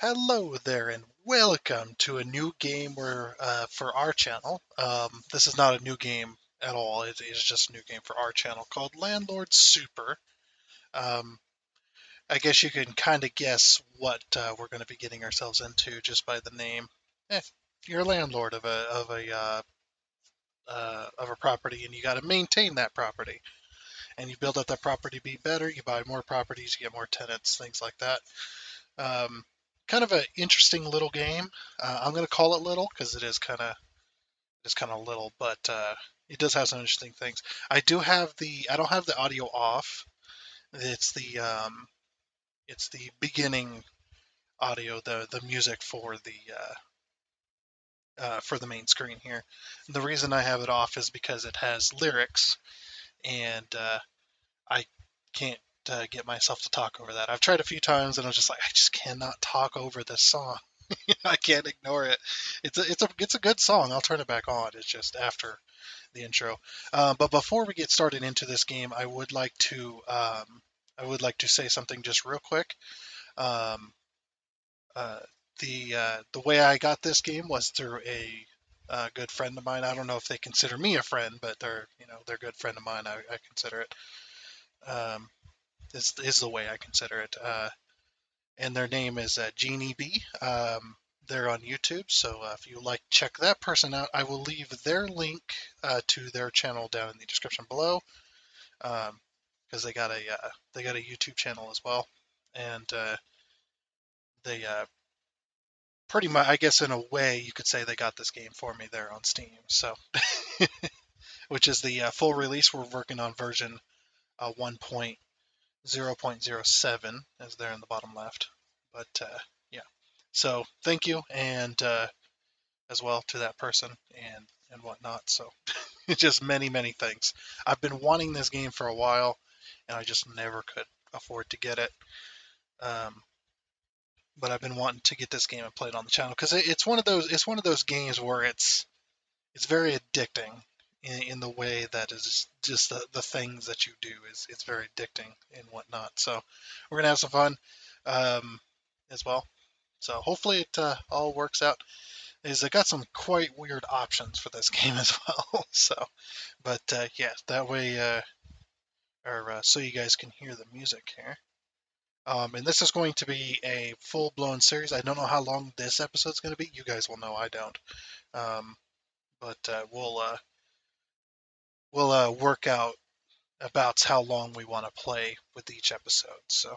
Hello there, and welcome to a new game for our channel. This is not a new game at all. It is just a new game for our channel called Landlord Super. Um, I guess you can kind of guess what we're going to be getting ourselves into just by the name. Eh, you're a landlord of a property, and you got to maintain that property. And you build up that property to be better. You buy more properties, you get more tenants, things like that. Um, Kind of an interesting little game. I'm going to call it little because it is kind of little, but it does have some interesting things. I don't have the audio off. It's the beginning audio, the music for the main screen here. And the reason I have it off is because it has lyrics, and I can't get myself to talk over that. I've tried a few times, and I was just like, I just cannot talk over this song. I can't ignore it. It's a good song. I'll turn it back on. It's just after the intro. But before we get started into this game, I would like to say something just real quick. Um, uh, the way I got this game was through a good friend of mine. I don't know if they consider me a friend, but they're a good friend of mine. I consider it. Um, is the way I consider it. And their name is Jeanie B. They're on YouTube, so if you like, check that person out. I will leave their link to their channel down in the description below, because they got a YouTube channel as well, and they pretty much, I guess, in a way, you could say they got this game for me there on Steam. So, which is the full release. We're working on version 1.0.07, as there in the bottom left. But yeah, so thank you, and as well to that person and whatnot. So just many things. I've been wanting this game for a while, and I just never could afford to get it. Um, but I've been wanting to get this game and play it on the channel because it's one of those games where it's very addicting in the way that is just the things that you do is it's very addicting and whatnot. So we're gonna have some fun as well. So hopefully it all works out. Is it got some quite weird options for this game as well. So, but yeah, that way, or so you guys can hear the music here. And this is going to be a full-blown series. I don't know how long this episode's going to be. You guys will know. I don't. Um, but we'll work out about how long we want to play with each episode. So,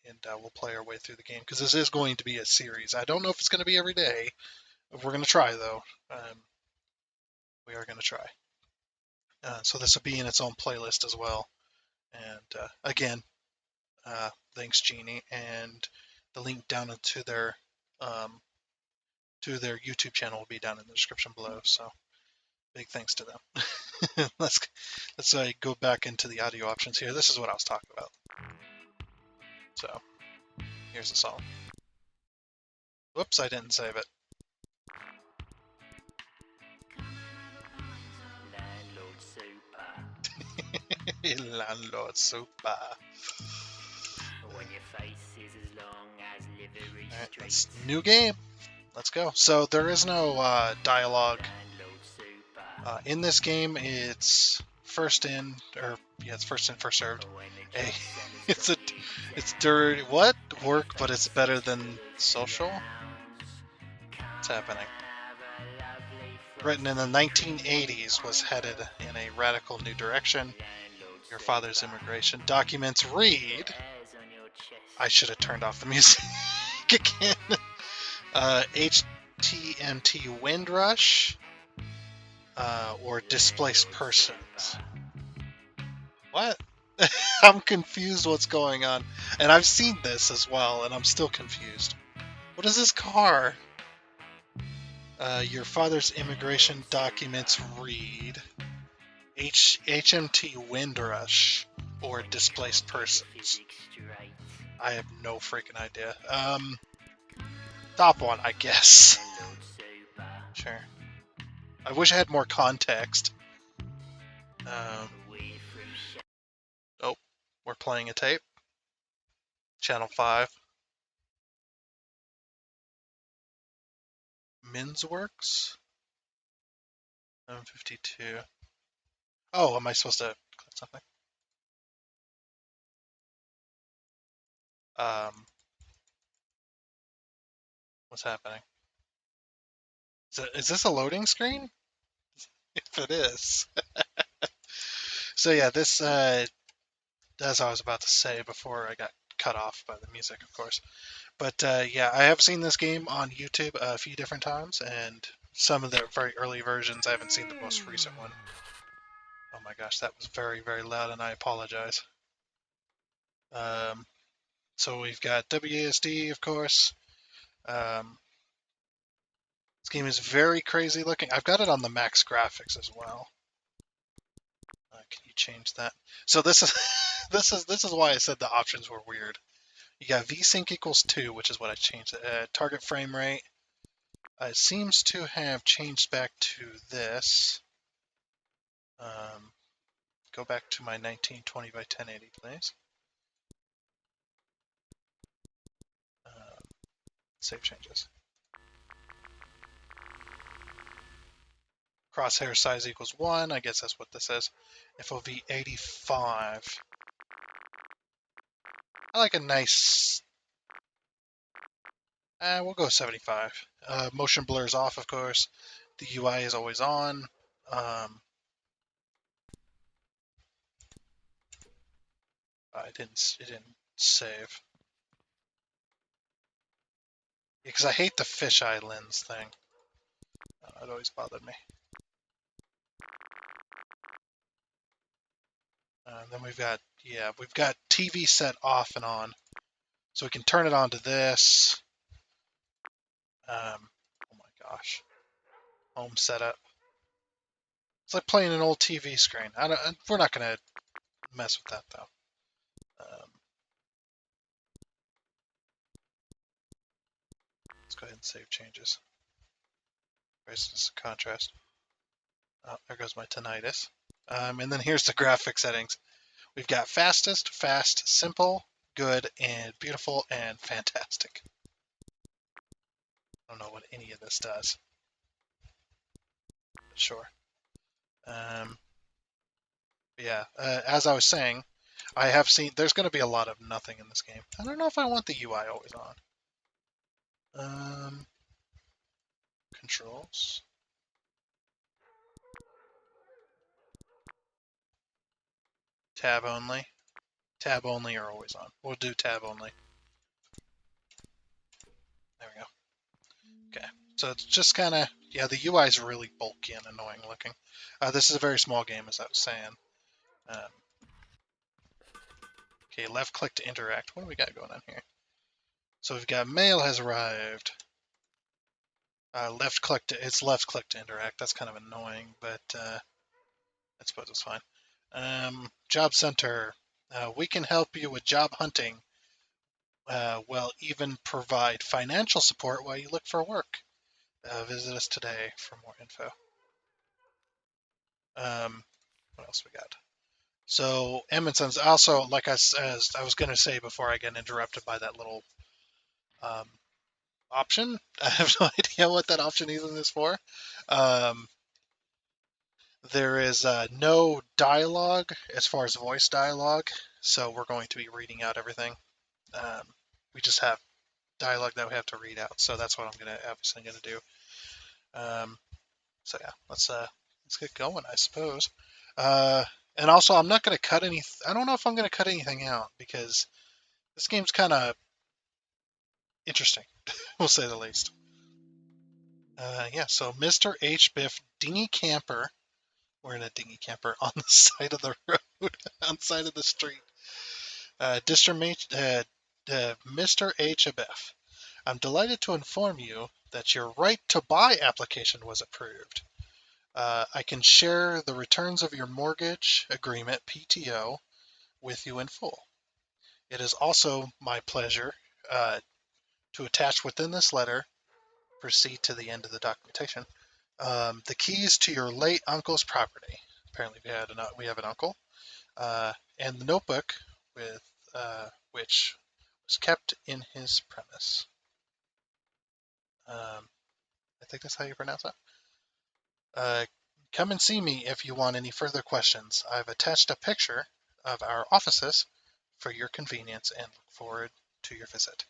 and we'll play our way through the game because this is going to be a series. I don't know if it's going to be every day. We're going to try though. We are going to try. So this will be in its own playlist as well. And again, thanks Jeanie, and the link down um, to their YouTube channel will be down in the description below. So big thanks to them. let's go back into the audio options here. This is what I was talking about. So here's the song. Whoops, I didn't save it. Landlord Super. Alright, that's new game. Let's go. So there is no dialogue in this game. It's first in, or yeah, it's first in, first served. Hey, it's dirty. What work? But it's better than social. What's happening? Written in the 1980s, was headed in a radical new direction. Your father's immigration documents read. I should have turned off the music again. HTMT Windrush or displaced persons. What? I'm confused what's going on. And I've seen this as well, and I'm still confused. What is this car? Your father's immigration documents read HMT Windrush or displaced persons. I have no freaking idea. Top one, I guess. Sure. I wish I had more context. Oh, we're playing a tape. Channel 5. Min's Works. 752. Oh, am I supposed to click something? Um, what's happening? Is this a loading screen? If it is. So yeah, this, as I was about to say before I got cut off by the music, of course. But yeah, I have seen this game on YouTube a few different times, and some of the very early versions. I haven't seen the most recent one. Oh my gosh, that was very, very loud, and I apologize. Um, so we've got WASD, of course. Um, this game is very crazy looking. I've got it on the max graphics as well. Can you change that? So this is this is why I said the options were weird. You got VSync equals 2, which is what I changed. Target frame rate. It seems to have changed back to this. Go back to my 1920 by 1080, please. Save changes. Crosshair size equals 1. I guess that's what this is. FOV 85. I like a nice... we'll go 75. Motion blurs off, of course. The UI is always on. It didn't save. Because I hate the fisheye lens thing. It always bothered me. Then we've got TV set off and on. So we can turn it on to this. Oh my gosh. Home setup. It's like playing an old TV screen. We're not going to mess with that though. Let's go ahead and save changes. Brightness and contrast. Oh, there goes my tinnitus. And then here's the graphic settings. We've got fastest, fast, simple, good, and beautiful, and fantastic. I don't know what any of this does. But sure. Yeah, as I was saying, I have seen there's going to be a lot of nothing in this game. I don't know if I want the UI always on. Controls. Tab only. Tab only are always on. We'll do tab only. There we go. Okay. So it's just kind of, yeah, the UI is really bulky and annoying looking. This is a very small game, as I was saying. Okay, left click to interact. What do we got going on here? So we've got mail has arrived. Left click to interact. That's kind of annoying, but I suppose it's fine. Job center. We can help you with job hunting. We'll even provide financial support while you look for work. Visit us today for more info. What else we got? So Edmondson's also, like as I was going to say before I get interrupted by that little option. I have no idea what that option even is for. There is no dialogue as far as voice dialogue, so we're going to be reading out everything. We just have dialogue that we have to read out, so that's what I'm obviously gonna do. So yeah, let's get going, I suppose. And also, I'm not gonna cut any. I don't know if I'm gonna cut anything out because this game's kind of interesting, we'll say the least. Yeah, so Mr. H. Biff Dinghy Camper. We're in a dinghy camper on the side of the road, on the side of the street. Mr. H. Biff, I'm delighted to inform you that your right to buy application was approved. I can share the returns of your mortgage agreement, PTO, with you in full. It is also my pleasure to attach within this letter, proceed to the end of the documentation, the keys to your late uncle's property. Apparently we have an uncle. And the notebook with which was kept in his premise. I I think that's how you pronounce it. Come and see me if you want any further questions. I've attached a picture of our offices for your convenience and look forward to your visit.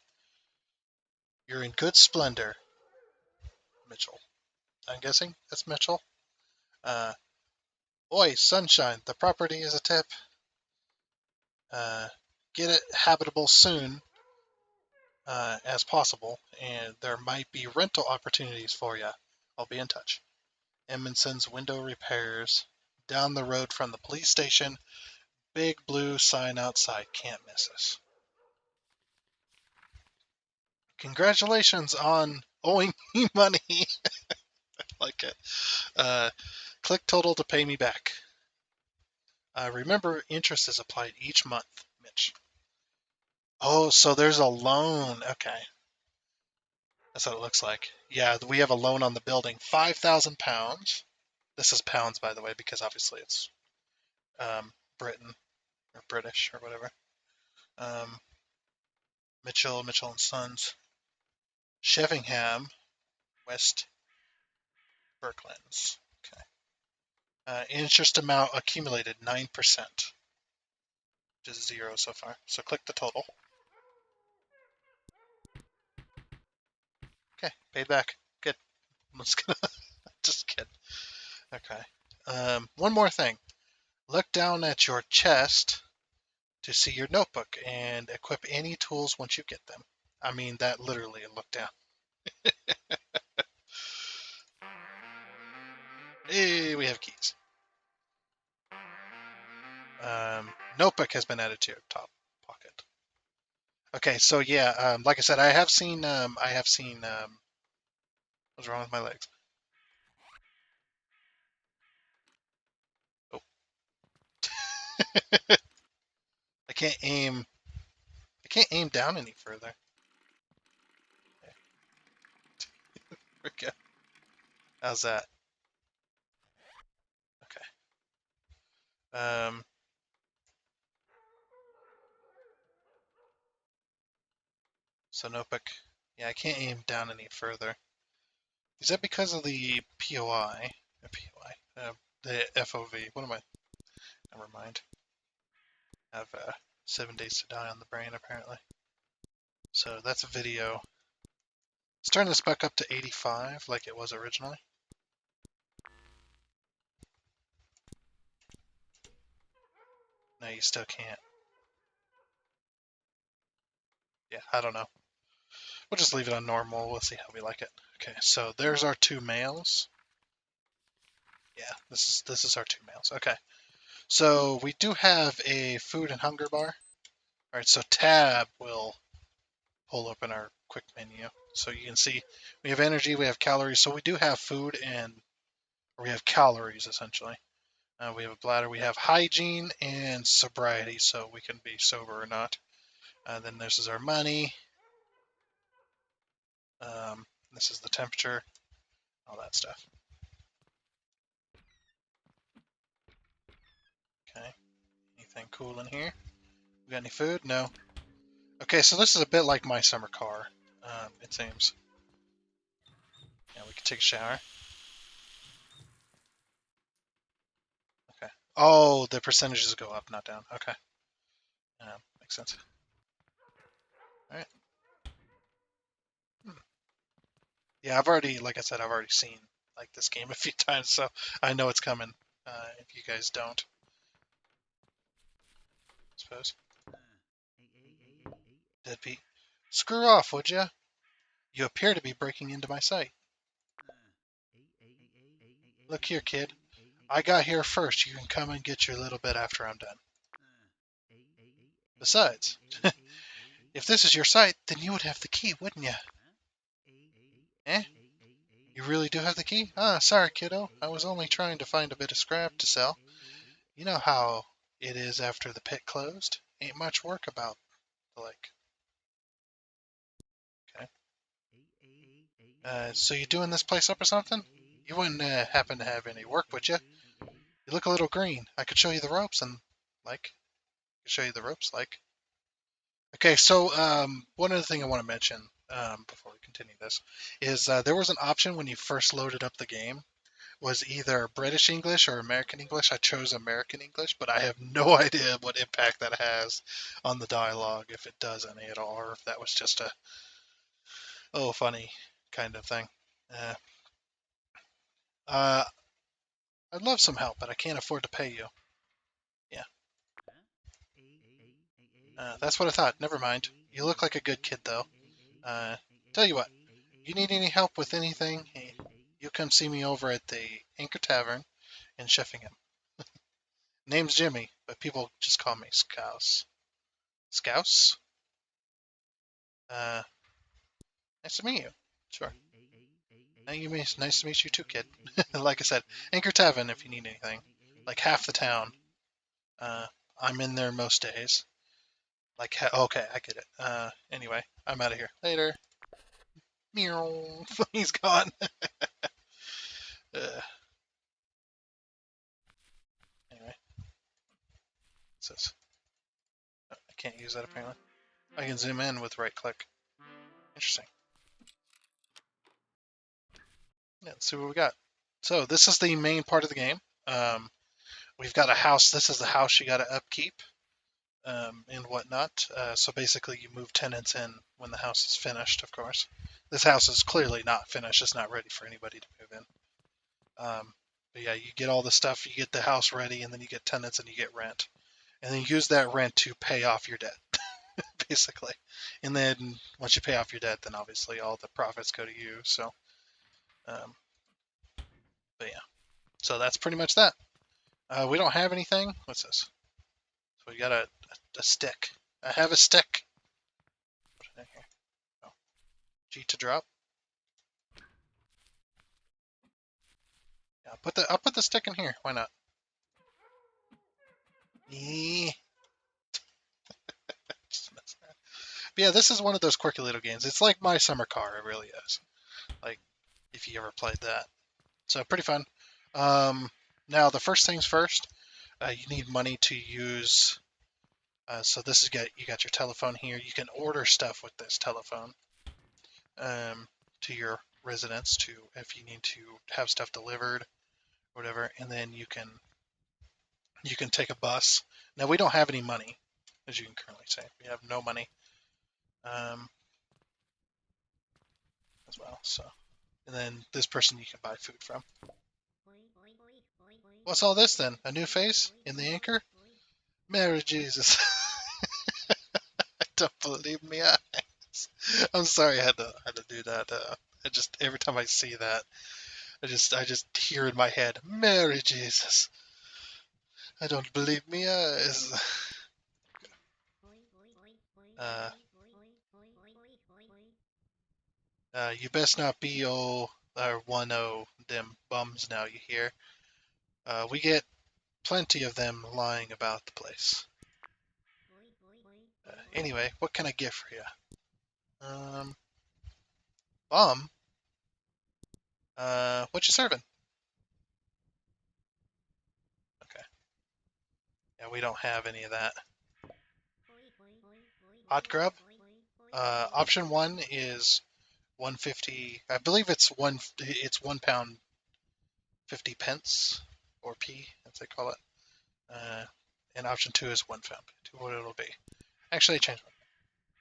You're in good splendor, Mitchell. I'm guessing that's Mitchell. Uh, Oi, sunshine, the property is a tip. Uh, get it habitable soon as possible, and there might be rental opportunities for you. I'll be in touch. Edmondson's Window Repairs, down the road from the police station. Big blue sign outside. Can't miss us. Congratulations on owing me money. Like it. Click total to pay me back. Remember, interest is applied each month, Mitch. Oh, so there's a loan. Okay. That's what it looks like. Yeah, we have a loan on the building. £5,000. This is pounds, by the way, because obviously it's Britain or British or whatever. Mitchell and Sons. Sheffingham, West Berklands. Okay. Interest amount accumulated 9%, which is 0 so far. So click the total. Okay, paid back. Good. Just kidding. Okay. One more thing. Look down at your chest to see your notebook and equip any tools once you get them. I mean that literally. Look down. Hey, we have keys. Notebook has been added to your top pocket. Okay, so yeah, like I said, I have seen. What's wrong with my legs? Oh, I can't aim. I can't aim down any further. Okay, there we go. How's that? Okay. So notebook. Yeah, I can't aim down any further. Is that because of the POI? POI. The FOV. What am I? Never mind. I have 7 days to die on the brain, apparently. So that's a video. Let's turn this back up to 85 like it was originally. No, you still can't. Yeah, I don't know. We'll just leave it on normal. We'll see how we like it. Okay, so there's our 2 males. Yeah, this is our 2 males. Okay, so we do have a food and hunger bar. All right, so tab will pull up in our quick menu. So you can see we have energy, we have calories. So we do have food or we have calories essentially. We have a bladder. We have hygiene and sobriety, so we can be sober or not. Then this is our money. This is the temperature, all that stuff. Okay. Anything cool in here? We got any food? No. Okay, so this is a bit like my summer car, it seems. Yeah, we can take a shower. Okay. Oh, the percentages go up, not down. Okay. Makes sense. All right. Yeah, like I said, I've already seen like this game a few times, so I know it's coming. If you guys don't, I suppose. Deadbeat. Screw off, would ya? You appear to be breaking into my site. Look here, kid. I got here first. You can come and get your little bit after I'm done. Besides, if this is your site, then you would have the key, wouldn't ya? Eh? You really do have the key? Ah, sorry, kiddo. I was only trying to find a bit of scrap to sell. You know how it is after the pit closed. Ain't much work about the like. Okay. So you doing this place up or something? You wouldn't happen to have any work, would you? You look a little green. I could show you the ropes and like. I could show you the ropes like. Okay, so one other thing I want to mention. before we continue this is there was an option when you first loaded up the game was either British English or American English. I chose American English, but I have no idea what impact that has on the dialogue, if it does any at all, or if that was just a funny kind of thing. Uh, uh, I'd love some help, but I can't afford to pay you. Yeah, that's what I thought. Never mind. You look like a good kid, though. Uh, tell you what, you need any help with anything, hey, you come see me over at the Anchor Tavern in Sheffingham. Name's Jimmy, but people just call me Scouse. Scouse? Uh, nice to meet you. Sure. Nice to meet you too, kid. Like I said, Anchor Tavern if you need anything. Like half the town. Uh, I'm in there most days. Like, okay, I get it. Anyway, I'm out of here. Later. Meow. He's gone. Anyway, says I can't use that apparently. I can zoom in with right click. Interesting. Yeah, let's see what we got. So this is the main part of the game. We've got a house. This is the house you got to upkeep and whatnot. So basically, you move tenants in when the house is finished. Of course, this house is clearly not finished. It's not ready for anybody to move in. But yeah, you get all the stuff. You get the house ready, and then you get tenants and you get rent, and then you use that rent to pay off your debt, basically. And then once you pay off your debt, then obviously all the profits go to you. So, um, but yeah, so that's pretty much that. We don't have anything. What's this? So we got a stick. I have a stick. Put it in here. Oh. G to drop. Yeah, I'll put the stick in here. Why not? But yeah, this is one of those quirky little games. It's like My Summer Car. It really is. Like if you ever played that. So pretty fun. Now the first things first. You need money to use. So this is you got your telephone here. You can order stuff with this telephone. To your residence to if you need to have stuff delivered or whatever, and then you can take a bus. Now we don't have any money, as you can currently say. We have no money as well. So, and then this person you can buy food from. What's all this then? A new face in the anchor? Mary Jesus! I don't believe me. I'm sorry I had to do that. I just every time I see that, I just hear in my head, Mary Jesus. I don't believe me eyes. Uh, you best not be one them bums now you hear. We get plenty of them lying about the place. Anyway, what can I get for you? Bum? What you serving? Okay. Yeah, we don't have any of that. Hot grub? Option one is 150. I believe it's £1 50 pence or p as they call it. And option two is £1. What it'll be. Actually, I changed one.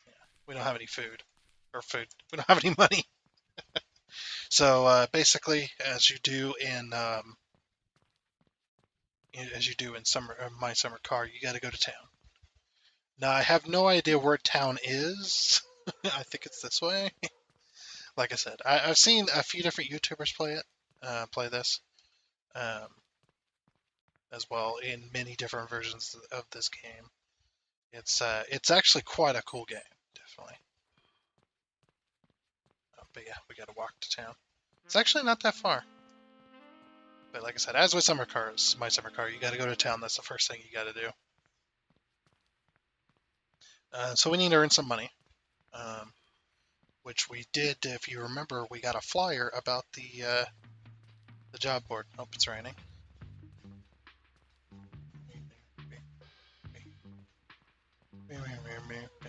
Yeah, we don't have any food or food. We don't have any money. So basically, as you do in My Summer Car, you got to go to town. Now I have no idea where town is. I think it's this way. Like I said, I've seen a few different YouTubers play this, um, as well in many different versions of this game. It's actually quite a cool game, definitely. But yeah, we got to walk to town. It's actually not that far. But like I said, as with My Summer Car, you got to go to town. That's the first thing you got to do. So we need to earn some money, which we did. If you remember, we got a flyer about the job board. Oh, it's raining.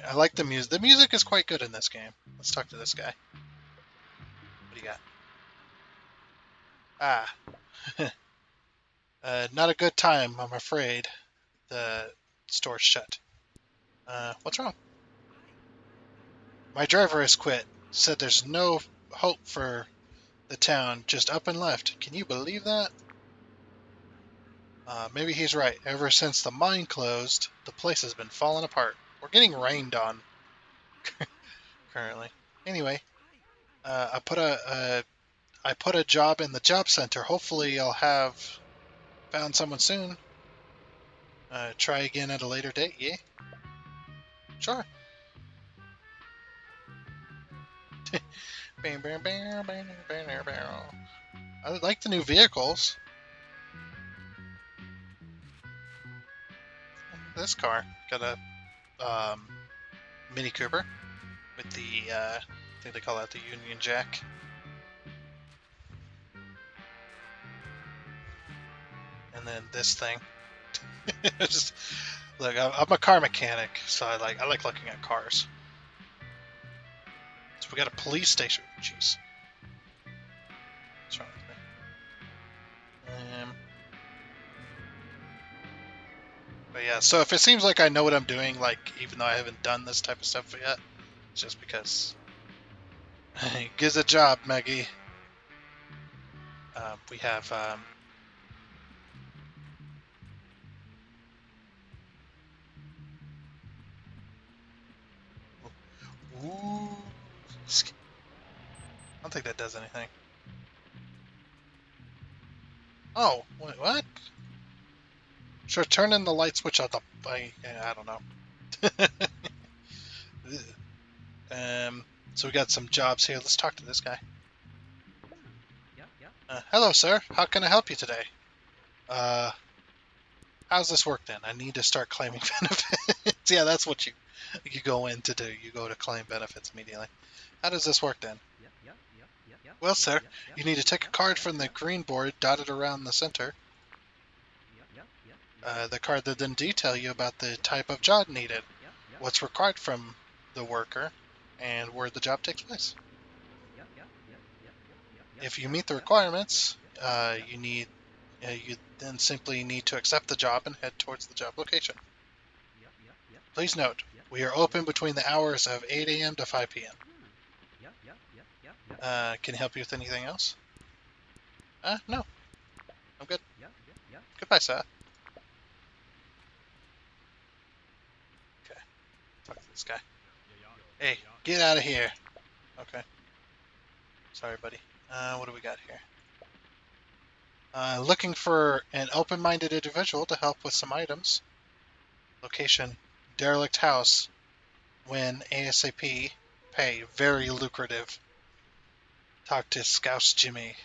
I like the music. The music is quite good in this game. Let's talk to this guy. What do you got? Ah, not a good time, I'm afraid. The store's shut. What's wrong? My driver has quit. Said there's no hope for the town, just up and left. Can you believe that? Maybe he's right. Ever since the mine closed, the place has been falling apart. We're getting rained on currently. Anyway, I put a job in the job center. Hopefully, I'll have found someone soon. Try again at a later date. Yeah, sure. I like the new vehicles. This car got a Mini Cooper with the I think they call that the Union Jack. And then this thing. Just look, I'm a car mechanic, so I like looking at cars. So we got a police station. Jeez, what's wrong with me? But yeah, so if it seems like I know what I'm doing, like even though I haven't done this type of stuff yet, it's just because gives a job, Maggie. We have ooh, I don't think that does anything. Oh, wait, what? Sure, turn in the light switch on the. I don't know. So we got some jobs here. Let's talk to this guy. Hello, sir. How can I help you today? Uh, how's this work then? I need to start claiming benefits. Yeah, that's what you go in to do. You go to claim benefits immediately. How does this work then? Well, sir, you need to take a card from the green board dotted around the center. The card will then detail you about the type of job needed, what's required from the worker, and where the job takes place. If you meet the requirements, you then simply need to accept the job and head towards the job location. Please note, we are open between the hours of 8 a.m. to 5 p.m. Can I help you with anything else? No. I'm good. Goodbye, sir. Okay. Talk to this guy. Hey, get out of here. Okay. Sorry, buddy. What do we got here? Looking for an open-minded individual to help with some items. Location, derelict house. When ASAP. Pay, very lucrative. Talk to Scouse Jimmy.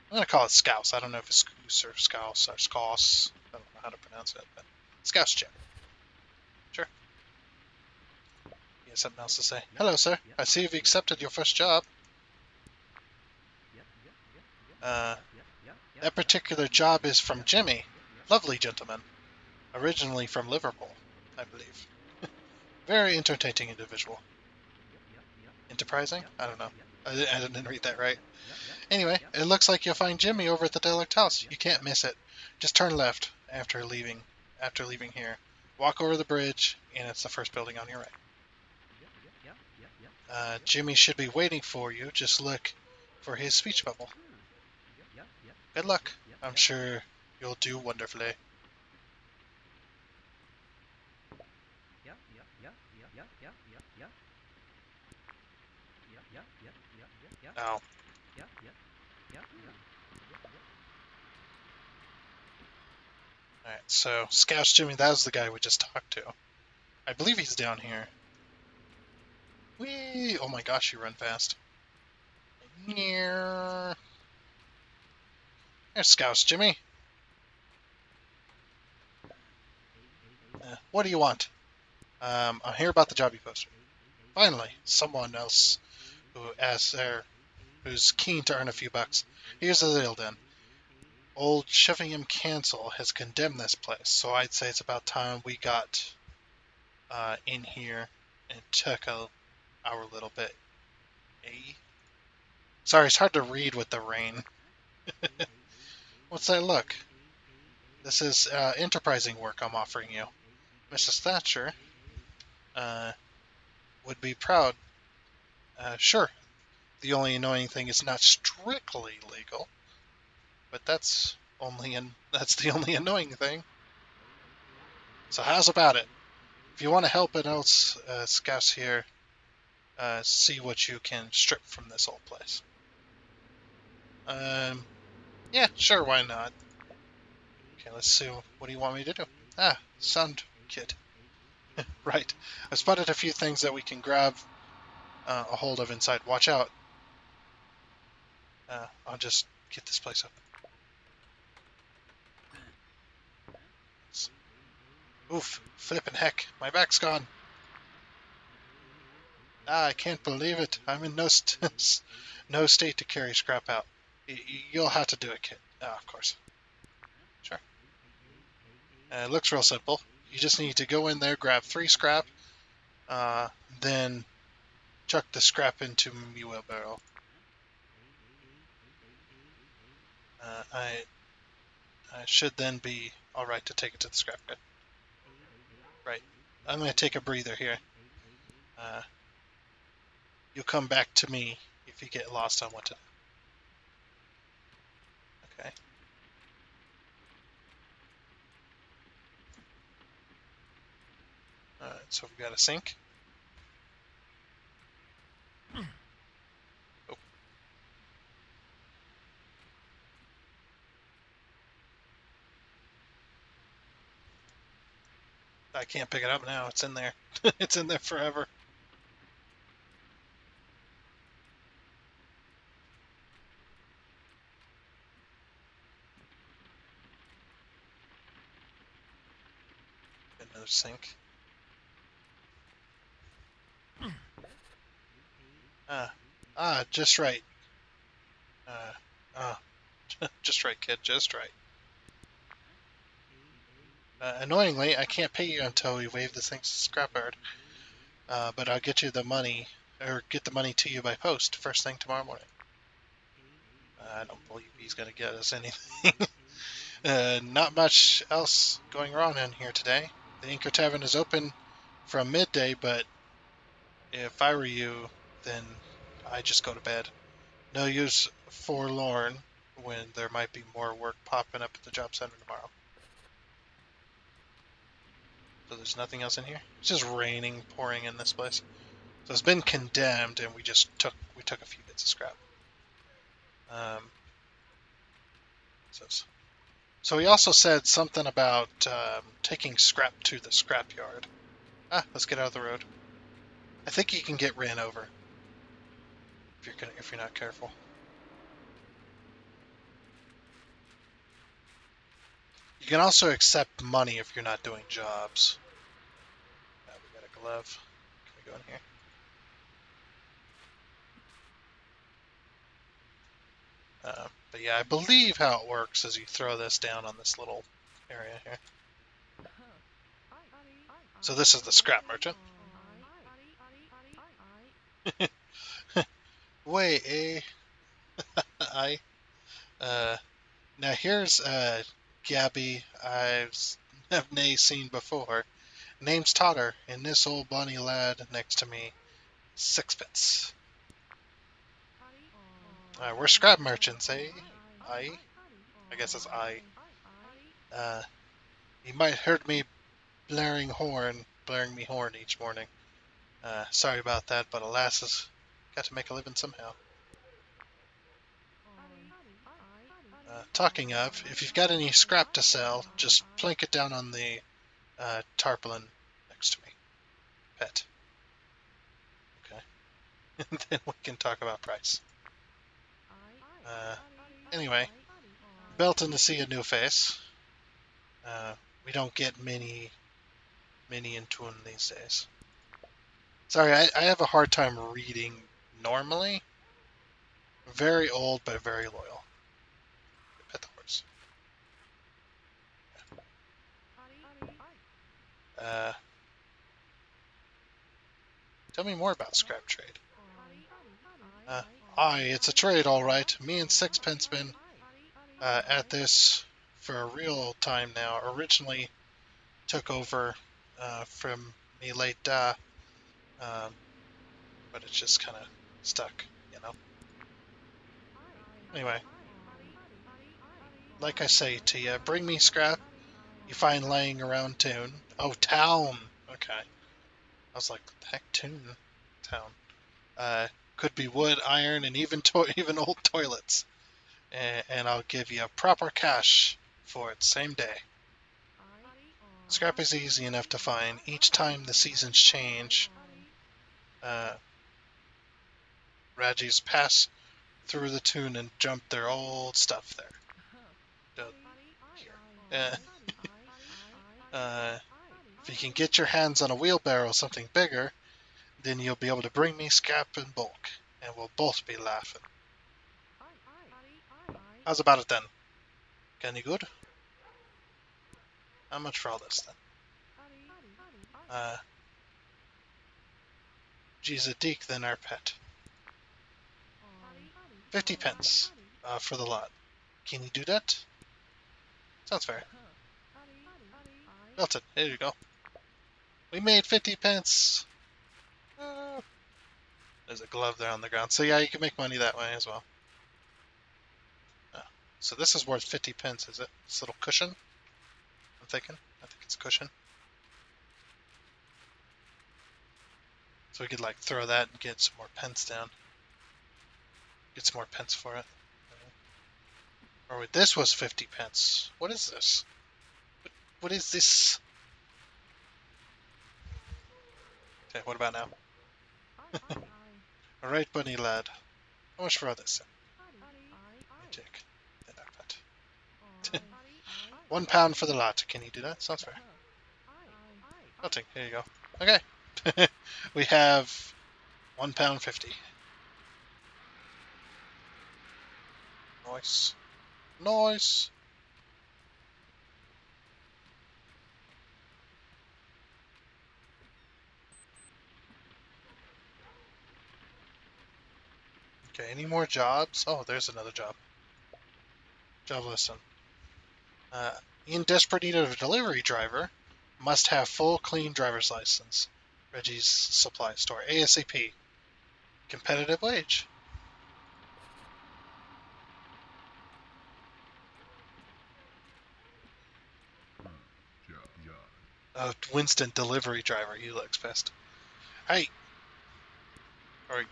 I'm going to call it Scouse. I don't know if it's Scouse or Scouse or Scouse. I don't know how to pronounce it, but Scouse Jim. Sure. You have something else to say? Hello, sir. I see you've accepted your first job. That particular job is from Jimmy. Lovely gentleman. Originally from Liverpool, I believe. Very entertaining individual. Enterprising? I don't know. I didn't read that right. Anyway, it looks like you'll find Jimmy over at the derelict house. You can't miss it. Just turn left after leaving here. Walk over the bridge, and it's the first building on your right. Jimmy should be waiting for you. Just look for his speech bubble. Good luck. I'm sure you'll do wonderfully. Oh. Alright, so Scouse Jimmy, that was the guy we just talked to. I believe he's down here. Whee! Oh my gosh, you run fast. There's Scouse Jimmy. What do you want? I'm here about the job you posted. Finally, someone else who's keen to earn a few bucks. Here's the deal then. Old Sheffingham Council has condemned this place, so I'd say it's about time we got in here and took a our little bit. Sorry, it's hard to read with the rain. What's that look? This is enterprising work I'm offering you. Mrs. Thatcher would be proud. Sure, the only annoying thing is not strictly legal, but that's the only annoying thing. So how's about it? If you want to help an else scouts here, see what you can strip from this old place. Yeah, sure, why not? Okay, let's see. What do you want me to do? Ah, sound kit. Right. I spotted a few things that we can grab a hold of inside. Watch out. I'll just get this place open. Oof, flippin' heck, my back's gone. Ah, I can't believe it. I'm in no no state to carry scrap out. You'll have to do it, kid. Ah, of course. Sure. It looks real simple. You just need to go in there, grab 3 scrap, uh, then chuck the scrap into me wheelbarrow. I should then be alright to take it to the scrapyard. Right. I'm going to take a breather here. Uh, you'll come back to me if you get lost on what to do. Okay. Alright, so we've got a sink. Oh, I can't pick it up now. It's in there. It's in there forever. Another sink. Just right. Uh, ah, just right, kid. Just right. Annoyingly, I can't pay you until we waive this thing's scrapyard. But I'll get you the money, or get the money to you by post first thing tomorrow morning. I don't believe he's going to get us anything. Not much else going on in here today. The Inca Tavern is open from midday, but if I were you, then I'd just go to bed. No use forlorn when there might be more work popping up at the job center tomorrow. So there's nothing else in here? It's just raining, pouring in this place. So it's been condemned, and we took a few bits of scrap. So he also said something about taking scrap to the scrapyard. Let's get out of the road. I think you can get ran over if you're not careful. You can also accept money if you're not doing jobs. We got a glove. Can we go in here? But yeah, I believe how it works is you throw this down on this little area here. So this is the scrap merchant. Wait, I. Now here's Gabby I've nae seen before. Name's Totter, and this old bonny lad next to me, sixpence. We're scrap merchants, eh? I? I guess it's I. You might heard me blaring me horn each morning. Sorry about that, but alas, has got to make a living somehow. Talking of, if you've got any scrap to sell, just plink it down on the tarpaulin next to me. Pet. Okay. And then we can talk about price. Anyway, belting to see a new face. We don't get many in tune these days. Sorry, I have a hard time reading normally. Very old, but very loyal. Pet the horse. Tell me more about scrap trade. Uh, Aye, it's a trade, all right. Me and Sixpence been at this for a real time now. Originally took over from me late um, but it's just kind of stuck, you know. Anyway, like I say to you, bring me scrap you find laying around town. Oh, town. Okay. I was like, what the heck, town. Could be wood, iron, and even even old toilets. And I'll give you proper cash for it same day. Scrap is easy enough to find. Each time the seasons change, uh, Ragis pass through the tune and dump their old stuff there. Here. If you can get your hands on a wheelbarrow or something bigger, then you'll be able to bring me scrap in bulk, and we'll both be laughing. How's about it then? Any good? How much for all this then? Geez, a deek than our pet. 50 pence for the lot. Can you do that? Sounds fair. Belted. Here you go. We made 50 pence. There's a glove there on the ground. So yeah, you can make money that way as well. So this is worth 50 pence, is it? This little cushion? I'm thinking. I think it's a cushion. So we could like throw that and get some more pence down. Get some more pence for it. Or wait, this was 50 pence. What is this? What is this? Okay, what about now? Alright, bunny lad. How much for all this? Magic. Then I bet. £1 for the lot. Can you do that? Sounds fair. Nothing. Here you go. Okay. We have £1.50. Nice. Nice. Okay, any more jobs? Oh, there's another job. Job listen. In desperate need of a delivery driver, must have full clean driver's license. Reggie's Supply Store. ASAP. Competitive wage. Winston delivery driver. He looks pissed. Hey. Or,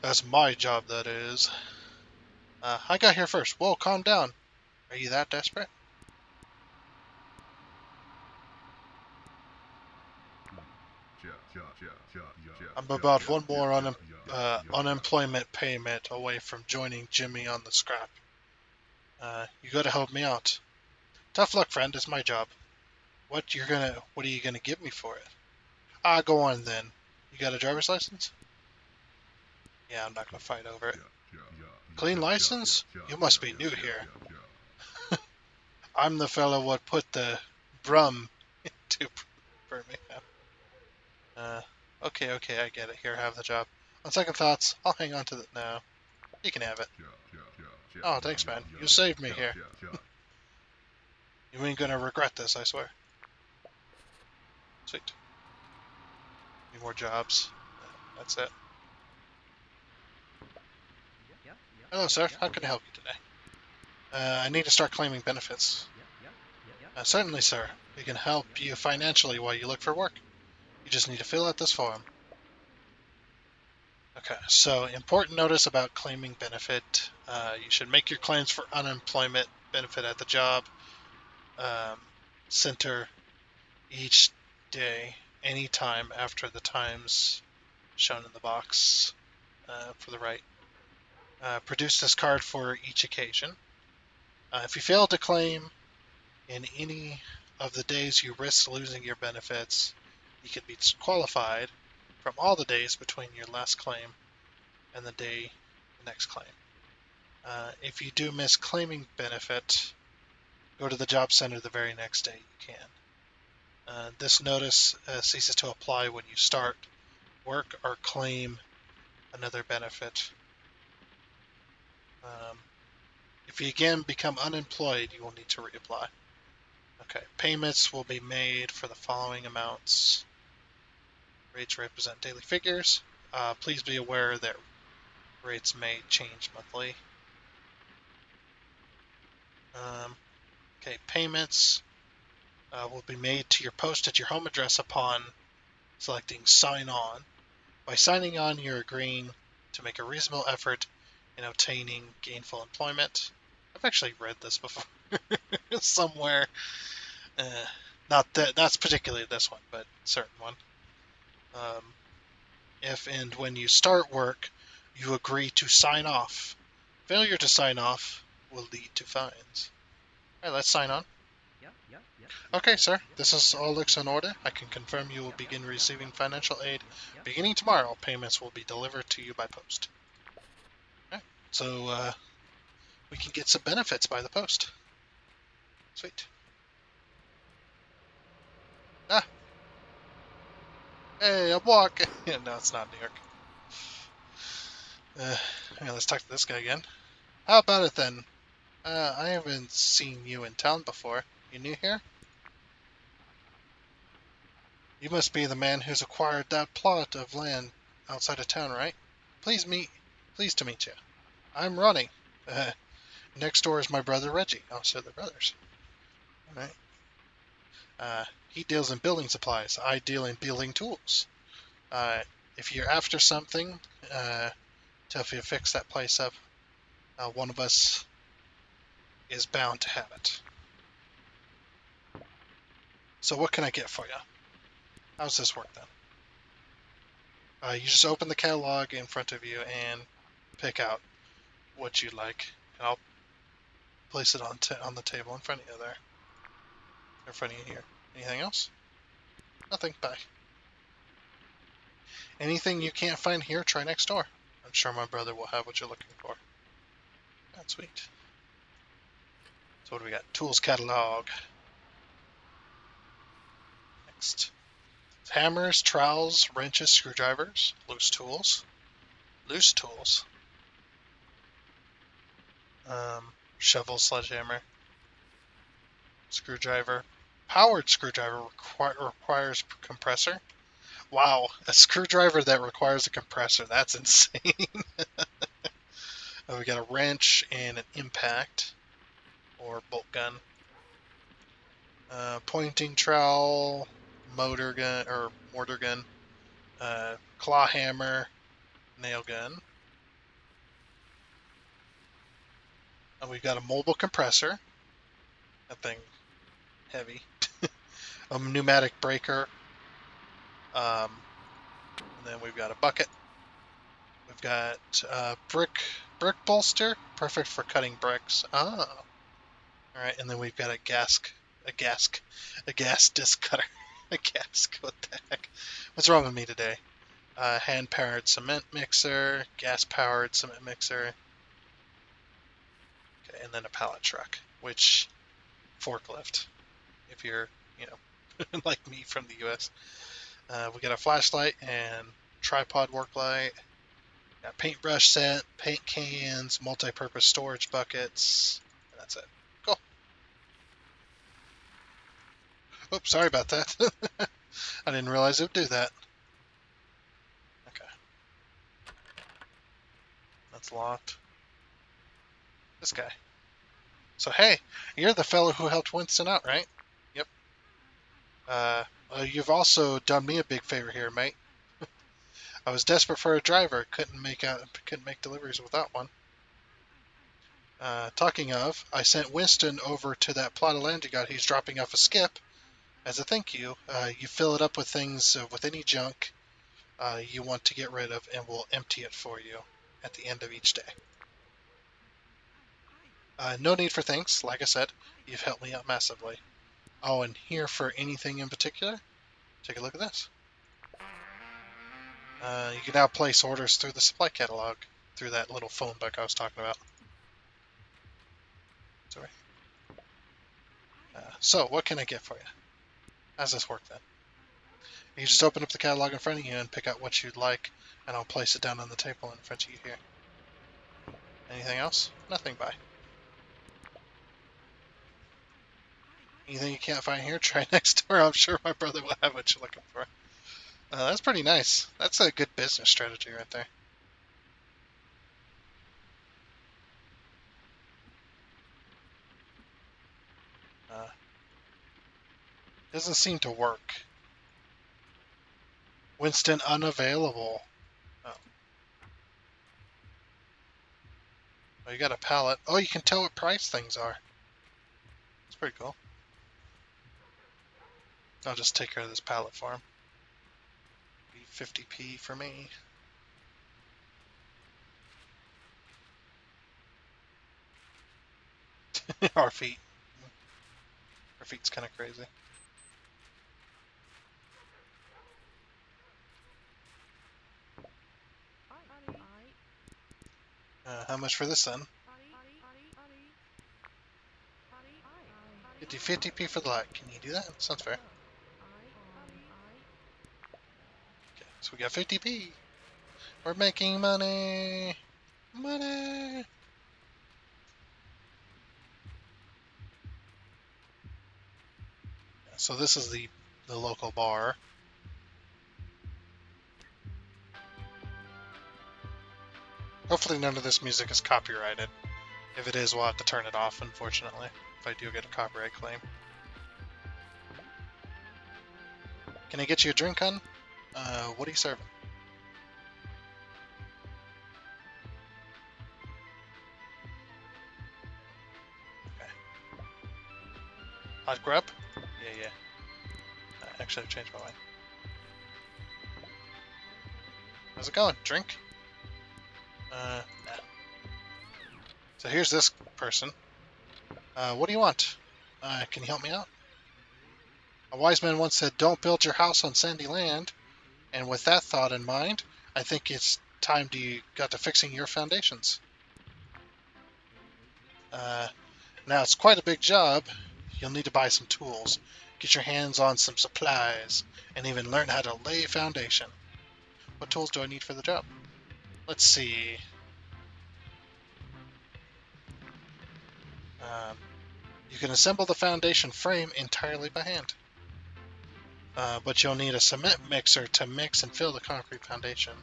that's my job, that is. I got here first. Whoa, calm down. Are you that desperate? I'm about one more unemployment payment away from joining Jimmy on the scrap. You gotta help me out. Tough luck, friend. It's my job. What are you gonna give me for it? Go on then. You got a driver's license? Yeah, I'm not gonna fight over it. Clean license? You must be new here. I'm the fellow what put the brum into Birmingham. Okay, I get it. Here, have the job. On second thoughts, I'll hang on to it now. You can have it. Oh, thanks, man. You saved me here. You ain't gonna regret this, I swear. Sweet. Need more jobs. That's it. Hello, sir. How can I help you today? I need to start claiming benefits. Certainly, sir. We can help you financially while you look for work. You just need to fill out this form. Okay, so important notice about claiming benefit. You should make your claims for unemployment benefit at the job center each day, anytime after the times shown in the box for the right. Produce this card for each occasion. If you fail to claim in any of the days you risk losing your benefits, you can be disqualified from all the days between your last claim and the next claim. If you do miss claiming benefit, go to the job center the very next day you can. This notice ceases to apply when you start work or claim another benefit. If you again become unemployed, you will need to reapply. Okay, payments will be made for the following amounts. Rates represent daily figures. Please be aware that rates may change monthly. Okay, payments will be made to your post at your home address upon selecting Sign On. By signing on, you're agreeing to make a reasonable effort in obtaining gainful employment. I've actually read this before somewhere. Not particularly this one, but a certain one. If and when you start work, you agree to sign off. Failure to sign off will lead to fines. All right, let's sign on. Okay, sir. This is all looks in order. I can confirm you will begin receiving financial aid beginning tomorrow. Payments will be delivered to you by post. Okay, so we can get some benefits by the post. Sweet. Ah, hey, I'm walking. No, it's not New York. Yeah, let's talk to this guy again. How about it then? I haven't seen you in town before. You new here? You must be the man who's acquired that plot of land outside of town, right? Pleased to meet you. I'm Ronnie. Next door is my brother Reggie. Oh, so they're brothers. All right. He deals in building supplies. I deal in building tools. If you're after something to help you fix that place up, one of us is bound to have it. So what can I get for you? How's this work then? You just open the catalog in front of you and pick out what you like, and I'll place it on the table in front of you there. In front of you here. Anything else? Nothing. Bye. Anything you can't find here, try next door. I'm sure my brother will have what you're looking for. That's sweet. So what do we got? Tools catalog. Next. Hammers, trowels, wrenches, screwdrivers, loose tools. Loose tools. Shovel, sledgehammer, screwdriver. Powered screwdriver requires compressor. Wow, a screwdriver that requires a compressor. That's insane. We got a wrench and an impact or bolt gun. Pointing trowel, motor gun or mortar gun, claw hammer, nail gun. And we've got a mobile compressor. That thing heavy. A pneumatic breaker. And then we've got a bucket. We've got brick bolster, perfect for cutting bricks. Oh, all right. And then we've got a gas disc cutter. A gask. What the heck? What's wrong with me today? Hand-powered cement mixer, gas-powered cement mixer. Okay, and then a pallet truck, which forklift. If you're, like me from the U.S. We got a flashlight and tripod work light. Got paintbrush set, paint cans, multi-purpose storage buckets. And that's it. Cool. Oops, sorry about that. I didn't realize it would do that. Okay. That's locked. This guy. So hey, you're the fellow who helped Winston out, right? Yep. You've also done me a big favor here, mate. I was desperate for a driver. Couldn't make deliveries without one. Talking of, I sent Winston over to that plot of land you got. He's dropping off a skip. As a thank you, you fill it up with things, with any junk you want to get rid of, and we'll empty it for you at the end of each day. No need for thanks. Like I said, you've helped me out massively. Oh, and here for anything in particular, take a look at this. You can now place orders through the supply catalog, through that little phone book I was talking about. Sorry. So, what can I get for you? How does this work then? You just open up the catalog in front of you and pick out what you'd like, and I'll place it down on the table in front of you here. Anything else? Nothing, bye. Anything you can't find here, try next door. I'm sure my brother will have what you're looking for. That's pretty nice. That's a good business strategy right there. Doesn't seem to work. Winston unavailable. Oh. Oh, you got a pallet. Oh, you can tell what price things are. That's pretty cool. I'll just take care of this pallet for him. 50p for me. Our feet. Our feet's kind of crazy. How much for this then? 50p for the lot. Can you do that? Sounds fair. Okay, so we got 50p. We're making money. Money. So this is the local bar. Hopefully none of this music is copyrighted. If it is, we'll have to turn it off, unfortunately, if I do get a copyright claim. Can I get you a drink, hun? What are you serving? Okay. Hot grub? Yeah. Actually, I've changed my mind. How's it going? Drink? Nah. So here's this person. What do you want? Can you help me out? A wise man once said, don't build your house on sandy land. And with that thought in mind, I think it's time you got to fixing your foundations. Now, it's quite a big job. You'll need to buy some tools, get your hands on some supplies, and even learn how to lay a foundation. What tools do I need for the job? Let's see. You can assemble the foundation frame entirely by hand. But you'll need a cement mixer to mix and fill the concrete foundation.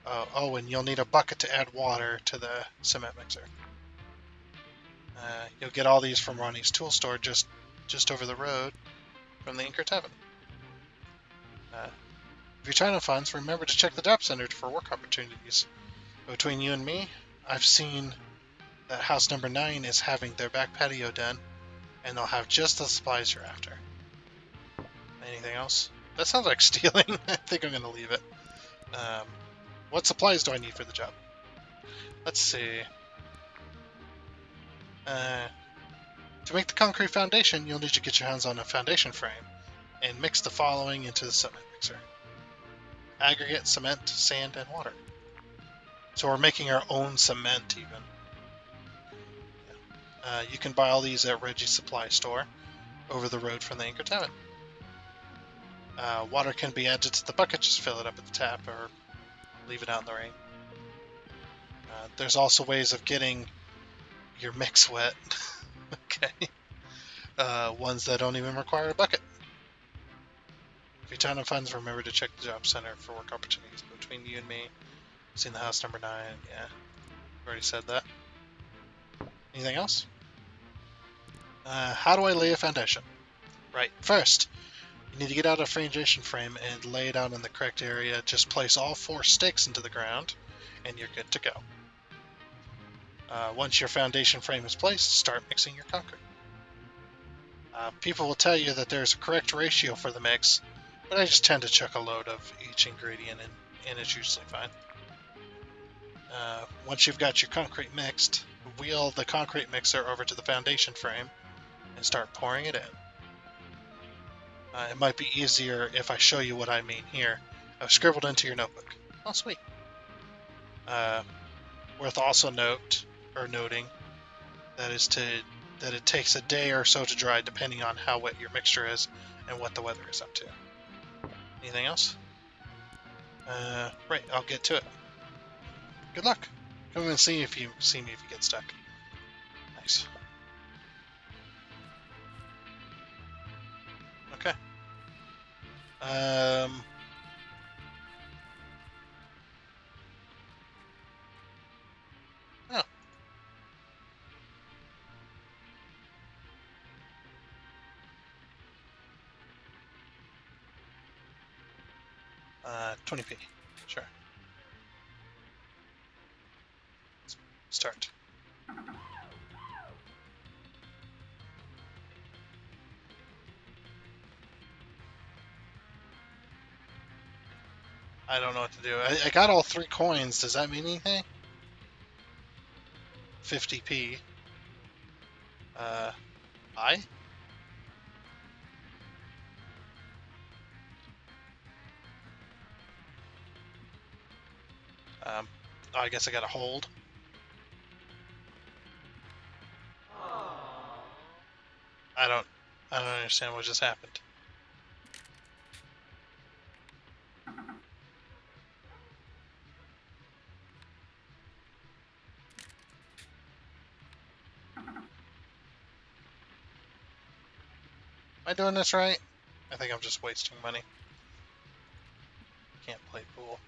And you'll need a bucket to add water to the cement mixer. You'll get all these from Ronnie's tool store just over the road from the Inker Tavern. If you're trying to funds, remember to check the job center for work opportunities. Between you and me, I've seen that house number 9 is having their back patio done, and they'll have just the supplies you're after. Anything else? That sounds like stealing. I think I'm going to leave it. What supplies do I need for the job? Let's see. To make the concrete foundation, you'll need to get your hands on a foundation frame and mix the following into the cement mixer. Aggregate, cement, sand, and water. So we're making our own cement even. You can buy all these at Reggie's Supply Store over the road from the Inker Tavern. Water can be added to the bucket, just fill it up at the tap or leave it out in the rain. There's also ways of getting your mix wet. Okay. Ones that don't even require a bucket. If you're trying to funds, remember to check the job center for work opportunities. Between you and me, seen the house number 9. Yeah, already said that. Anything else? How do I lay a foundation? Right, first, you need to get out a foundation frame and lay it out in the correct area. Just place all 4 stakes into the ground, and you're good to go. Once your foundation frame is placed, start mixing your concrete. People will tell you that there's a correct ratio for the mix, but I just tend to chuck a load of each ingredient in, and it's usually fine. Once you've got your concrete mixed, wheel the concrete mixer over to the foundation frame and start pouring it in. It might be easier if I show you what I mean here. I've scribbled into your notebook. Oh, sweet. Worth also noting that it takes a day or so to dry, depending on how wet your mixture is and what the weather is up to. Anything else? Right, I'll get to it. Good luck. Come and see if you see me if you get stuck. Nice. Okay. Um. 20p. Sure. Start. I don't know what to do. I got all 3 coins. Does that mean anything? 50p. I? Oh, I guess I gotta hold. I don't understand what just happened. Am I doing this right? I think I'm just wasting money. Can't play pool.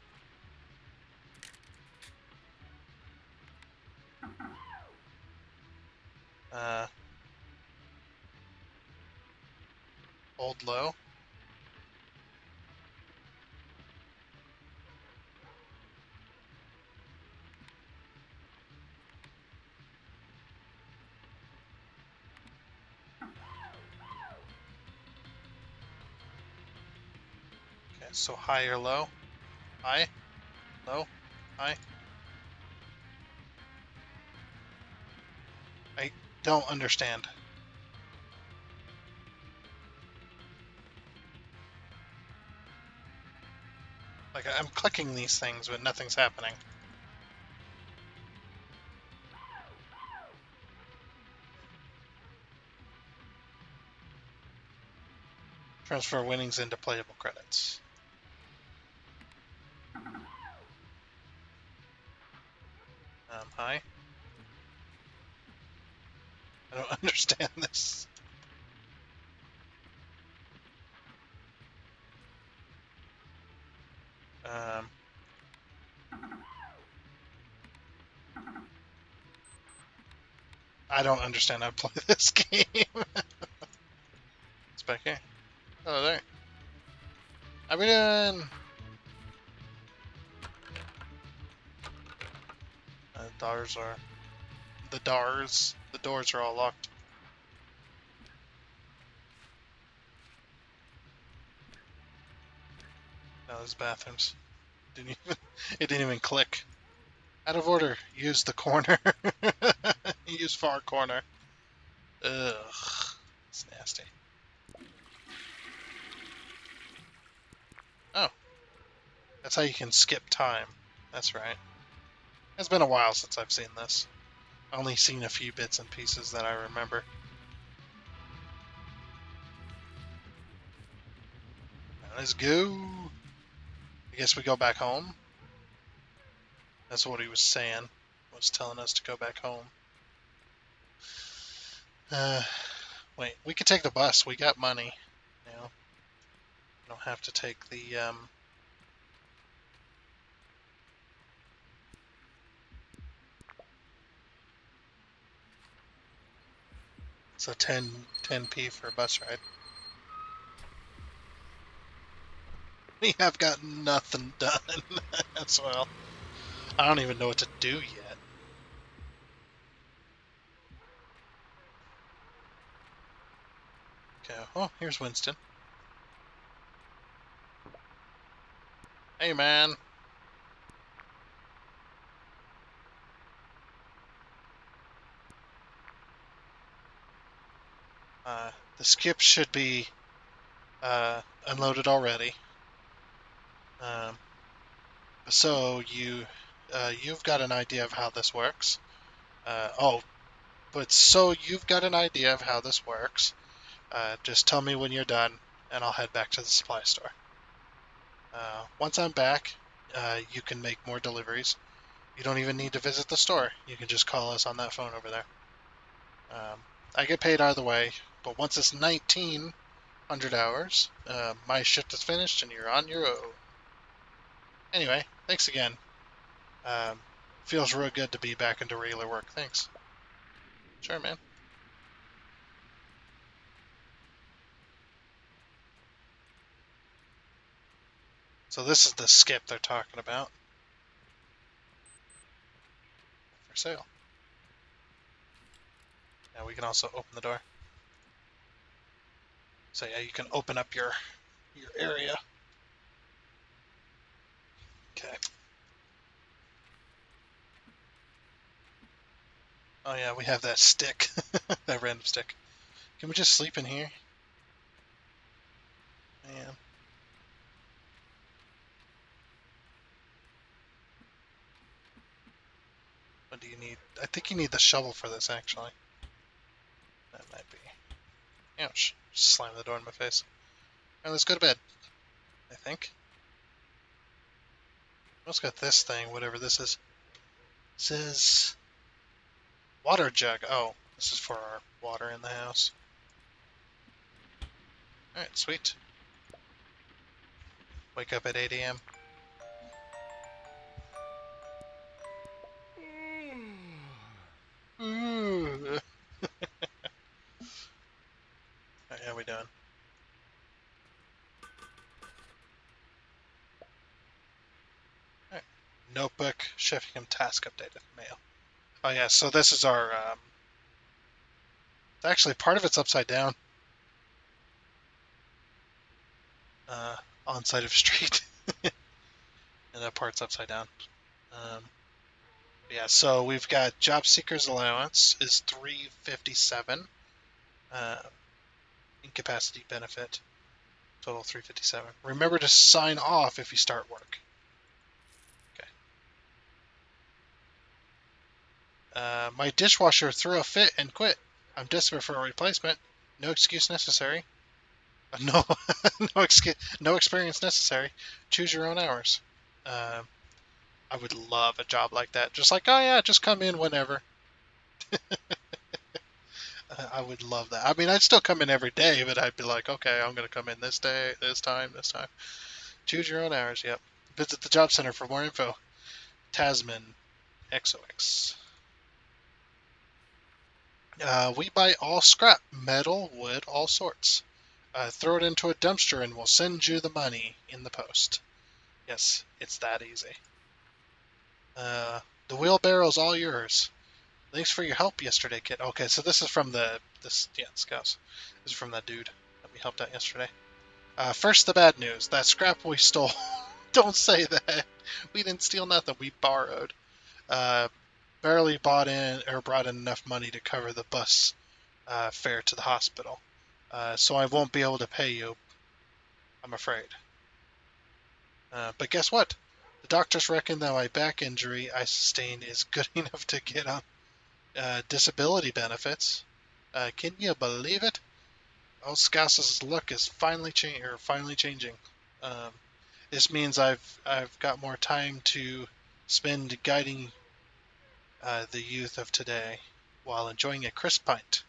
Hold low. Okay, so high or low? High? Low? High? I don't understand. Like, I'm clicking these things, but nothing's happening. Transfer winnings into playable credits. High? I don't understand this. I don't understand how to play this game. It's back here. Oh, there. How we doing? The doors are all locked. No, those bathrooms. It didn't even click. Out of order. Use the corner. Use far corner. Ugh. It's nasty. Oh. That's how you can skip time. That's right. It's been a while since I've seen this. Only seen a few bits and pieces that I remember. Let's go. I guess we go back home. That's what he was saying. Was telling us to go back home. Wait, we could take the bus. We got money. You know, we don't have to take the it's a 10p for a bus ride. We have got nothing done as well. I don't even know what to do yet. Okay. Oh, here's Winston. Hey, man. The skip should be unloaded already. So you've got an idea of how this works. So you've got an idea of how this works. Just tell me when you're done, and I'll head back to the supply store. Once I'm back, you can make more deliveries. You don't even need to visit the store. You can just call us on that phone over there. I get paid either way, but once it's 1900 hours, my shift is finished and you're on your own. Anyway, thanks again. Um, Feels real good to be back into regular work. Thanks. Sure, man. So this is the skip they're talking about. For sale. Yeah, we can also open the door. So yeah, you can open up your area. Okay. Oh yeah, we have that stick. That random stick. Can we just sleep in here? Man. What do you need? I think you need the shovel for this, actually. That might be. Ouch. Just slam the door in my face. Alright, let's go to bed. I think. Let's got this thing, whatever this is. It says water jug. Oh, this is for our water in the house. Alright, sweet. Wake up at 8 a.m. Ooh. Alright, how we doing? Alright. Notebook, Sheffield task updated, mail. Oh yeah, so this is our, actually part of it's upside down. On side of street. And that part's upside down. Yeah, so we've got job seekers allowance is 357. Incapacity benefit total 357. Remember to sign off if you start work. Okay. My dishwasher threw a fit and quit. I'm desperate for a replacement. No excuse necessary. No, no experience necessary. Choose your own hours. I would love a job like that. Just like, oh yeah, just come in whenever. I would love that. I mean, I'd still come in every day, but I'd be like, okay, I'm going to come in this day, this time, this time. Choose your own hours, yep. Visit the job center for more info. Tasman XOX. We buy all scrap, metal, wood, all sorts. Throw it into a dumpster and we'll send you the money in the post. Yes, it's that easy. The wheelbarrow's all yours. Thanks for your help yesterday, kid. Okay, so this is from the scouts. This is from that dude that we helped out yesterday. First, the bad news. That scrap we stole. Don't say that. We didn't steal nothing. We borrowed. Barely brought in enough money to cover the bus fare to the hospital. So I won't be able to pay you, I'm afraid. But guess what? The doctors reckon that my back injury I sustained is good enough to get on disability benefits. Can you believe it? Old Scous's luck is finally changing. Um, this means I've got more time to spend guiding the youth of today while enjoying a crisp pint.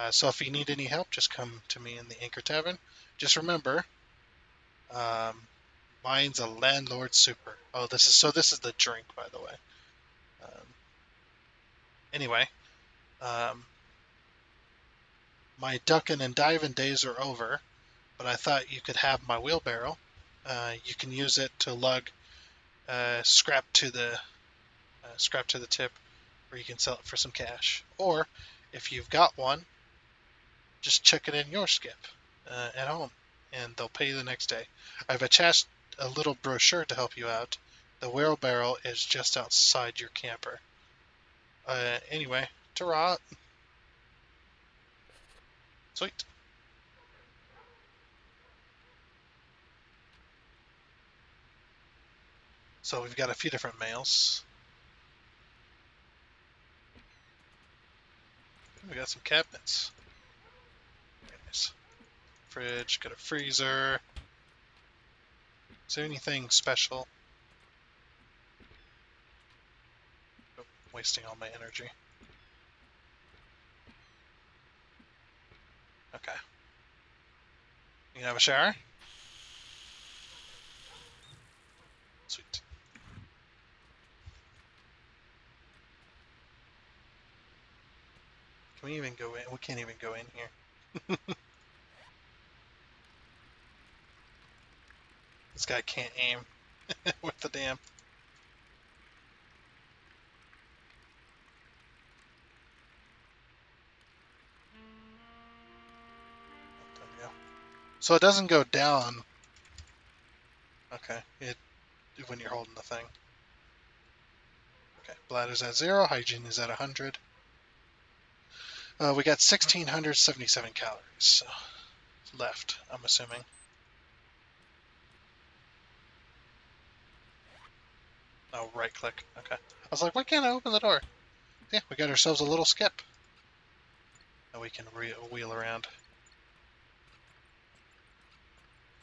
So if you need any help, just come to me in the Anchor Tavern. Just remember, um, mine's a Landlord Super. Oh, this is the drink, by the way. Um, anyway, um, my ducking and diving days are over, but I thought you could have my wheelbarrow. You can use it to lug scrap to the tip, or you can sell it for some cash. Or if you've got one, just chuck it in your skip at home, and they'll pay you the next day. I've attached a little brochure to help you out. The wheelbarrow is just outside your camper. Anyway, ta-ra. Sweet. So we've got a few different mails. We got some cabinets. Very nice. Fridge, got a freezer. Is there anything special? Oh, wasting all my energy. Okay. You can have a shower? Sweet. Can we even go in? We can't even go in here. This guy can't aim with the damn. There we go. So it doesn't go down. Okay. It when you're holding the thing. Okay. Bladder's at 0. Hygiene is at 100. We got 1,677 calories left, I'm assuming. Oh, right click. Okay. I was like, why can't I open the door? Yeah, we got ourselves a little skip. And we can wheel around.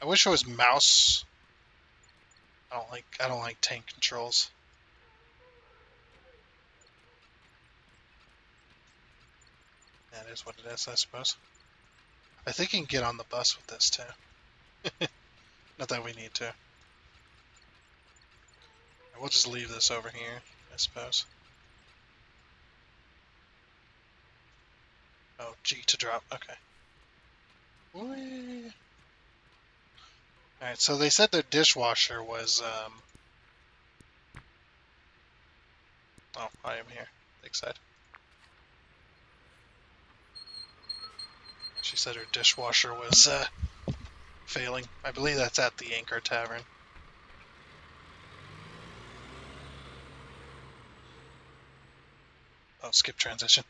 I wish it was mouse. I don't like tank controls. That is what it is, I suppose. I think you can get on the bus with this too. Not that we need to. We'll just leave this over here, I suppose. Oh, G to drop. Okay. Whee. Alright, so they said their dishwasher was, Oh, I am here. Lakeside. She said her dishwasher was, failing. I believe that's at the Anchor Tavern. Oh, skip transition.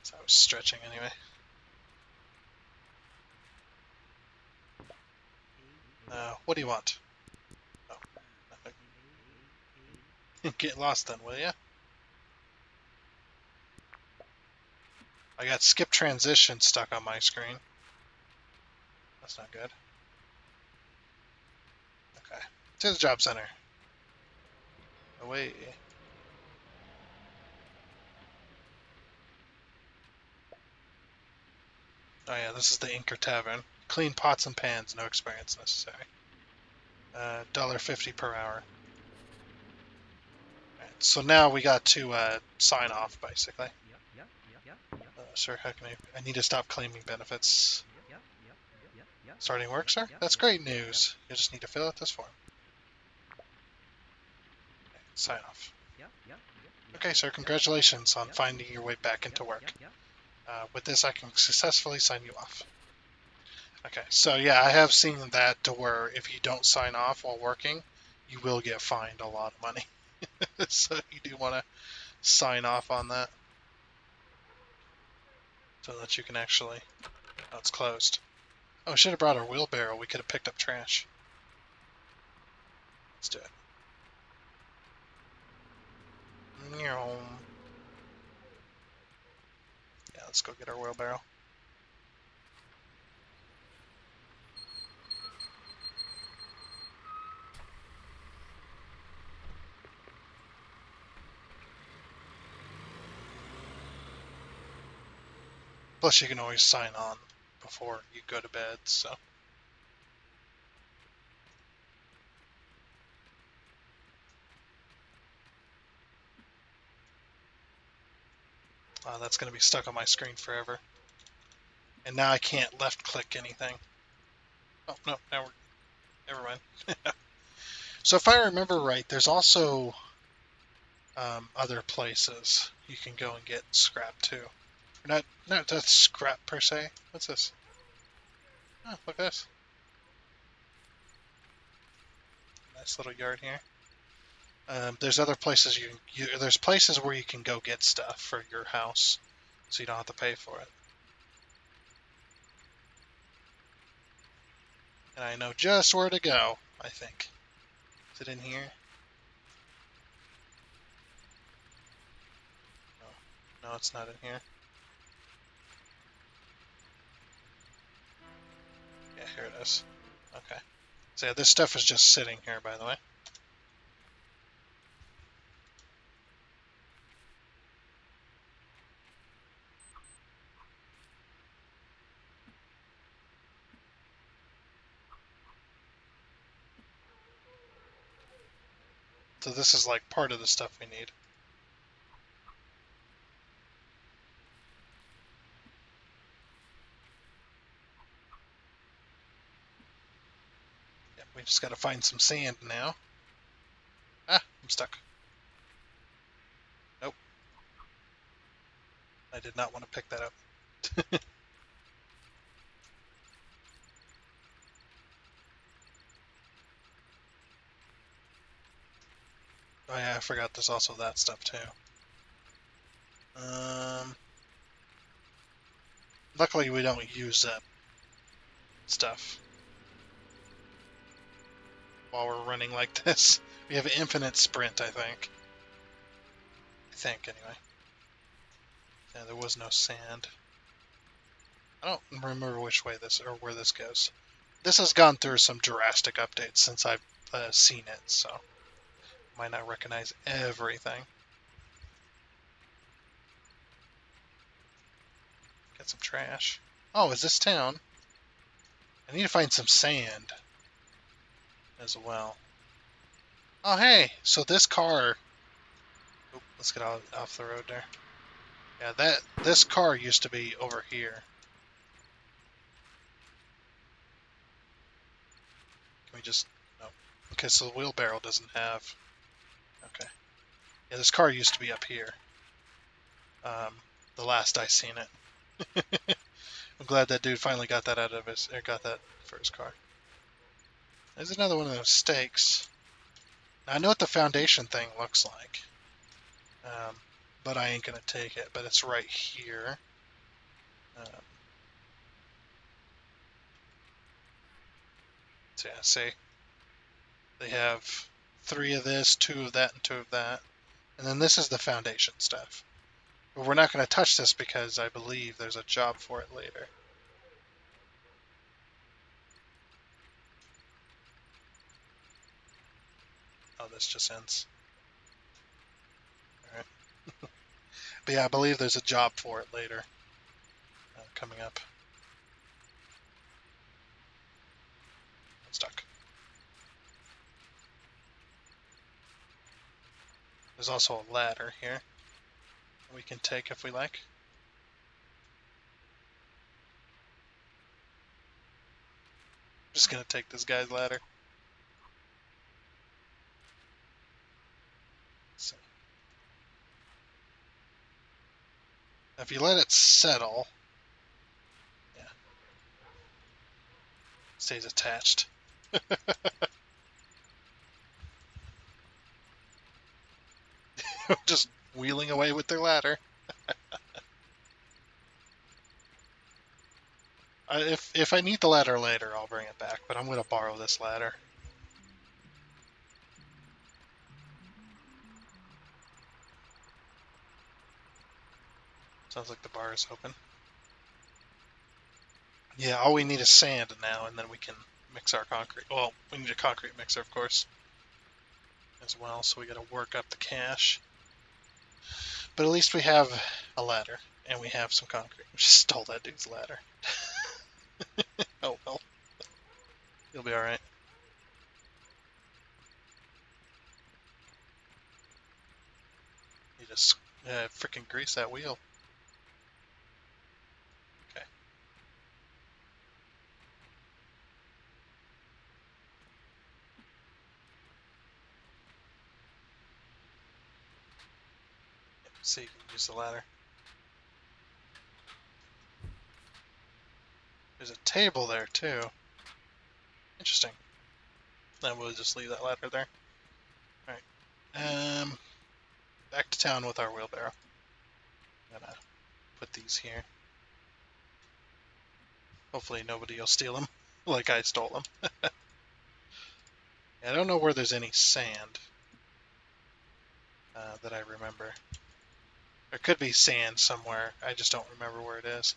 So I was stretching anyway. What do you want? Oh, nothing. Get lost then, will ya? I got skip transition stuck on my screen. That's not good. Okay. To the job center. Away. Oh yeah, this is the Anchor Tavern. Clean pots and pans, no experience necessary. $1.50 per hour. Right, so now we got to sign off, basically. Sir, how can I need to stop claiming benefits. Starting work, sir? That's great news. You just need to fill out this form. Okay, sign off. Okay, sir, congratulations on finding your way back into work. With this, I can successfully sign you off. Okay, so yeah, I have seen that to where if you don't sign off while working, you will get fined a lot of money. So you do want to sign off on that so that you can actually... Oh, it's closed. Oh, we should have brought our wheelbarrow. We could have picked up trash. Let's do it. Yeah, let's go get our wheelbarrow. Plus, you can always sign on before you go to bed, so... That's going to be stuck on my screen forever. And now I can't left-click anything. Oh, no, never mind. So if I remember right, there's also other places you can go and get scrap too. Not just scrap per se. What's this? Oh, look at this. Nice little yard here. There's other places there's places where you can go get stuff for your house, so you don't have to pay for it. And I know just where to go, I think. Is it in here? No, it's not in here. here it is. Okay. So yeah, this stuff is just sitting here, by the way. So this is like part of the stuff we need. Yeah, we just got to find some sand now. Ah, I'm stuck. Nope. I did not want to pick that up. Oh yeah, I forgot there's also that stuff too. Luckily we don't use that stuff while we're running like this. We have an infinite sprint, I think. Anyway. Yeah, there was no sand. I don't remember which way this, or where this goes. This has gone through some drastic updates since I've seen it, so might not recognize everything. Get some trash. Oh, is this town? I need to find some sand as well. Oh, hey, so this car... Oop, let's get off the road there. Yeah, this car used to be over here. Can we just... No. Okay, so the wheelbarrow doesn't have... Okay. Yeah, this car used to be up here. The last I seen it. I'm glad that dude finally got that out of his... Or got that for his car. There's another one of those stakes. Now, I know what the foundation thing looks like. But I ain't gonna take it. But it's right here. So yeah, see? They have 3 of this, 2 of that, and 2 of that. And then this is the foundation stuff. But we're not going to touch this because I believe there's a job for it later. Oh, this just ends. Alright. But yeah, I believe there's a job for it later. Coming up. I'm stuck. There's also a ladder here we can take if we like. I'm just going to take this guy's ladder. So, if you let it settle, yeah, it stays attached. Just wheeling away with their ladder. If I need the ladder later, I'll bring it back, but I'm going to borrow this ladder. Sounds like the bar is open. Yeah, all we need is sand now, and then we can mix our concrete. Well, we need a concrete mixer, of course, as well, so we got to work up the cash. But at least we have a ladder, and we have some concrete. We just stole that dude's ladder. Oh well. You'll be alright. You just freaking grease that wheel. Okay. So you can use the ladder. There's a table there too. Interesting. Then we'll just leave that ladder there. Alright. Back to town with our wheelbarrow. I'm gonna put these here. Hopefully nobody will steal them like I stole them. I don't know where there's any sand that I remember. There could be sand somewhere. I just don't remember where it is.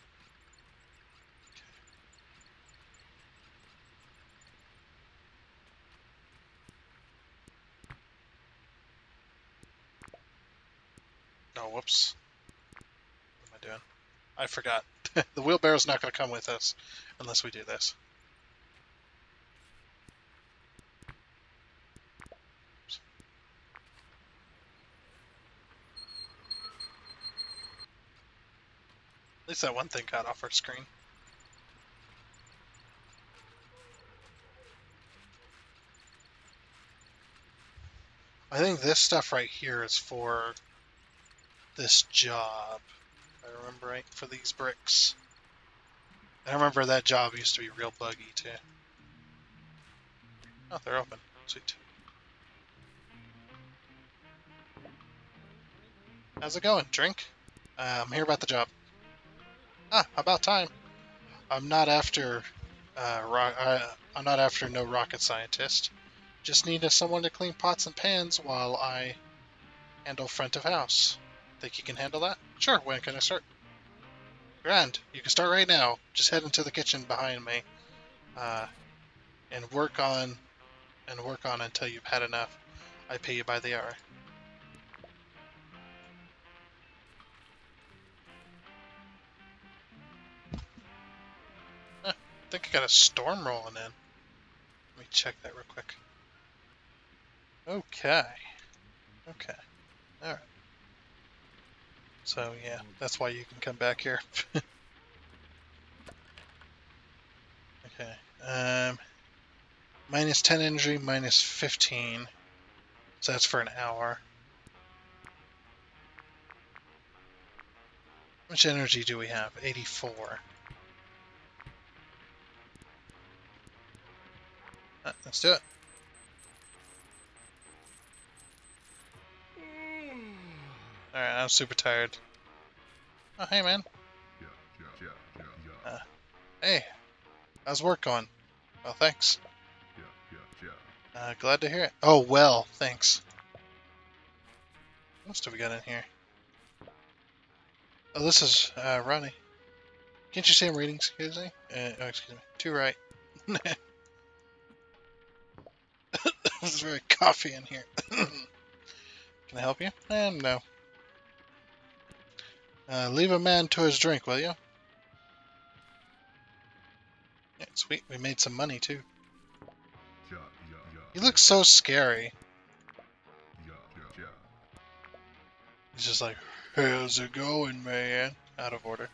Oh, whoops. What am I doing? I forgot. The wheelbarrow's not going to come with us unless we do this. At least that one thing got off our screen. I think this stuff right here is for this job. If I remember right, for these bricks. I remember that job used to be real buggy too. Oh, they're open. Sweet. How's it going? Drink? I'm here about the job. Ah, about time. I'm not after I'm not after no rocket scientist. Just need someone to clean pots and pans while I handle front of house. Think you can handle that? Sure. When can I start? Grand. You can start right now. Just head into the kitchen behind me, uh, and work on until you've had enough. I pay you by the hour. I think I got a storm rolling in. Let me check that real quick. Okay. Okay. All right. So yeah, that's why you can come back here. Okay. Minus 10 energy, minus 15. So that's for an hour. How much energy do we have? 84. Let's do it. Alright, I'm super tired. Oh, hey, man. Uh, hey, how's work going? Well, thanks. Glad to hear it. Oh, well, thanks. What else do we got in here? Oh, this is Ronnie. Can't you see I'm reading? Excuse me? Oh, excuse me. Too right. This is very coffee in here. Can I help you? No. Leave a man to his drink, will you? Yeah, sweet. We made some money, too. He looks so scary. He's just like, how's it going, man? Out of order.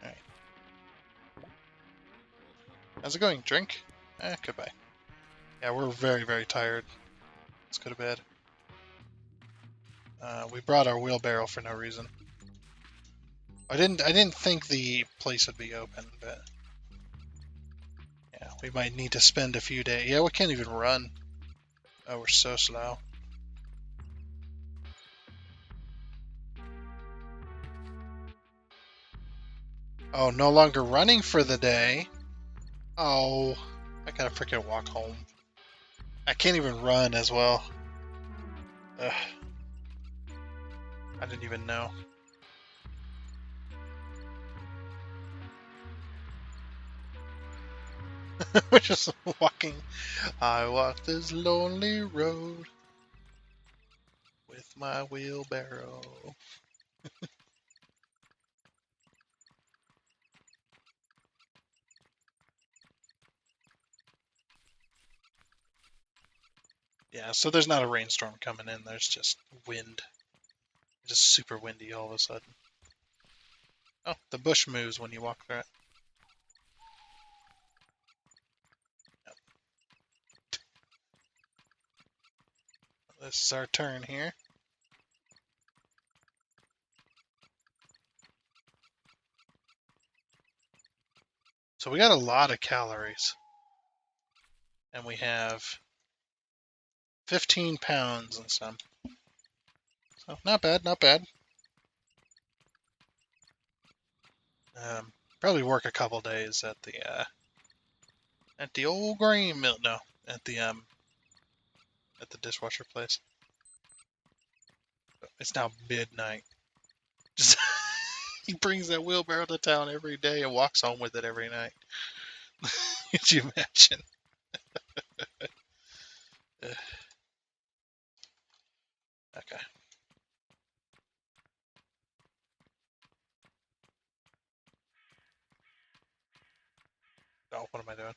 Alright. How's it going? Drink? Goodbye. Yeah, we're very, very tired. Let's go to bed. We brought our wheelbarrow for no reason. I didn't think the place would be open, but yeah, we might need to spend a few days. Yeah, we can't even run. Oh, we're so slow. Oh, no longer running for the day. Oh, I gotta freaking walk home. I can't even run as well. Ugh. I didn't even know. We're just walking. I walk this lonely road with my wheelbarrow. Yeah, so there's not a rainstorm coming in. There's just wind. Just super windy all of a sudden. Oh, the bush moves when you walk through it. Yep. This is our turn here. So we got a lot of calories. And we have 15 pounds and some. So not bad, not bad. Probably work a couple days at the old grain mill. No, at the dishwasher place. It's now midnight. Just he brings that wheelbarrow to town every day and walks home with it every night. Could you imagine? Okay. what am I doing?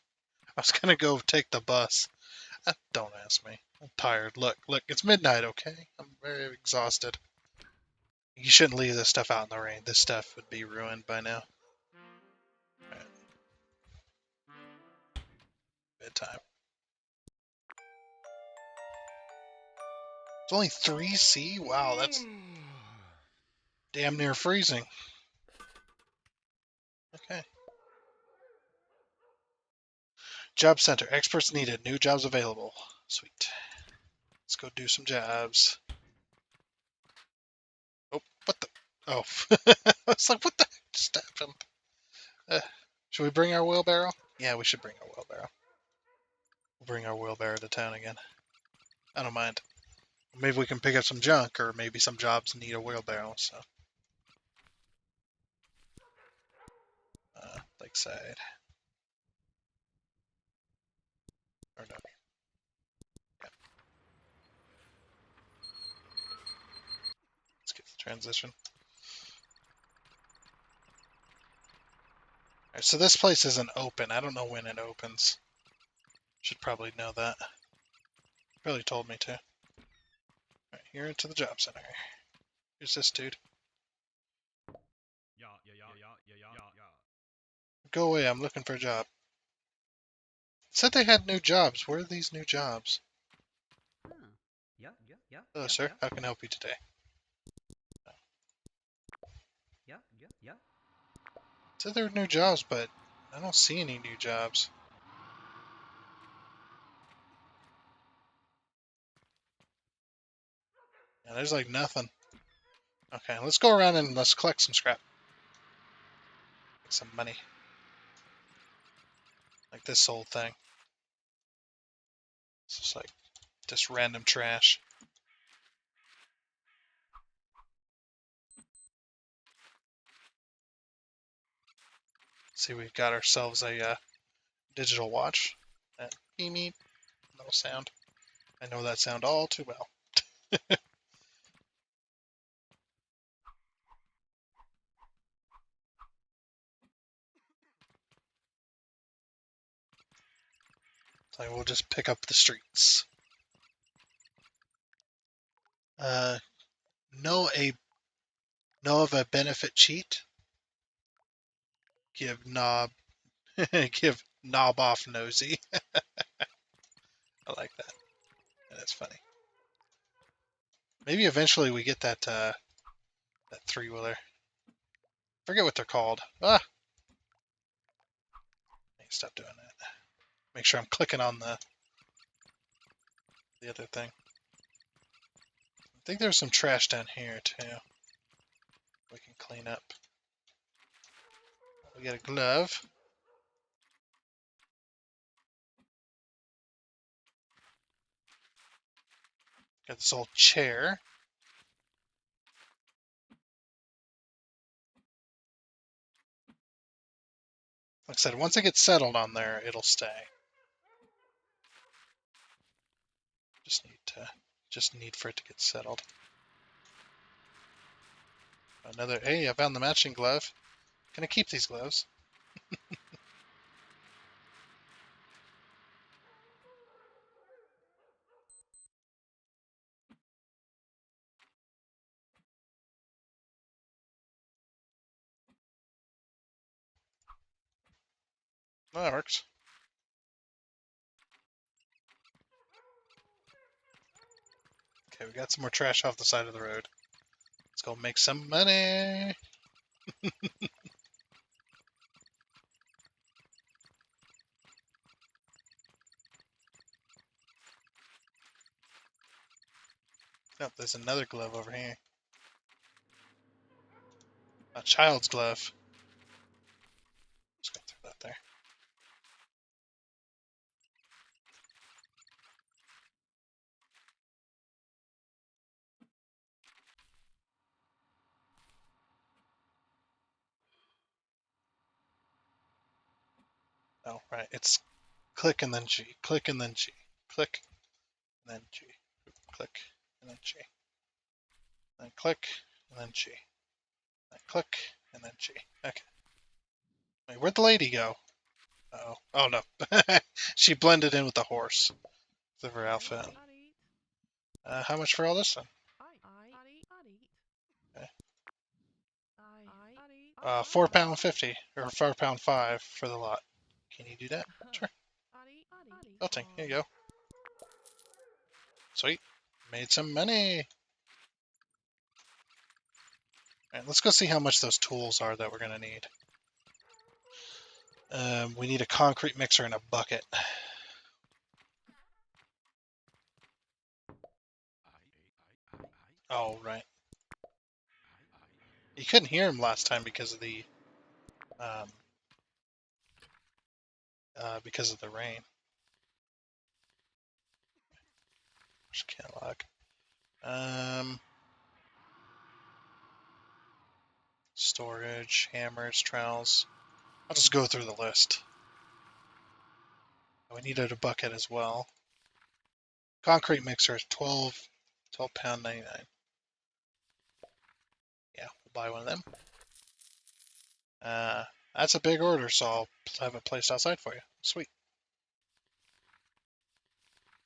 I was gonna go take the bus. Don't ask me. I'm tired. Look, it's midnight, okay? I'm very exhausted. You shouldn't leave this stuff out in the rain. This stuff would be ruined by now. Alright. Bedtime. It's only 3C? Wow, that's damn near freezing. Okay. Job center. Experts needed. New jobs available. Sweet. Let's go do some jobs. Oh, what the? Oh. I was like, what the heck just happened? Should we bring our wheelbarrow? Yeah, we should bring our wheelbarrow. We'll bring our wheelbarrow to town again. I don't mind. Maybe we can pick up some junk, or maybe some jobs need a wheelbarrow, so. Lakeside. Or no. Yeah. Let's get the transition. Alright, so this place isn't open. I don't know when it opens. Should probably know that. Really told me to. Alright, here into the job center. Here's this dude. Go away, I'm looking for a job. It said they had new jobs. Where are these new jobs? Hello, sir. How can I help you today? It said there were new jobs, but I don't see any new jobs. Yeah, there's like nothing. Okay, let's go around and let's collect some scrap. Get some money. Like this old thing. It's just like just random trash. See, we've got ourselves a digital watch. That beep beep, little sound. I know that sound all too well. So we'll just pick up the streets. Know of a benefit cheat? Give knob give knob off nosy. I like that. That's funny. Maybe eventually we get that that 3-wheeler. Forget what they're called. Ah! Stop doing that. Make sure I'm clicking on the other thing. I think there's some trash down here too. We can clean up. We got a glove. Got this old chair. Like I said, once it gets settled on there, it'll stay. Just need for it to get settled. Another. Hey, I found the matching glove. Can I keep these gloves? Oh, that works. Okay, we got some more trash off the side of the road. Let's go make some money. Oh, there's another glove over here. A child's glove. Just gonna throw that there. Oh, right. It's click and then G. Click and then G. Click and then G. Click and then G. Then click and then G. Then click and then G. Okay. Wait, where'd the lady go? Uh-oh. Oh no. She blended in with the horse of her outfit. How much for all this then? Okay. £4.50 or £4.50 for the lot. Can you do that? Sure. Belting. Here you go. Sweet. Made some money. Alright, let's go see how much those tools are that we're gonna need. We need a concrete mixer and a bucket. Oh, right. You couldn't hear him last time because of the um, rain. Catalog. Storage, hammers, trowels. I'll just go through the list. We needed a bucket as well. Concrete mixer is £12.99. Yeah, we'll buy one of them. That's a big order, so I'll have it placed outside for you. Sweet.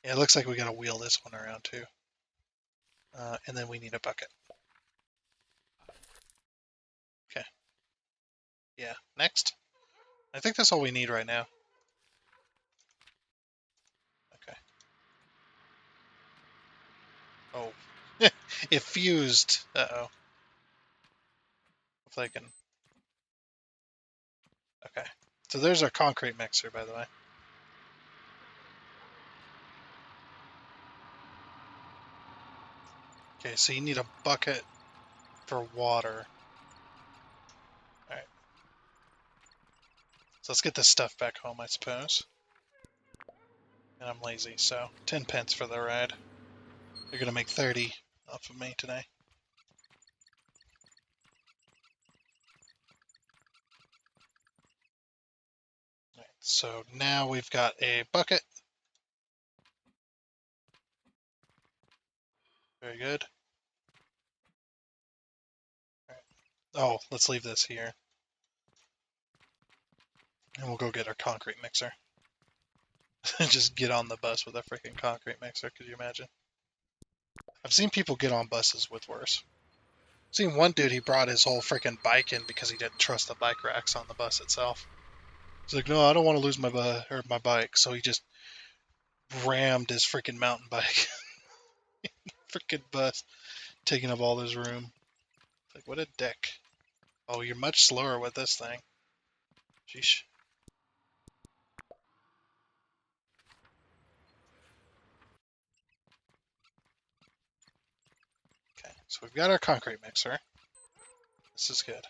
Yeah, it looks like we gotta wheel this one around too. And then we need a bucket. Okay. Yeah, next. I think that's all we need right now. Okay. Oh. It fused. Uh-oh. If I can... Okay. So there's our concrete mixer, by the way. Okay, so you need a bucket for water. Alright. So let's get this stuff back home, I suppose. And I'm lazy, so 10 pence for the ride. You're gonna make 30 off of me today. Right, so now we've got a bucket. Very good. Right. Oh, let's leave this here. And we'll go get our concrete mixer. Just get on the bus with a freaking concrete mixer, could you imagine? I've seen people get on buses with worse. I've seen one dude, he brought his whole freaking bike in because he didn't trust the bike racks on the bus itself. He's like, no, I don't want to lose my bike, so he just rammed his freaking mountain bike. Freaking bus, taking up all his room. Like, what a dick. Oh, you're much slower with this thing. Sheesh. Okay, so we've got our concrete mixer. This is good.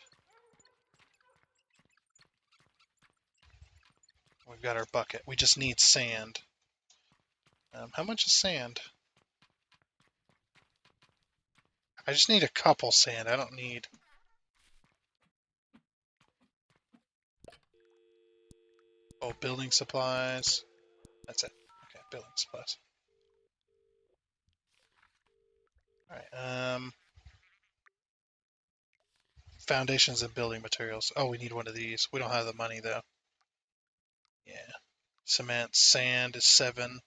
We've got our bucket. We just need sand. How much is sand? I just need a couple sand. I don't need... Oh, building supplies. That's it. Okay, building supplies. Alright, foundations and building materials. Oh, we need one of these. We don't have the money, though. Yeah. Cement, sand is 7.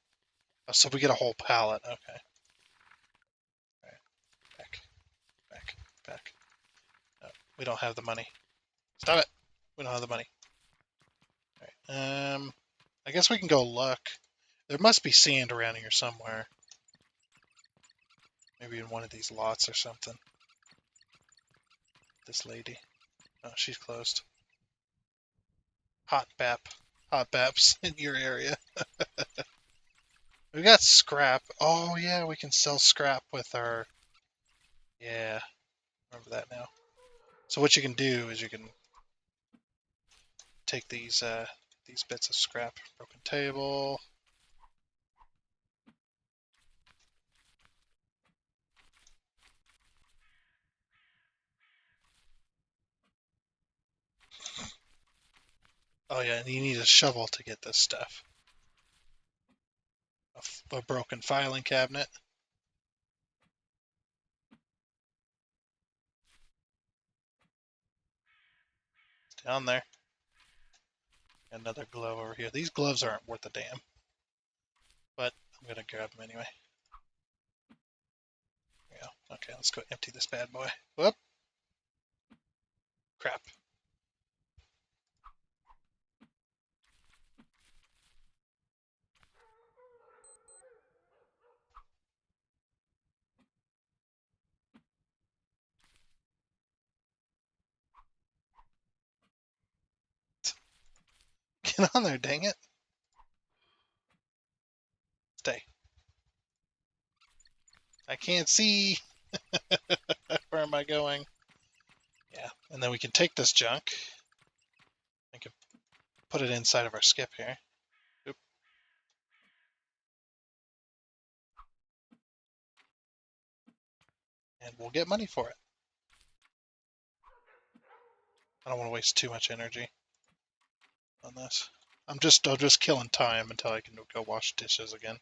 Oh, so we get a whole pallet. Okay. Alright, back. No, we don't have the money. Stop it! We don't have the money. Alright, I guess we can go look. There must be sand around here somewhere. Maybe in one of these lots or something. This lady. Oh, she's closed. Hot baps in your area. We got scrap. Oh yeah, we can sell scrap with our... Yeah, remember that now. So what you can do is you can take these bits of scrap. Broken table. Oh yeah, and you need a shovel to get this stuff. A broken filing cabinet. It's down there. Another glove over here. These gloves aren't worth a damn, but I'm gonna grab them anyway. There we go. Okay, let's go empty this bad boy. Whoop! Crap. Get on there, dang it! Stay. I can't see. Where am I going? Yeah, and then we can take this junk. I can put it inside of our skip here. Oop. And we'll get money for it. I don't want to waste too much energy on this. I'm just killing time until I can go wash dishes again.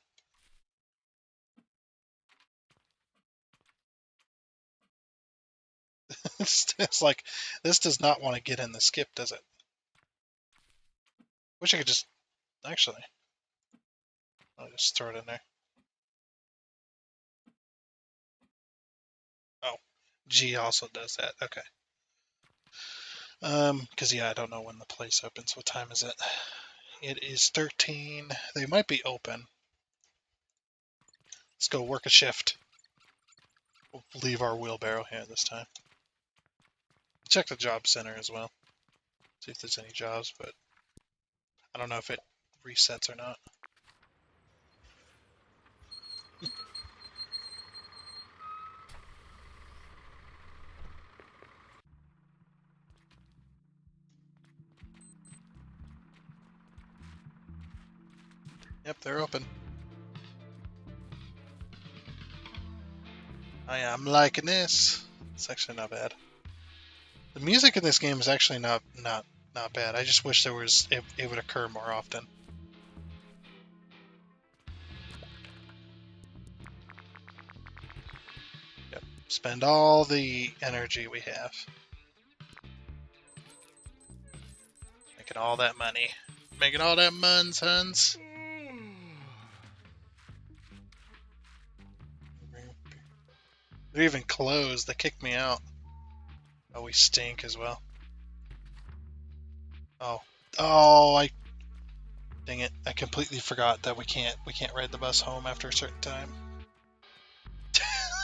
It's like, this does not want to get in the skip, does it? Wish I could just, actually, I'll just throw it in there. Oh, G also does that. Okay. Because yeah, I don't know when the place opens. What time is it? It is 13. They might be open. Let's go work a shift. We'll leave our wheelbarrow here this time. Check the job center as well. See if there's any jobs, but I don't know if it resets or not. Yep, they're open. I'm liking this. It's actually not bad. The music in this game is actually not bad. I just wish it would occur more often. Yep. Spend all the energy we have. Making all that money. Making all that muns, huns. They're even closed. They kicked me out. Oh, we stink as well. Oh, dang it! I completely forgot that we can't ride the bus home after a certain time.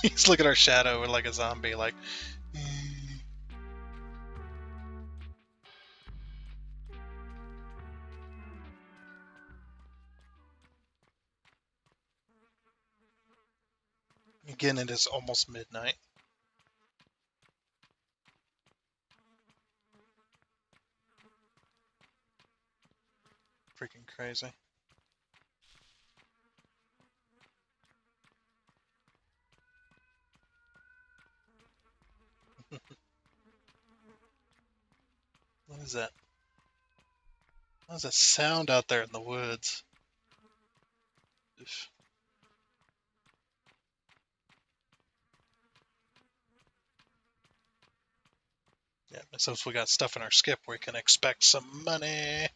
He's looking at our shadow like a zombie, like. Again, it is almost midnight. Freaking crazy. What is that? There's a sound out there in the woods. Oof. Yeah, since we got stuff in our skip, we can expect some money.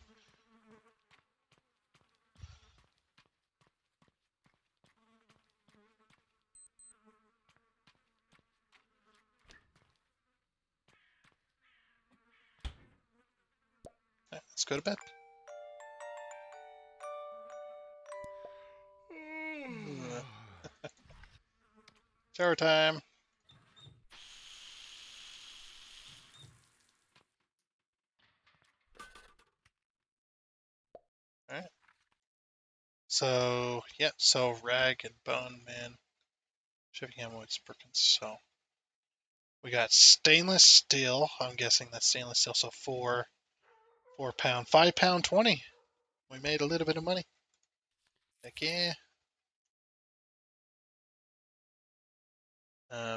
Right, let's go to bed. Shower time. All right. So, yeah, so rag and bone man. Shipping ammo is broken. So, we got stainless steel. I'm guessing that's stainless steel. So, 4 pound, 5 pound, 20. We made a little bit of money. Heck yeah.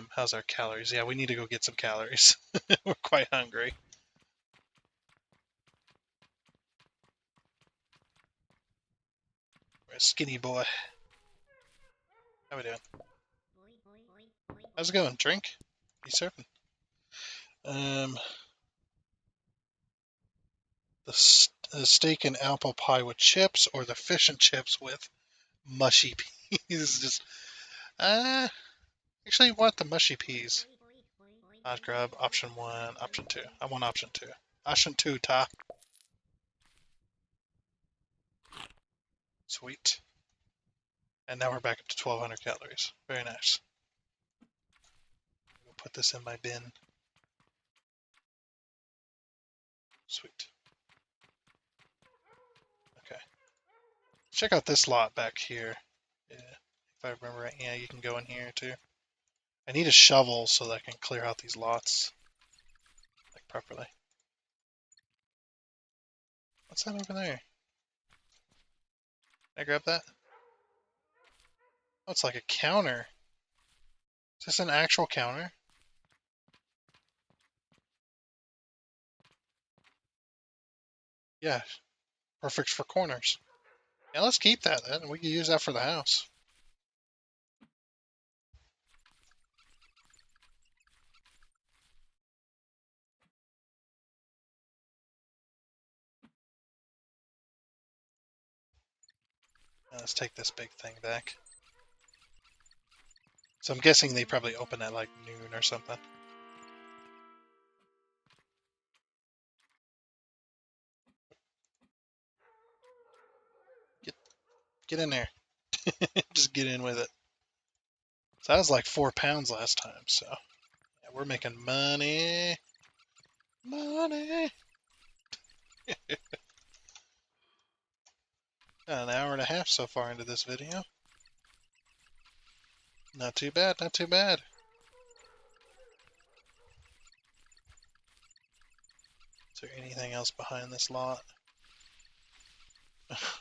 How's our calories? Yeah, we need to go get some calories. We're quite hungry. We're a skinny boy. How we doing? How's it going? Drink? You surfing? The the steak and apple pie with chips or the fish and chips with mushy peas. Just actually want the mushy peas. Hot grub, option 1, option 2. I want option 2. Option 2, ta. Sweet. And now we're back up to 1200 calories. Very nice. I'll put this in my bin. Sweet. Okay. Check out this lot back here. Yeah, if I remember right. Yeah, you can go in here too. I need a shovel so that I can clear out these lots like properly. What's that over there? Can I grab that? Oh, it's like a counter. Is this an actual counter? Yeah, perfect for corners. Yeah, let's keep that then. We can use that for the house. Let's take this big thing back. So I'm guessing they probably open at like noon or something. Get in there. Just get in with it. So that was like 4 pounds last time, so yeah, we're making money. Money. An hour and a half so far into this video. Not too bad, not too bad. Is there anything else behind this lot?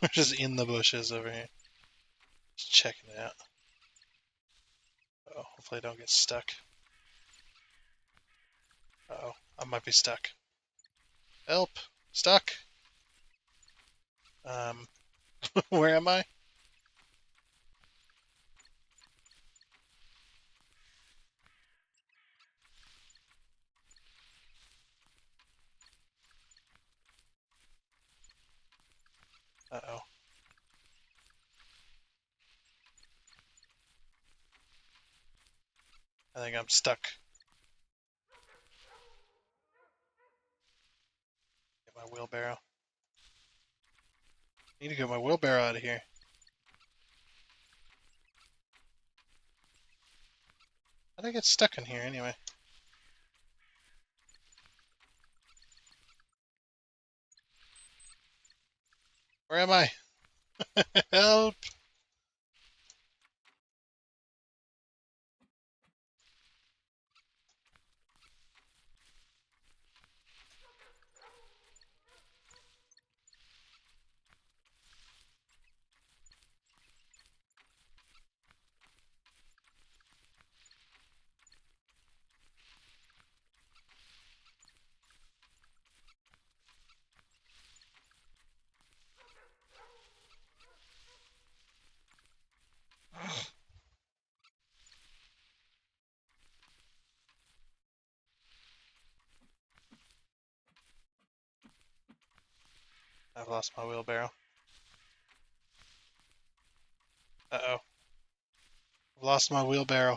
We're just in the bushes over here. Just checking it out. Oh, hopefully I don't get stuck. Uh-oh, I might be stuck. Help! Stuck! Where am I? Uh-oh. I think I'm stuck. Get my wheelbarrow. Need to get my wheelbarrow out of here. How did I get stuck in here anyway? Where am I? Help! I've lost my wheelbarrow. Uh-oh. I've lost my wheelbarrow. I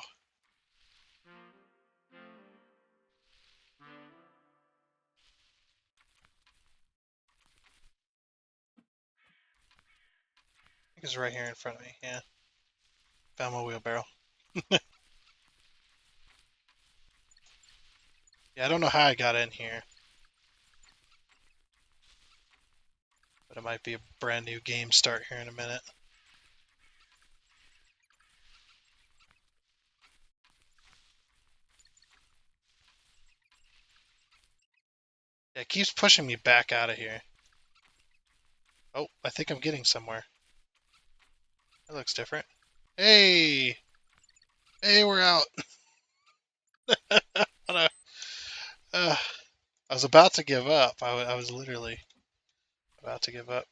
think it's right here in front of me, yeah. Found my wheelbarrow. Yeah, I don't know how I got in here. But it might be a brand new game start here in a minute. Yeah, it keeps pushing me back out of here. Oh, I think I'm getting somewhere. That looks different. Hey! Hey, we're out! I was about to give up. I was literally about to give up.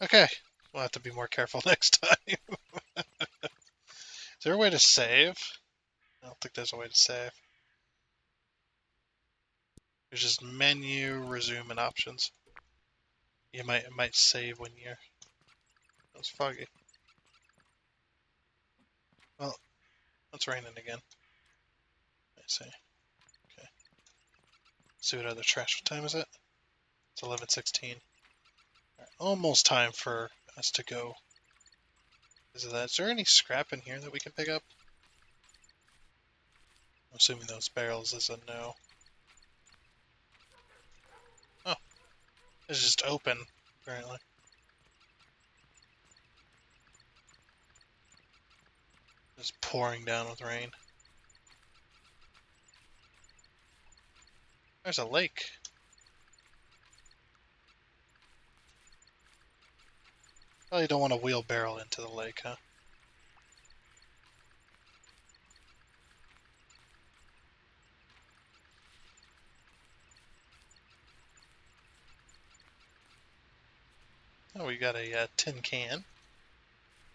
Okay, we'll have to be more careful next time. Is there a way to save? I don't think there's a way to save. There's just menu, resume, and options. It might save when you're... It was foggy. Well, it's raining again. I see. Okay. See what other trash. What time is it? It's 11:16. Right, almost time for us to go. Is there any scrap in here that we can pick up? I'm assuming those barrels is a no. Oh, it's just open, apparently. Just pouring down with rain. There's a lake. Oh, you don't want to wheelbarrow into the lake, huh? Oh, we got a tin can.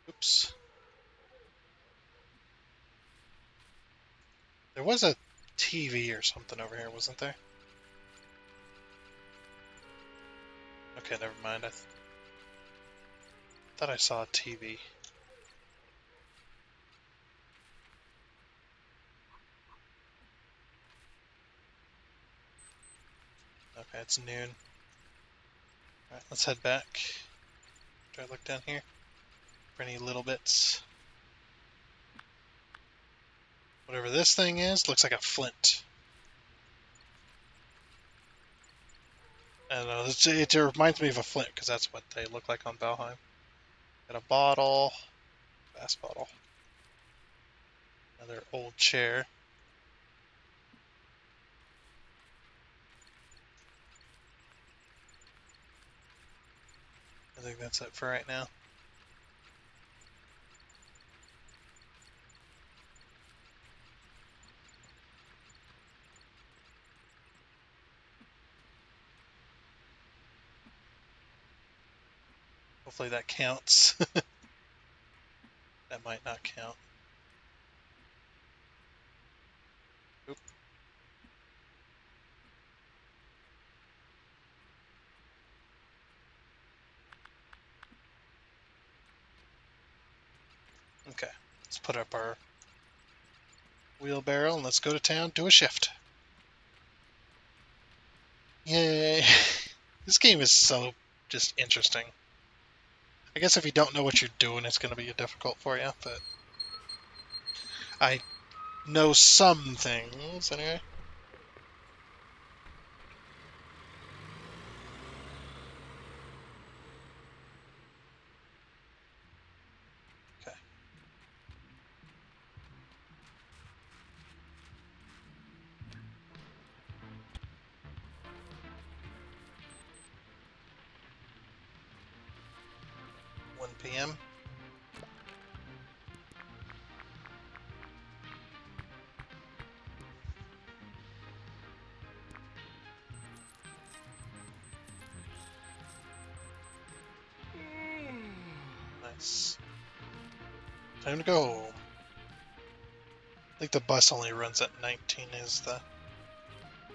Oops. There was a TV or something over here, wasn't there? Okay, never mind. I thought I saw a TV. Okay, it's noon. Alright, let's head back. Try to look down here for any little bits. Whatever this thing is, looks like a flint. I don't know, it reminds me of a flint because that's what they look like on Valheim. Got a bottle, glass bottle. Another old chair. I think that's it for right now. Hopefully that counts. That might not count. Oop. Okay, let's put up our wheelbarrow and let's go to town, do a shift. Yay! This game is so just interesting. I guess if you don't know what you're doing, it's going to be difficult for you, but I know some things anyway. Okay. PM. Nice. Time to go home. I think the bus only runs at 19 is the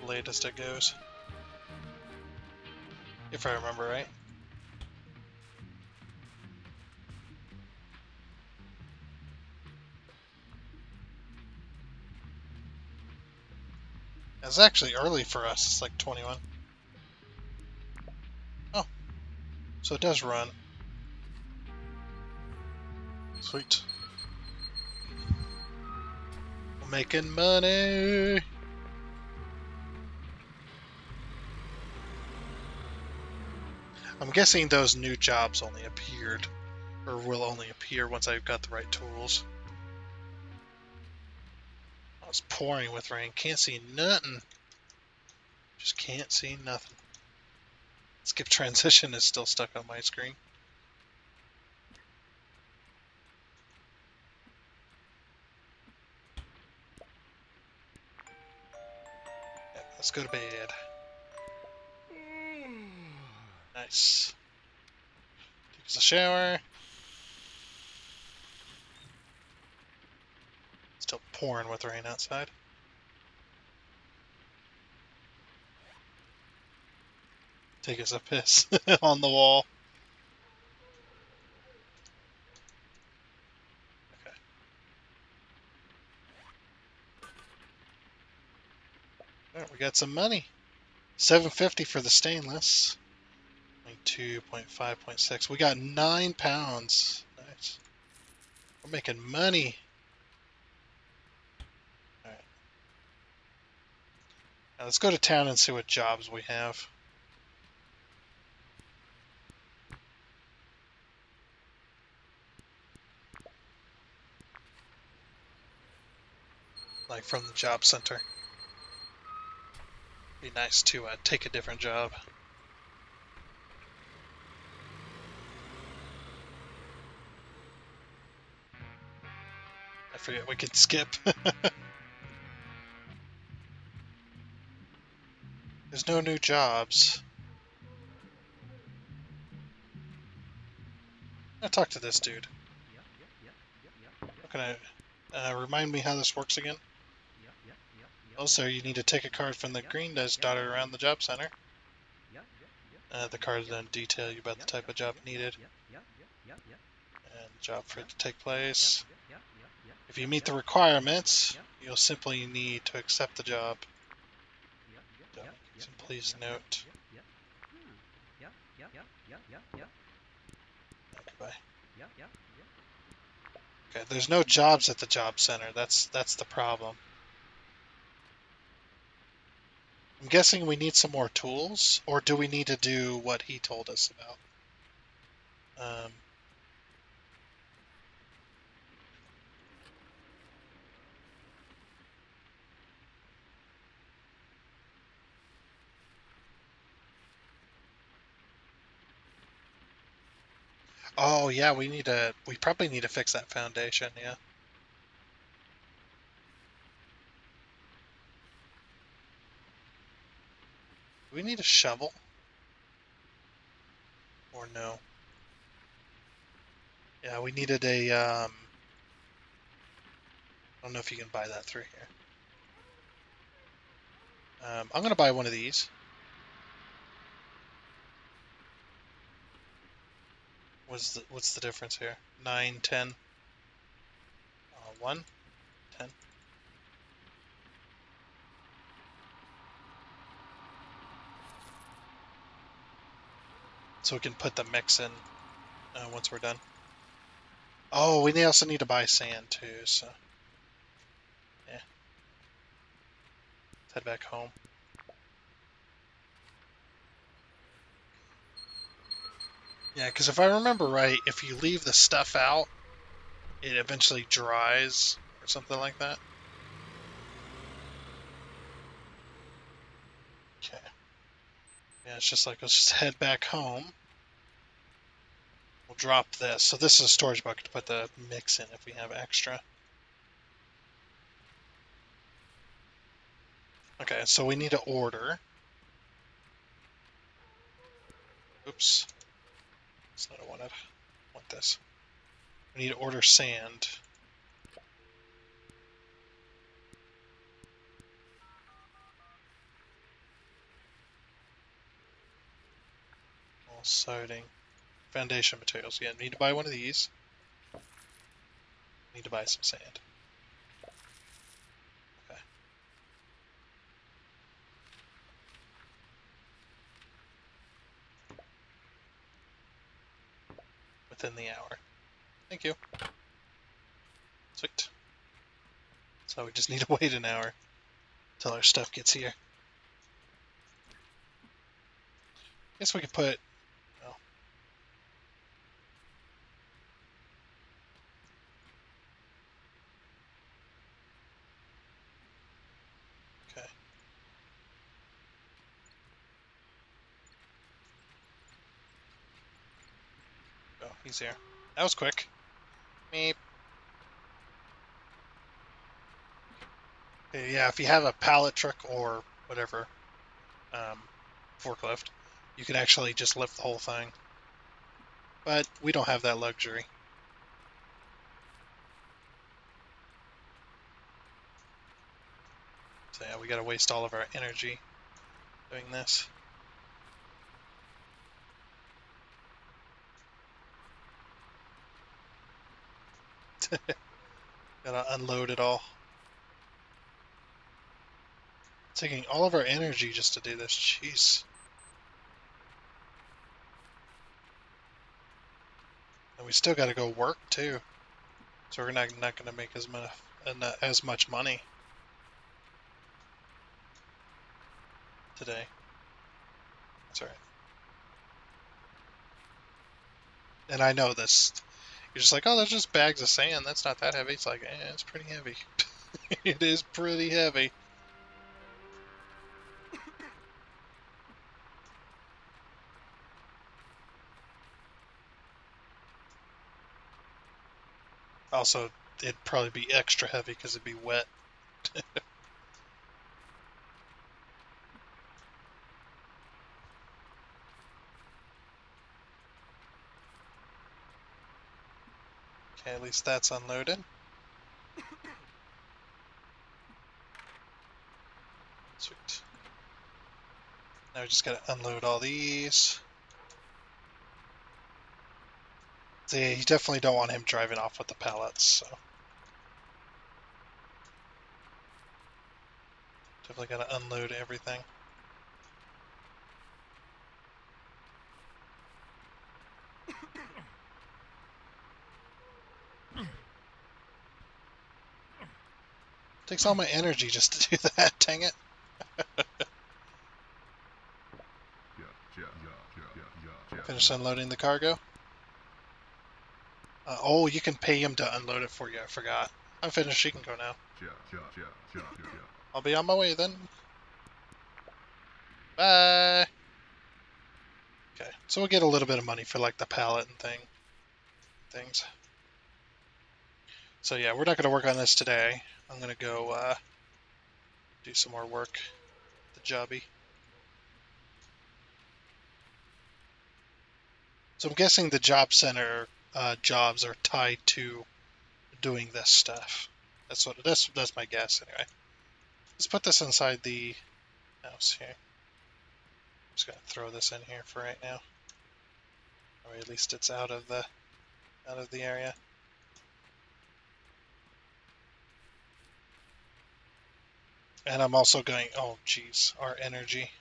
latest it goes. If I remember right. It's actually early for us. It's like 21. Oh, so it does run. Sweet. We're making money. I'm guessing those new jobs only appeared, or will only appear once I've got the right tools. I was pouring with rain. Can't see nothing. Just can't see nothing. Skip transition is still stuck on my screen. Yeah, let's go to bed. Nice. Takes a shower. Still pouring with rain outside. Take us a piss on the wall. Okay. All right, we got some money. $7.50 for the stainless. 0.2, 0.5, 0.6. We got 9 pounds. Nice. We're making money. All right. Now let's go to town and see what jobs we have. Like from the job center. Be nice to take a different job. I forget we can skip. There's no new jobs. I'll talk to this dude. How can I remind me how this works again? Also, you need to take a card from the green desk dotted around the job center. The card then detail you about the type of job needed and the job for it to take place. If you meet the requirements, you'll simply need to accept the job. So please note. Goodbye. Okay, there's no jobs at the job center. That's the problem. I'm guessing we need some more tools, or do we need to do what he told us about? Oh yeah, we probably need to fix that foundation, yeah. Do we need a shovel? Or no? Yeah, we needed I don't know if you can buy that through here. I'm gonna buy one of these. What's the difference here? 9, 10. 1, 10. So we can put the mix in once we're done. Oh, we also need to buy sand too, so yeah. Let's head back home. Yeah, because if I remember right, if you leave the stuff out, it eventually dries or something like that. Okay. Yeah, it's just like, let's just head back home. We'll drop this. So this is a storage bucket to put the mix in if we have extra. Okay, so we need to order. Oops. That's not what I wanted. I want this. We need to order sand. All siding. Foundation materials. Yeah, need to buy one of these. Need to buy some sand. Okay. Within the hour. Thank you. Sweet. So we just need to wait an hour till our stuff gets here. Guess we could put. Oh. Okay. Oh, he's here. That was quick. Meep. Yeah, if you have a pallet truck or whatever forklift, you can actually just lift the whole thing. But we don't have that luxury. So yeah, we gotta waste all of our energy doing this. Gotta unload it all. Taking all of our energy just to do this. Jeez. And we still gotta go work too. So we're not gonna make as much money today. That's alright. And I know this. You're just like, oh, that's just bags of sand. That's not that heavy. It's like, it's pretty heavy. It is pretty heavy. Also, it'd probably be extra heavy because it'd be wet. Okay, at least that's unloaded. Sweet. Now we just gotta unload all these. So yeah, you definitely don't want him driving off with the pallets, so. Definitely gotta unload everything. Takes all my energy just to do that, dang it. Finish unloading the cargo. Oh, you can pay him to unload it for you, I forgot. I'm finished, you can go now. I'll be on my way then. Bye! Okay, so we'll get a little bit of money for like the pallet and things. So yeah, we're not gonna work on this today. I'm gonna go do some more work. The jobby. So I'm guessing the job center jobs are tied to doing this stuff. That's my guess anyway. Let's put this inside the house here. Just gonna throw this in here for right now. Or at least it's out of the area. And I'm also going, oh geez, our energy.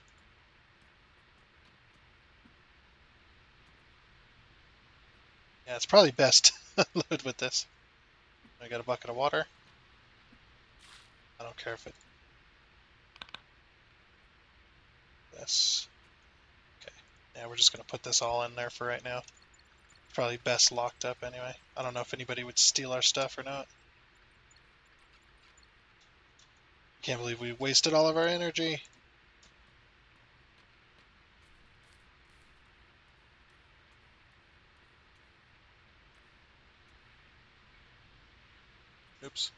Yeah, it's probably best to load with this. I got a bucket of water. I don't care if it. This. Okay. Yeah, we're just gonna put this all in there for right now. It's probably best locked up anyway. I don't know if anybody would steal our stuff or not. Can't believe we wasted all of our energy. Oops.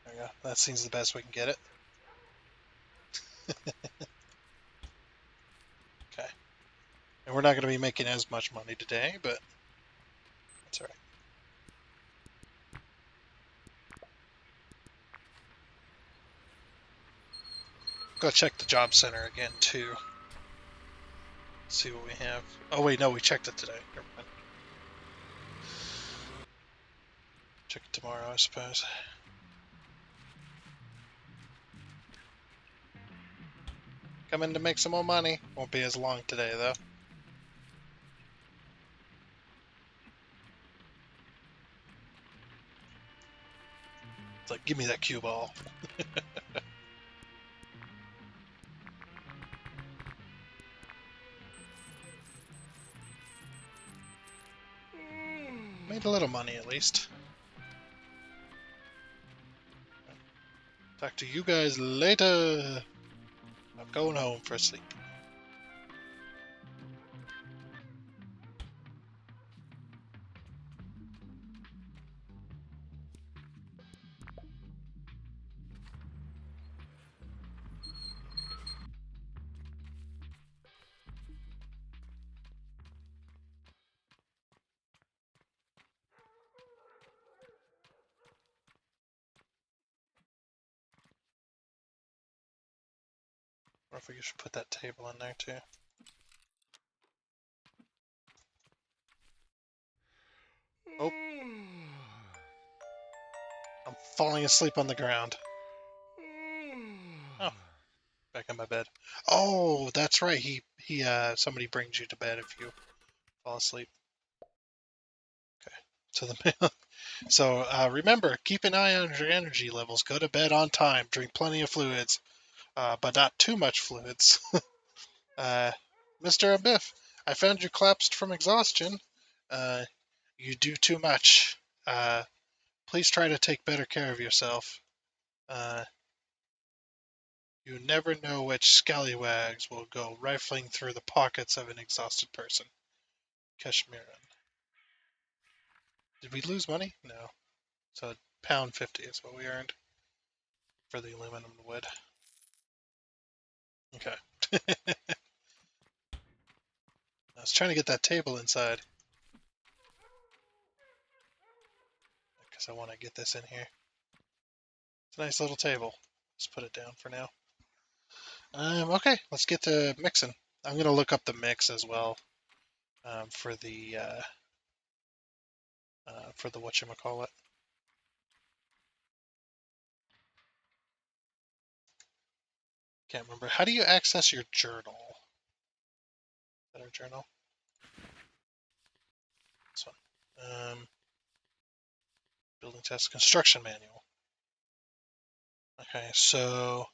There we go. That seems the best we can get it. Okay. And we're not going to be making as much money today, but that's alright. Go check the job center again, too. See what we have. Oh, wait, no, we checked it today. Never mind. Check it tomorrow, I suppose. Come in to make some more money. Won't be as long today, though. It's like, give me that cue ball. Made a little money, at least. Talk to you guys later. I'm going home for sleep. Or if we should put that table in there too. Oh. I'm falling asleep on the ground. Oh, back in my bed. Oh, that's right. Somebody brings you to bed if you fall asleep. Okay. So remember, keep an eye on your energy levels. Go to bed on time. Drink plenty of fluids, but not too much fluids. Mr. Abiff, I found you collapsed from exhaustion. You do too much. Please try to take better care of yourself. You never know which scallywags will go rifling through the pockets of an exhausted person. Kashmiran. Did we lose money? No. So £1.50 is what we earned for the aluminum and wood. Okay. I was trying to get that table inside. Because I want to get this in here. It's a nice little table. Let's put it down for now. Okay, let's get to mixing. I'm going to look up the mix as well for the whatchamacallit. Can't remember. How do you access your journal? Is that our journal? This one. Building test construction manual. Okay, so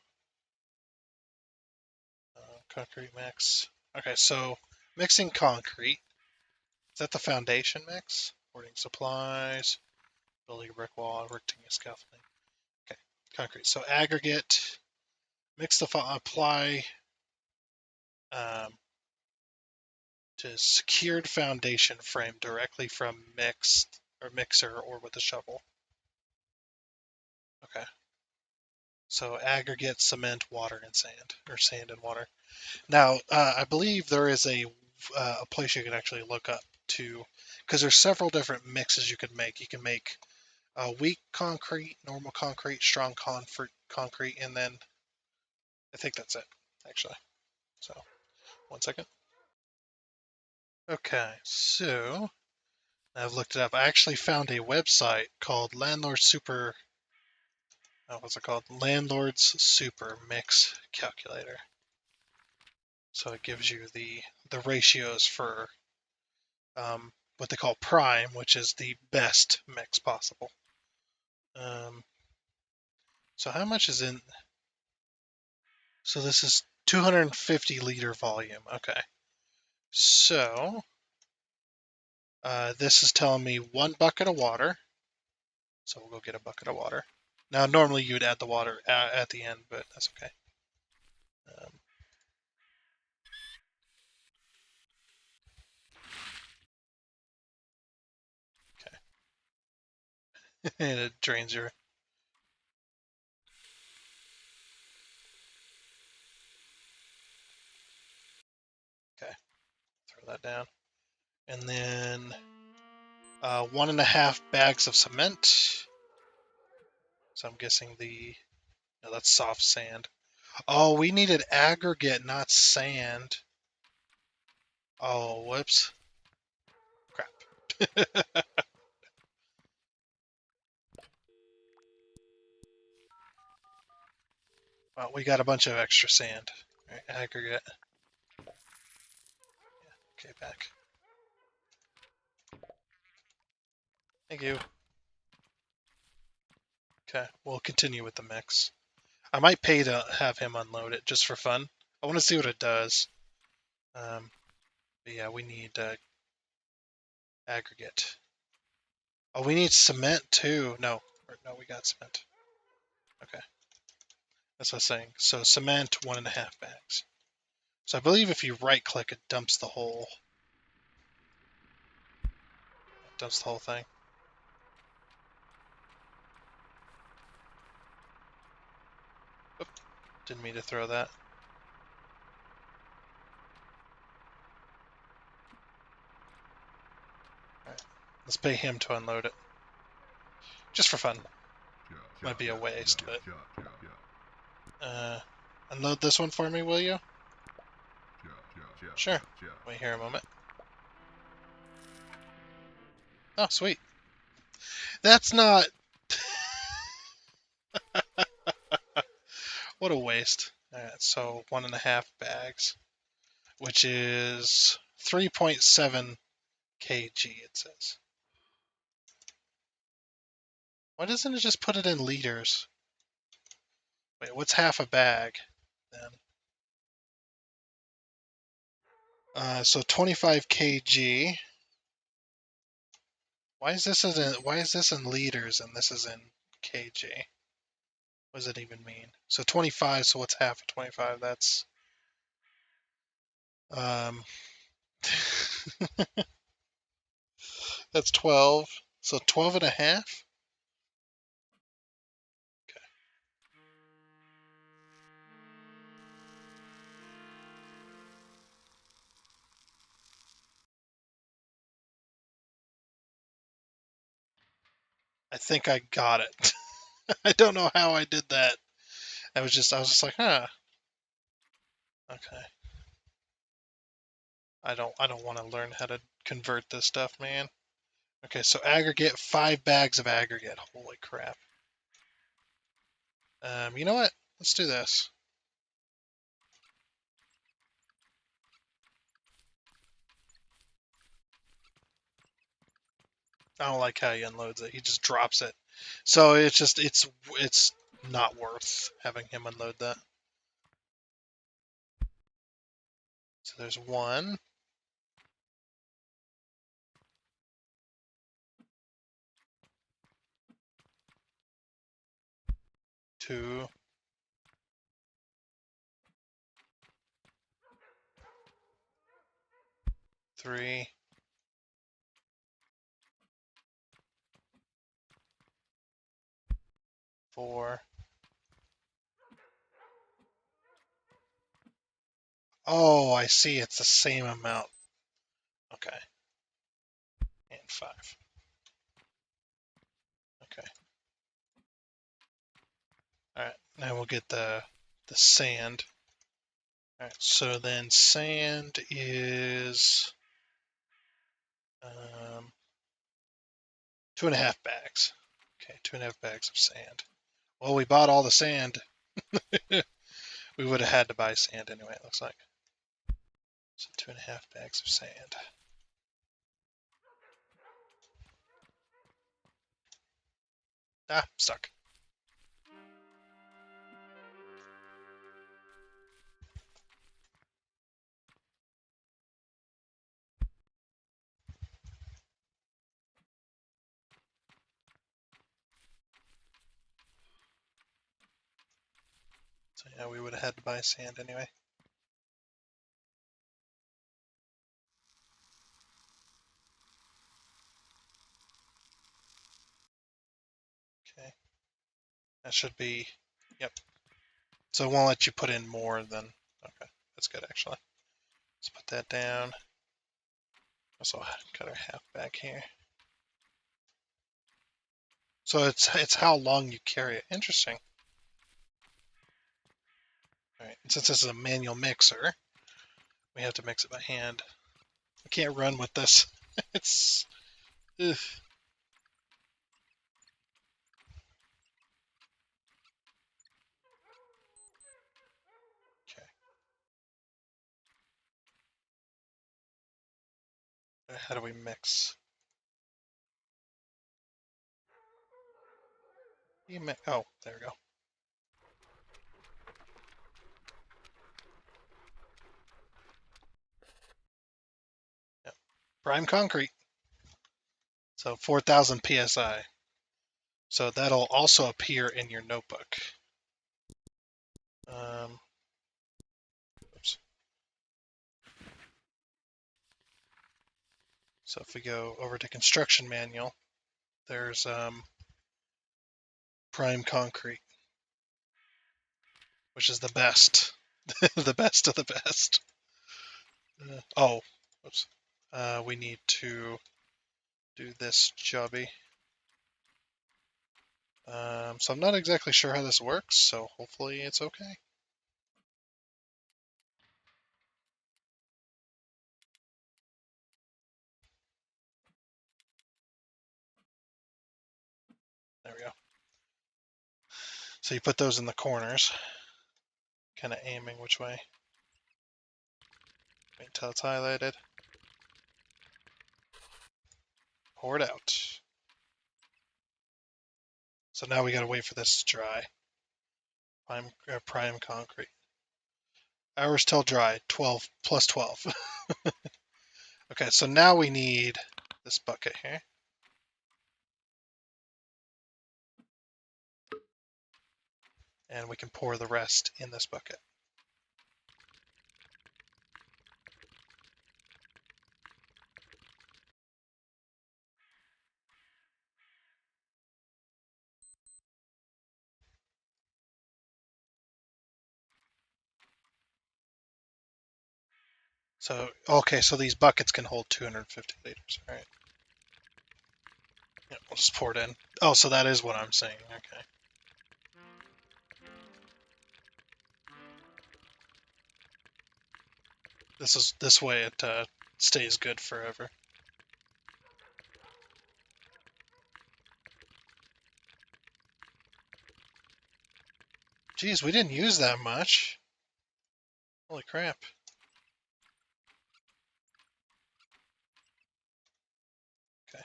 concrete mix. Okay, so mixing concrete. Is that the foundation mix? Hoarding supplies, building a brick wall, erecting a scaffolding. Okay, concrete. So aggregate, mix the apply to secured foundation frame directly from mixer or with a shovel. Okay. So aggregate, cement, water, and sand, or sand and water. Now, I believe there is a place you can actually look up to, because there's several different mixes you can make. You can make weak concrete, normal concrete, strong concrete, and then I think that's it, actually. So, 1 second. Okay, so I've looked it up. I actually found a website called what's it called? Landlord's Super Mix Calculator. So it gives you the ratios for what they call prime, which is the best mix possible. So how much is in? So this is 250 liter volume. Okay. So this is telling me 1 bucket of water. So we'll go get a bucket of water. Now normally you would add the water at the end, but that's okay. Okay. And it drains your. Okay. Throw that down. And then 1.5 bags of cement. So I'm guessing no, that's soft sand. Oh, we needed aggregate, not sand. Oh, whoops. Crap. Well, we got a bunch of extra sand. All right, aggregate. Yeah, okay, back. Thank you. Okay, we'll continue with the mix. I might pay to have him unload it just for fun. I want to see what it does. But yeah, we need aggregate. Oh, we need cement too. No, we got cement. Okay, that's what I was saying. So cement, 1.5 bags. So I believe if you right click, it dumps the whole. It dumps the whole thing. Oop, didn't mean to throw that. Alright, let's pay him to unload it. Just for fun. Might be a waste, but. Unload this one for me, will you? Sure. Wait here a moment. Oh, sweet. That's not... What a waste. Alright, so 1.5 bags, which is 3.7 kg, it says. Why doesn't it just put it in liters? Wait, what's half a bag then? So 25 kg. Why is this in liters and this is in kg? What does it even mean? So 25. So what's half of 25? Um, that's 12. So 12 and a half. Okay. I think I got it. I don't know how I did that. I was just like, huh. Okay. I don't want to learn how to convert this stuff, man. Okay, so aggregate, 5 bags of aggregate. Holy crap. You know what? Let's do this. I don't like how he unloads it. He just drops it. So it's not worth having him unload that. So there's 1, 2, 3, 4. Oh, I see. It's the same amount. Okay. And 5. Okay. All right. Now we'll get the sand. All right. So then sand is 2.5 bags. Okay, 2.5 bags of sand. Well, we bought all the sand. We would have had to buy sand anyway, it looks like. So 2.5 bags of sand. Ah, stuck. So yeah, we would have had to buy sand anyway. Okay. That should be, yep. So it won't let you put in more than, okay, that's good actually. Let's put that down. Also got our half bag here. So it's how long you carry it. Interesting. All right, and since this is a manual mixer, we have to mix it by hand. I can't run with this. It's, ugh. Okay. How do we mix? Oh, there we go. Yep. Prime concrete. So 4,000 psi. So that'll also appear in your notebook. Oops. So if we go over to construction manual, there's prime concrete, which is the best, the best of the best. Oh, oops. We need to do this jobby. So I'm not exactly sure how this works, so hopefully it's okay. So you put those in the corners, kind of aiming which way. Wait until it's highlighted. Pour it out. So now we gotta wait for this to dry. Prime concrete. Hours till dry, 12 plus 12. Okay, so now we need this bucket here. And we can pour the rest in this bucket. So, okay, so these buckets can hold 250 liters, all right? Yeah, we'll just pour it in. Oh, so that is what I'm saying, okay. This way it stays good forever. Geez, we didn't use that much. Holy crap. Okay.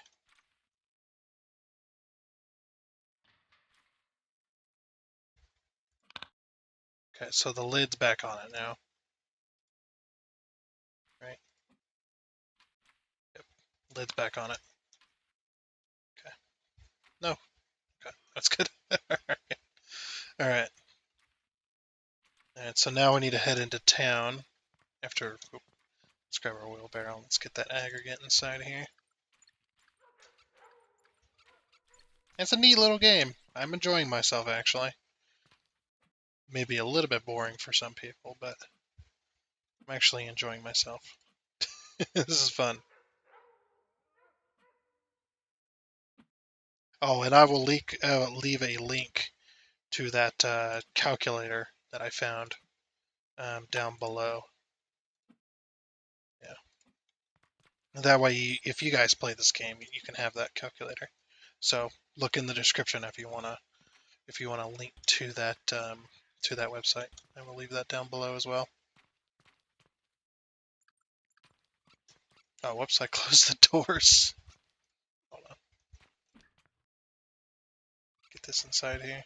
Okay, so the lid's back on it now. Right? Yep, lid's back on it. Okay. No. Okay, that's good. All right. Alright, so now we need to head into town after. Let's grab our wheelbarrow. Let's get that aggregate inside here. It's a neat little game. I'm enjoying myself, actually. Maybe a little bit boring for some people, but I'm actually enjoying myself. This is fun. Oh, and I will leave a link to that calculator that I found down below. Yeah. That way, if you guys play this game, you can have that calculator. So look in the description if you wanna link to that website. I will leave that down below as well. Oh, whoops! I closed the doors. Hold on. Get this inside here.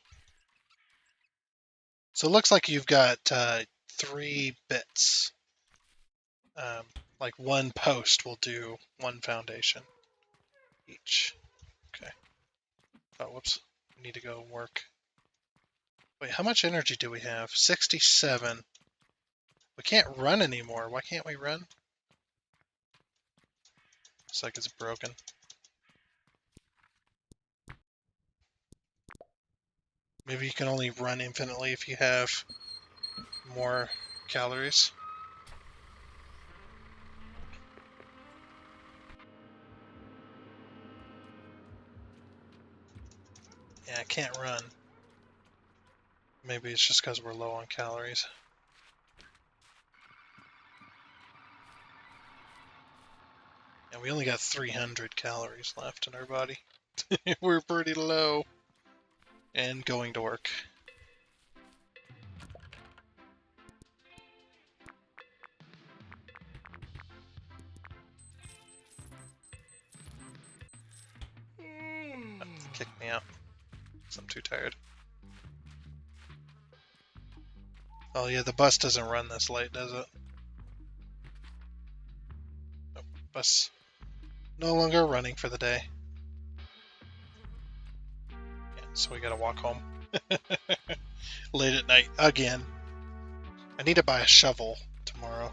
So it looks like you've got 3 bits. Like one post will do 1 foundation each. Okay. Oh, whoops. We need to go work. Wait, how much energy do we have? 67. We can't run anymore. Why can't we run? Looks like it's broken. Maybe you can only run infinitely if you have more calories. Yeah, I can't run. Maybe it's just because we're low on calories. And we only got 300 calories left in our body. We're pretty low. And going to work. Kick me out. Because I'm too tired. Oh yeah, the bus doesn't run this late, does it? Nope. Bus no longer running for the day. Yeah, so we gotta walk home. Late at night, again. I need to buy a shovel tomorrow.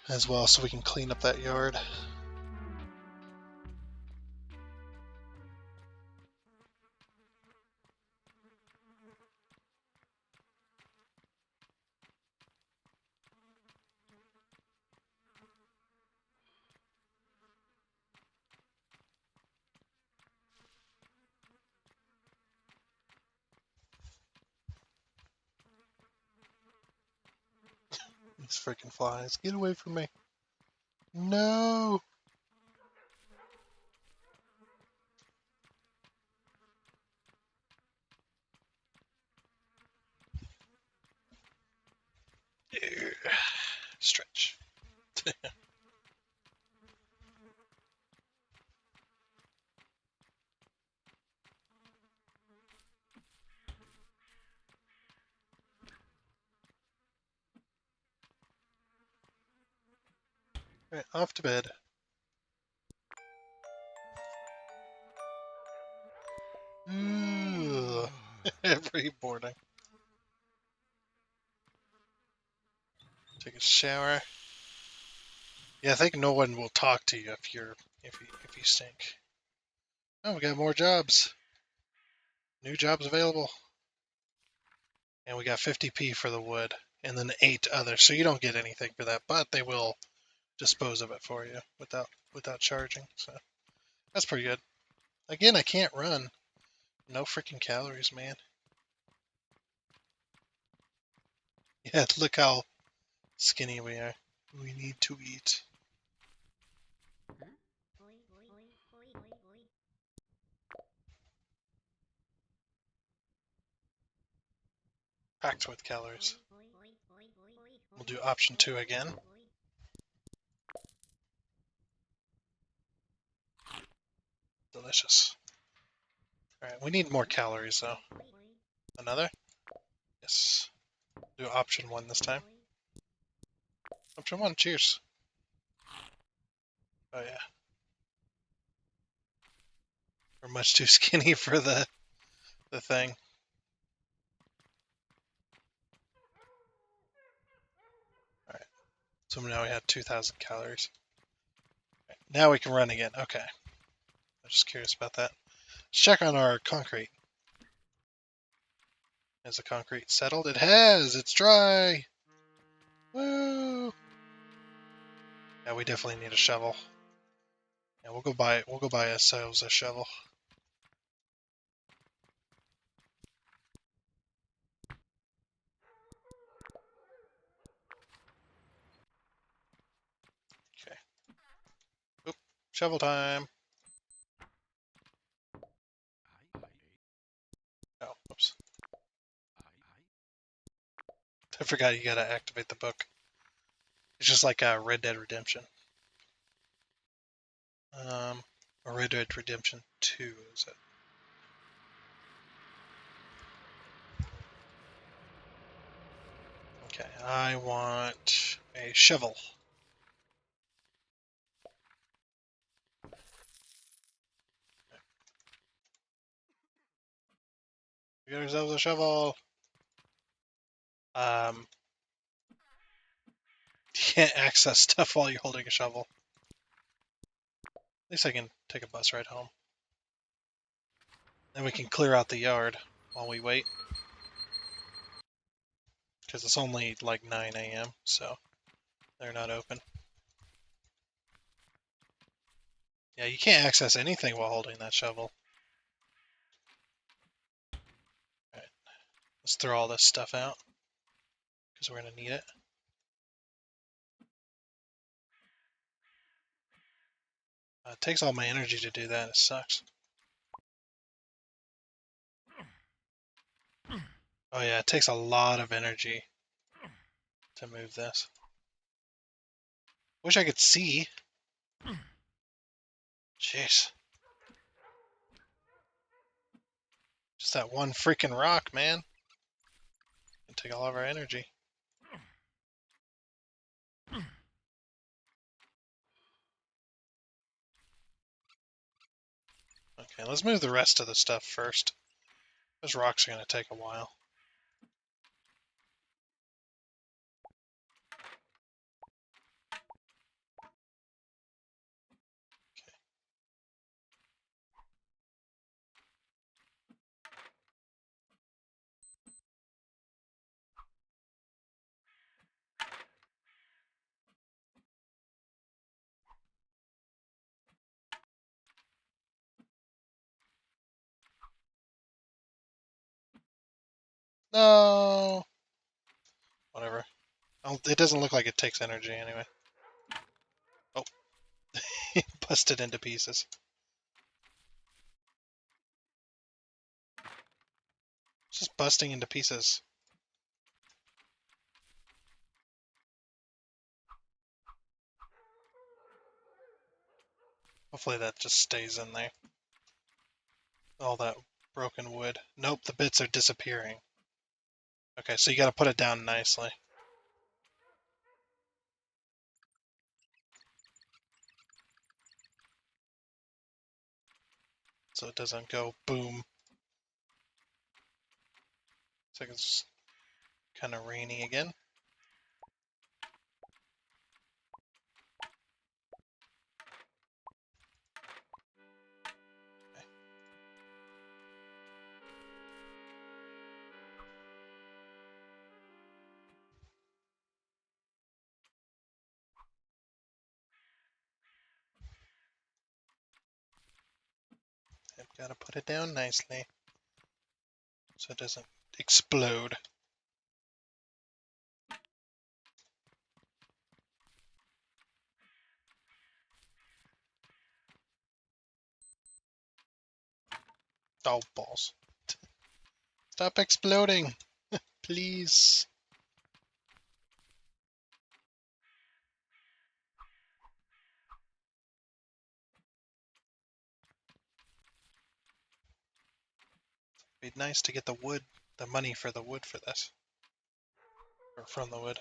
As well, so we can clean up that yard. These freaking flies. Get away from me. No! Stretch. Right, off to bed. Ooh. Every morning. Take a shower. Yeah, I think no one will talk to you if you stink. Oh, we got more jobs. New jobs available. And we got 50p for the wood, and then 8 others. So you don't get anything for that, but they will dispose of it for you without charging. So that's pretty good. Again, I can't run. No freaking calories, man. Yeah, look how skinny we are. We need to eat. Packed with calories. We'll do option 2 again. Delicious. Alright, we need more calories though. Another? Yes. Do option 1 this time. Option 1, cheers. Oh yeah. We're much too skinny for the thing. Alright. So now we have 2,000 calories. Right, now we can run again. Okay. I'm just curious about that. Let's check on our concrete. Has the concrete settled? It has! It's dry! Woo! Yeah, we definitely need a shovel. Yeah, we'll go buy ourselves a shovel. Okay. Oop, shovel time. Oh, oops. I forgot you gotta activate the book. It's just like Red Dead Redemption. Or Red Dead Redemption 2, is it? Okay, I want a shovel. We got ourselves a shovel. You can't access stuff while you're holding a shovel. At least I can take a bus ride home. Then we can clear out the yard while we wait. Because it's only like 9 a.m., so they're not open. Yeah, you can't access anything while holding that shovel. Alright, let's throw all this stuff out. Because we're going to need it. It takes all my energy to do that. It sucks. Oh yeah, it takes a lot of energy to move this. Wish I could see. Jeez. Just that one freaking rock, man. Can take all of our energy. Okay, let's move the rest of the stuff first. Those rocks are going to take a while. No! Whatever. Oh, it doesn't look like it takes energy anyway. Oh. Busted into pieces. It's just busting into pieces. Hopefully that just stays in there. All that broken wood. Nope, the bits are disappearing. Okay, so you gotta put it down nicely. So it doesn't go boom. It's like it's kind of rainy again. I've got to put it down nicely so it doesn't explode. Oh, balls. Stop exploding, please. It'd be nice to get the wood, the money for the wood for this. Or from the wood.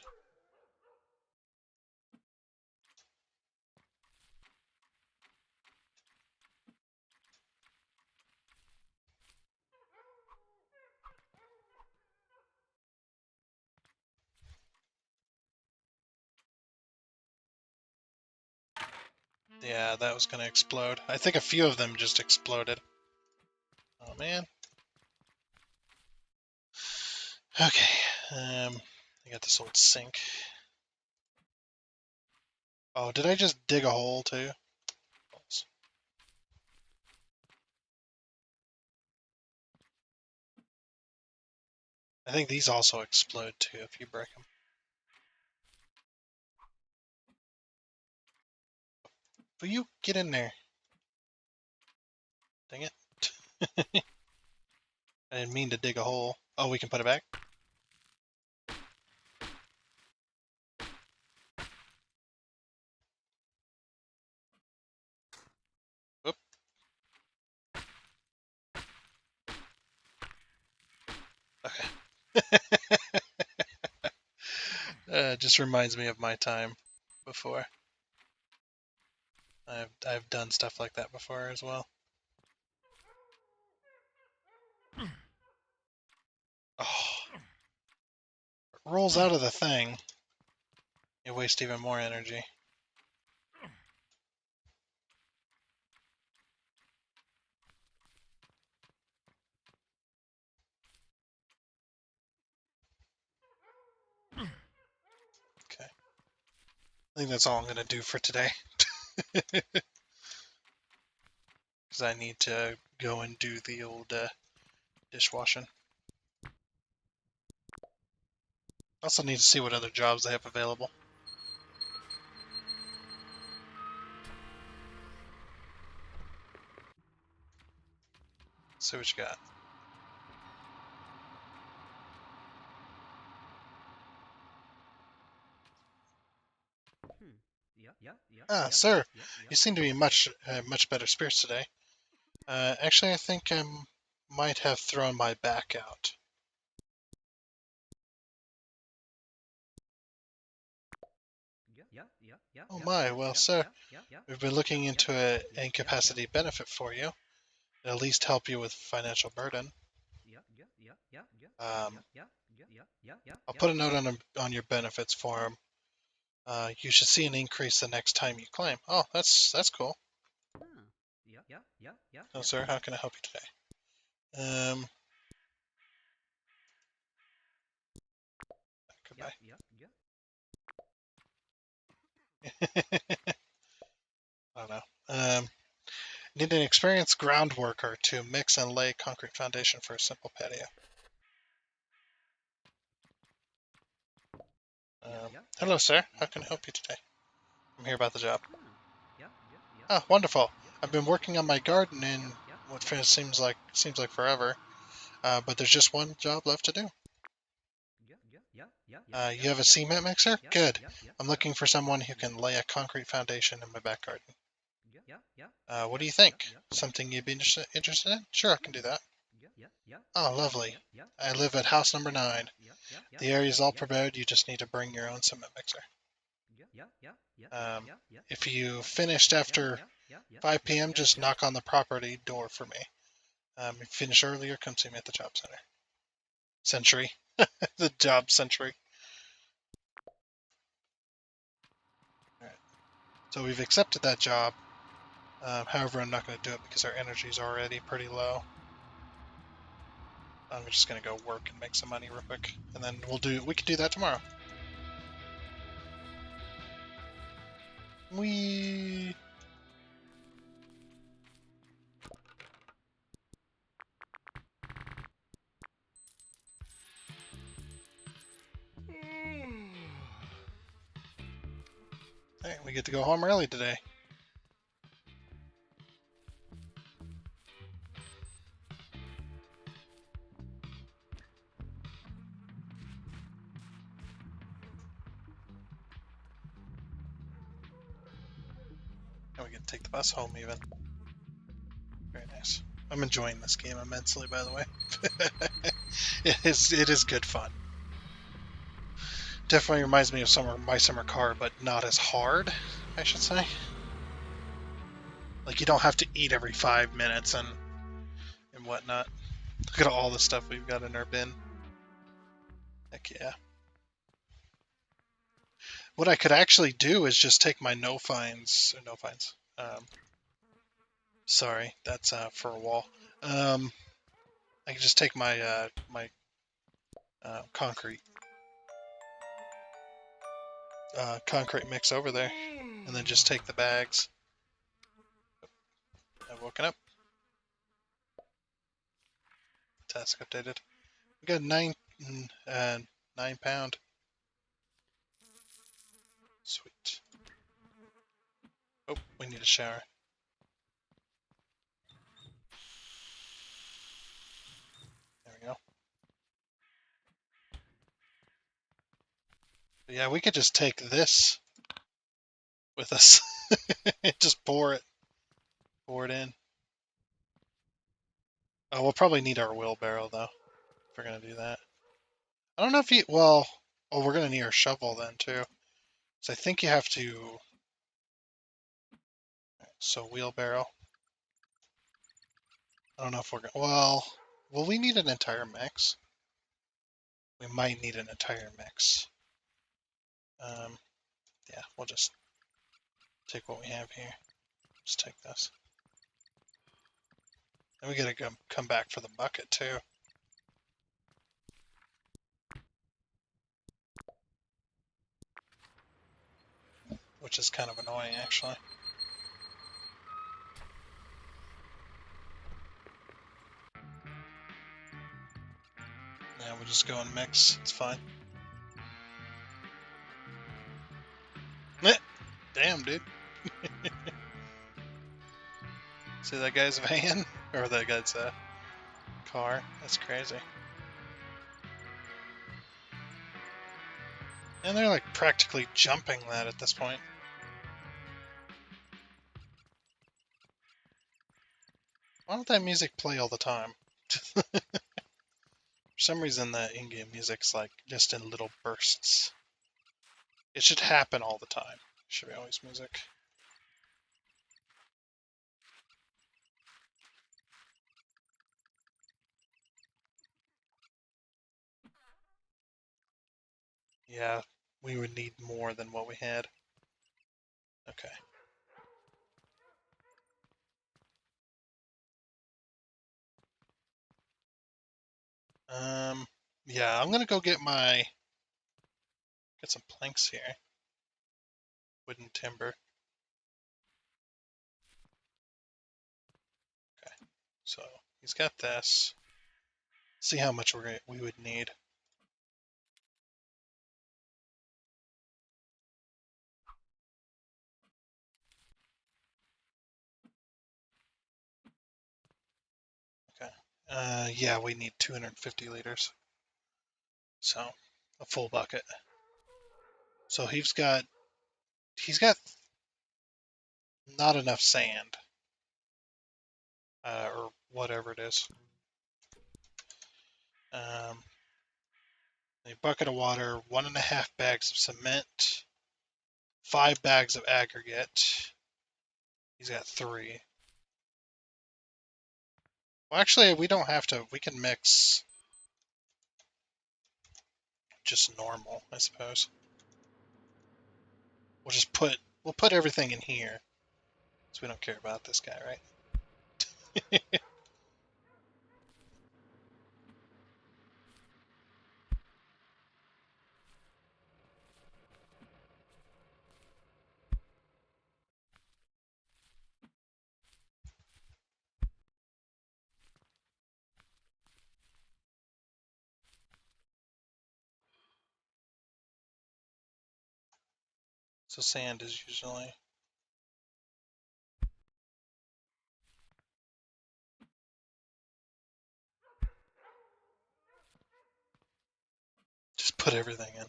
Yeah, that was gonna explode. I think a few of them just exploded. Oh man. Okay. I got this old sink. Oh, did I just dig a hole too? I think these also explode too if you break them. Will you get in there? Dang it. I didn't mean to dig a hole. Oh, we can put it back? Whoop. Okay. Just reminds me of my time before. I've done stuff like that before as well. Oh, it rolls out of the thing. You waste even more energy. Okay. I think that's all I'm going to do for today. Because I need to go and do the old dishwashing. Also need to see what other jobs they have available. See what you got. Ah, sir, you seem to be much better spirits today. Actually, I think I might have thrown my back out. Oh my, well, sir, we've been looking into an incapacity benefit for you. It'll at least help you with financial burden. Um, I'll put a note on your benefits form. You should see an increase the next time you claim. Oh, that's cool. Oh, sir, how can I help you today? Goodbye. I don't know. Need an experienced ground worker to mix and lay concrete foundation for a simple patio. Hello, sir. How can I help you today? I'm here about the job. Ah, wonderful. I've been working on my garden in what seems like forever, but there's just one job left to do. You have a cement mixer? Good. I'm looking for someone who can lay a concrete foundation in my back garden. What do you think? Something you'd be interested in? Sure, I can do that. Oh, lovely. I live at house number 9. The area's all prepared. You just need to bring your own cement mixer. Um, if you finished after 5 p.m., just knock on the property door for me. If you finish earlier, come see me at the job center. Century. The job century. All right. So we've accepted that job. However, I'm not going to do it because our energy is already pretty low. I'm just going to go work and make some money real quick, and then we can do that tomorrow. We. Hey, we get to go home early today. And we get to take the bus home even. Very nice. I'm enjoying this game immensely, by the way. It is good fun. Definitely reminds me of my summer car, but not as hard, I should say. Like, you don't have to eat every 5 minutes and whatnot. Look at all the stuff we've got in our bin. Heck yeah. What I could actually do is just take my no fines. Sorry, that's for a wall. I can just take my concrete mix over there, and then just take the bags. I've woken up. Task updated. We got 9 pound. Sweet. Oh, we need a shower. There we go. But yeah, we could just take this with us. Just pour it in. Oh, we'll probably need our wheelbarrow though, if we're gonna do that. I don't know if we're gonna need our shovel then too. So I think you have to. So wheelbarrow. I don't know if we're gonna. Well, will we need an entire mix? We might need an entire mix. Yeah, we'll just take what we have here. Just take this. And we gotta come back for the bucket too. Which is kind of annoying actually. Yeah, we'll just go and mix. It's fine. Damn, dude. See that guy's van? Or that guy's car? That's crazy. And they're like practically jumping that at this point. Why don't that music play all the time? For some reason the in-game music's like just in little bursts. It should happen all the time. It should be always music. Yeah, we would need more than what we had. Okay. Yeah, I'm gonna go get some planks here. Wooden timber. Okay. So he's got this. See how much we would need. Okay. Yeah, we need 250 liters. So a full bucket. So he's got not enough sand, or whatever it is. A bucket of water, 1.5 bags of cement, 5 bags of aggregate. He's got 3. Well, actually, we don't have to. We can mix just normal, I suppose. We'll put everything in here, so we don't care about this guy, right? So sand is usually. Just put everything in.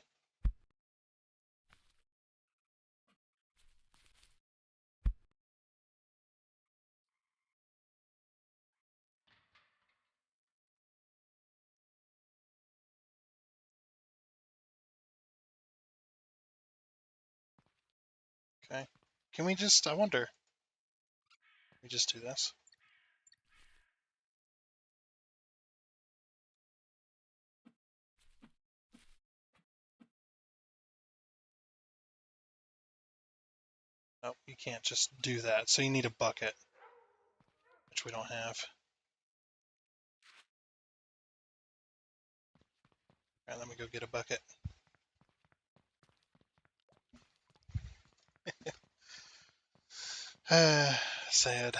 Okay. Can we just, I wonder, we just do this? No, you can't just do that. So you need a bucket, which we don't have. All right, let me go get a bucket. Sad.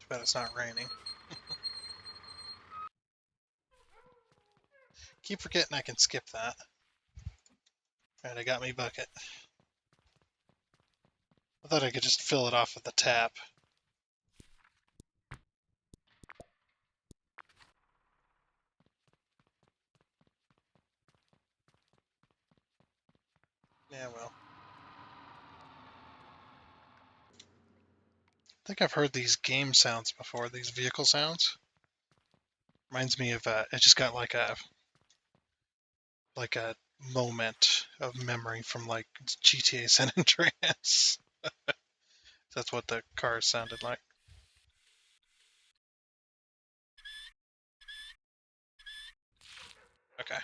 Too bad it's not raining. Keep forgetting I can skip that. All right, I got my bucket. I thought I could just fill it off with the tap. Yeah, well. I think I've heard these game sounds before, these vehicle sounds. Reminds me of, it just got like a moment of memory from like GTA San Andreas. That's what the cars sounded like. Okay.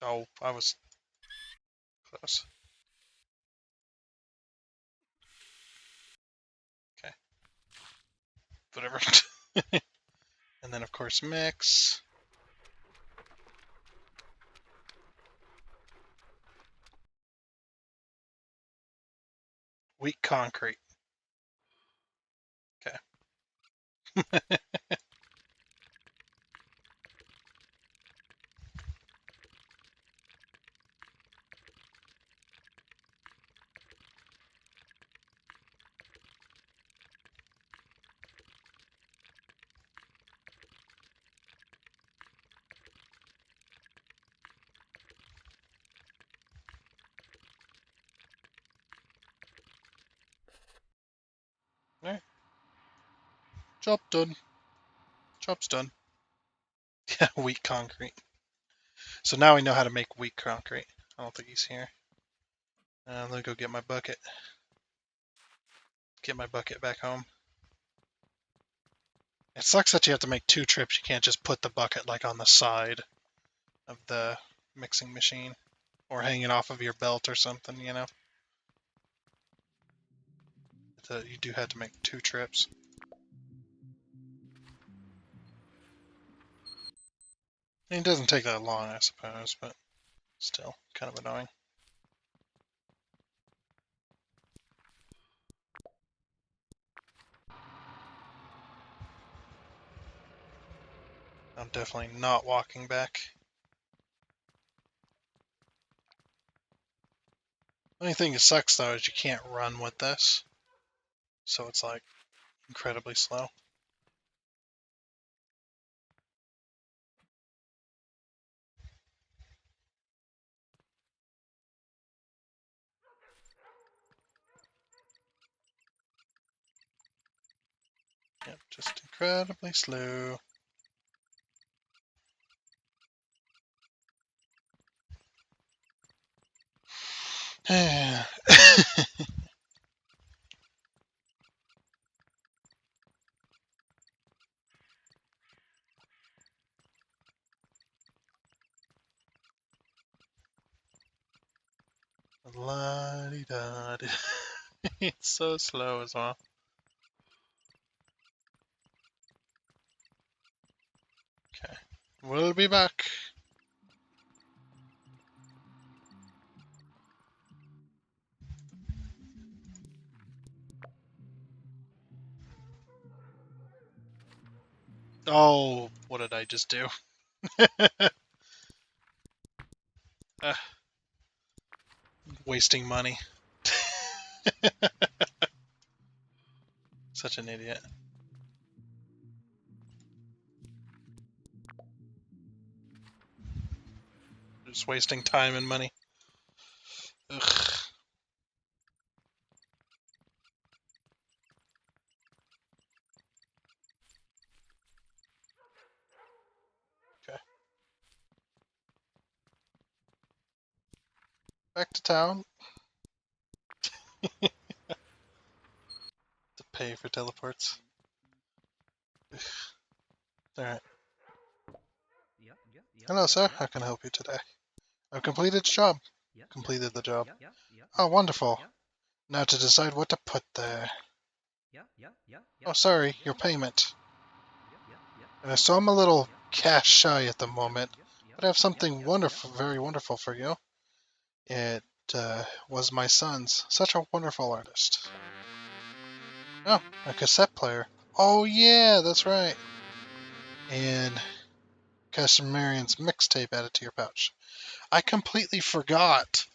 Oh, I was close. Okay. Whatever. And then, of course, mix. Weak concrete. Okay. Alright. Job done. Job's done. Yeah, weak concrete. So now we know how to make weak concrete. I don't think he's here. Let me go get my bucket. Get my bucket back home. It sucks that you have to make 2 trips. You can't just put the bucket like on the side of the mixing machine or hanging off of your belt or something, you know? You do have to make 2 trips. I mean, it doesn't take that long, I suppose, but still kind of annoying. I'm definitely not walking back. Only thing that sucks though is you can't run with this. So it's like incredibly slow. Yep, just incredibly slow. La-di-da. It's so slow as well. Okay, we'll be back. Oh, what did I just do? Wasting money. Such an idiot. Just wasting time and money. Ugh. Okay. Back to town. To pay for teleports. Alright. Hello, sir. How can I help you today? I've completed the job. Completed the job. Oh, wonderful. Now to decide what to put there. Oh, sorry, your payment. So I'm a little cash shy at the moment, but I have something wonderful, very wonderful for you. It was my son's. Such a wonderful artist. Oh, a cassette player. Oh yeah, that's right. And Custer Marion's mixtape added to your pouch. I completely forgot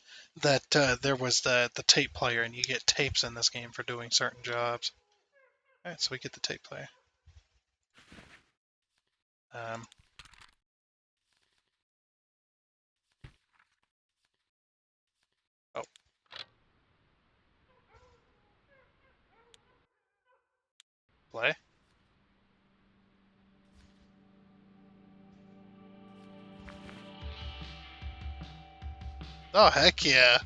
that there was the tape player, and you get tapes in this game for doing certain jobs. Alright, so we get the tape player. Oh. Play? Oh, heck yeah.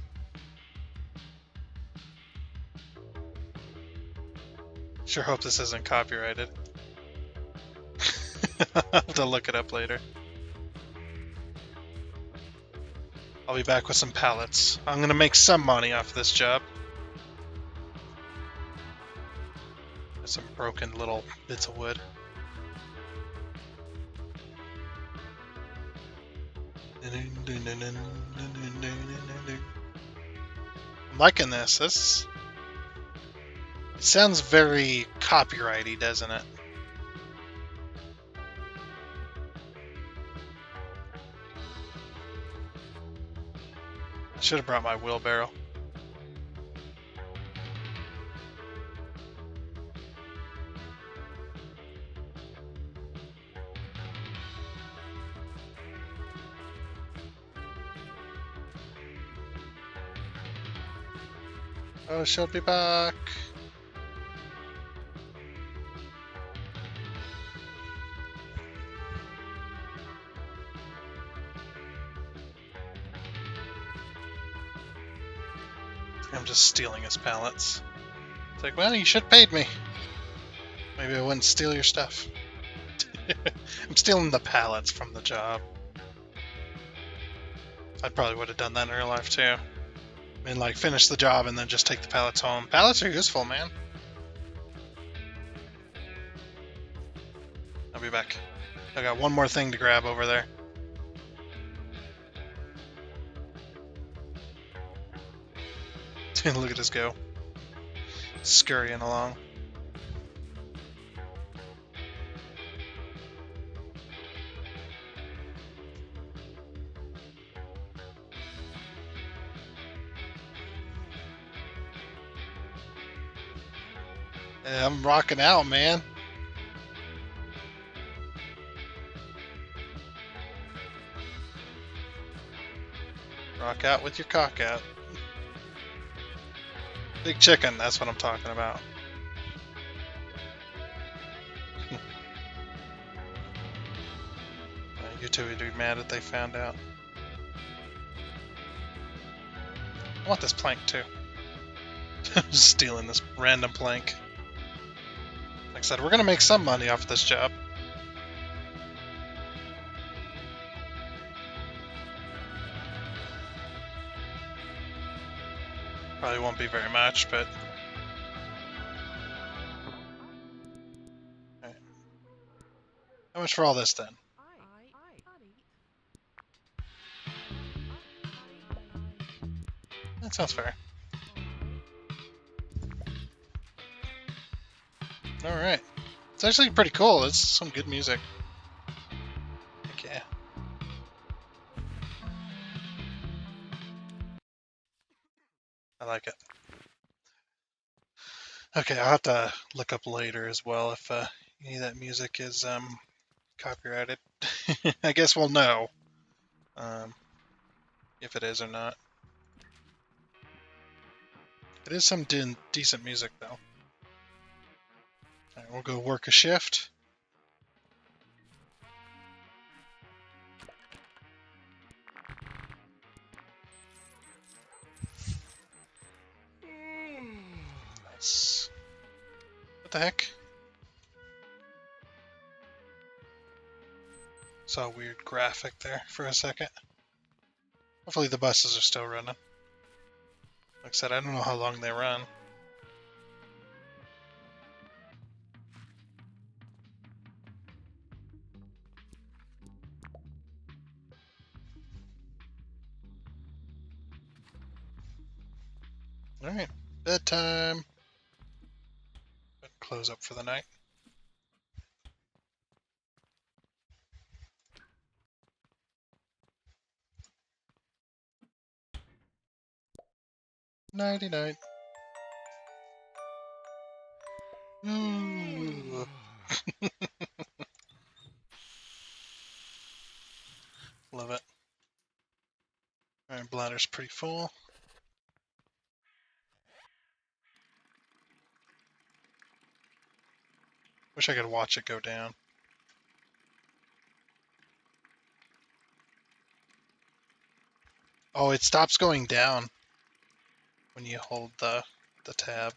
Sure hope this isn't copyrighted. I'll have to look it up later. I'll be back with some pallets. I'm gonna make some money off this job. There's some broken little bits of wood. I'm liking this. This it sounds very copyrighty, doesn't it? I should have brought my wheelbarrow. Oh, she'll be back. I'm just stealing his pallets. It's like, well, you should have paid me. Maybe I wouldn't steal your stuff. I'm stealing the pallets from the job. I probably would have done that in real life too. And like finish the job and then just take the pallets home. Pallets are useful, man. I'll be back. I got one more thing to grab over there. Look at us go. Scurrying along. Yeah, I'm rocking out, man. Rock out with your cock out. Big chicken, that's what I'm talking about. You two would be mad if they found out. I want this plank too. Just stealing this random plank. Like I said, we're gonna make some money off this job. Probably won't be very much, but... Alright. How much for all this then? That sounds fair. Alright. It's actually pretty cool. It's some good music. Heck yeah. I like it. Okay, I'll have to look up later as well if any of that music is copyrighted. I guess we'll know if it is or not. It is some decent music though. Alright, we'll go work a shift. Nice. What the heck? Saw a weird graphic there for a second. Hopefully the buses are still running. Like I said, I don't know how long they run. Alright, bedtime. Close up for the night. Nighty night. Ooh. Love it. Alright, bladder's pretty full. Wish I could watch it go down. Oh, it stops going down when you hold the tab.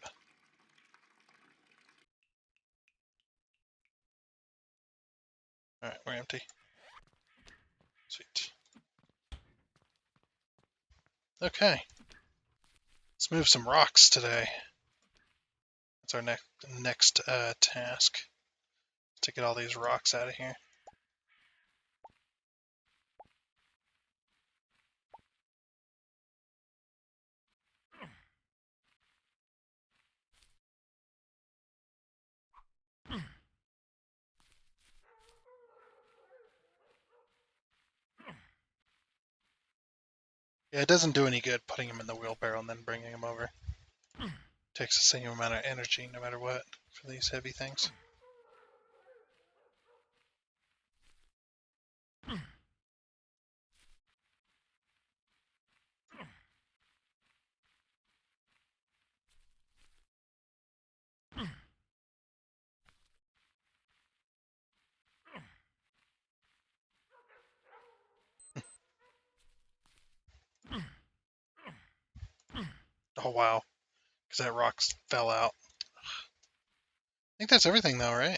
Alright, we're empty. Sweet. Okay. Let's move some rocks today. That's our next task. To get all these rocks out of here. Yeah, it doesn't do any good putting them in the wheelbarrow and then bringing them over. Takes the same amount of energy no matter what for these heavy things. Oh wow, because that rock fell out. I think that's everything though, right?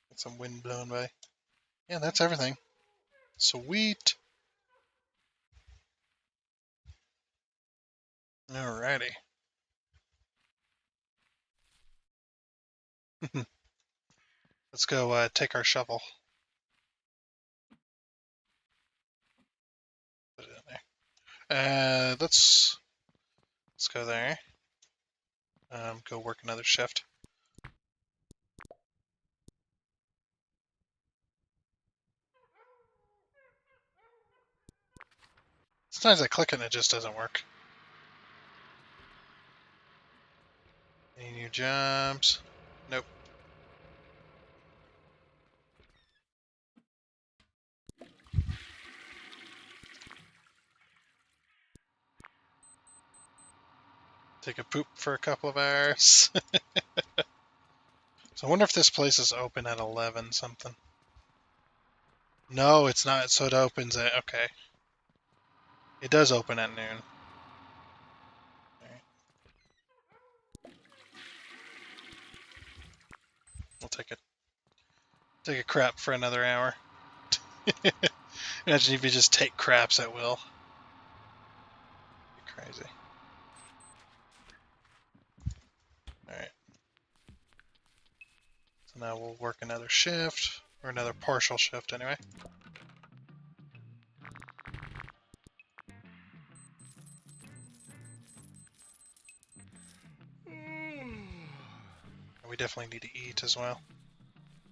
Get some wind blown by. Yeah, that's everything. Sweet. Alrighty. Let's go take our shovel. Put it in there. Let's go there. Go work another shift. Sometimes I click and it just doesn't work. Any new jobs? Nope. Take a poop for a couple of hours. So I wonder if this place is open at 11 something. No, it's not. So it opens at, okay. It does open at noon. Alright. We'll take a crap for another hour. Imagine if you just take craps at will. Be crazy. Alright. So now we'll work another shift, or another partial shift anyway. We definitely need to eat as well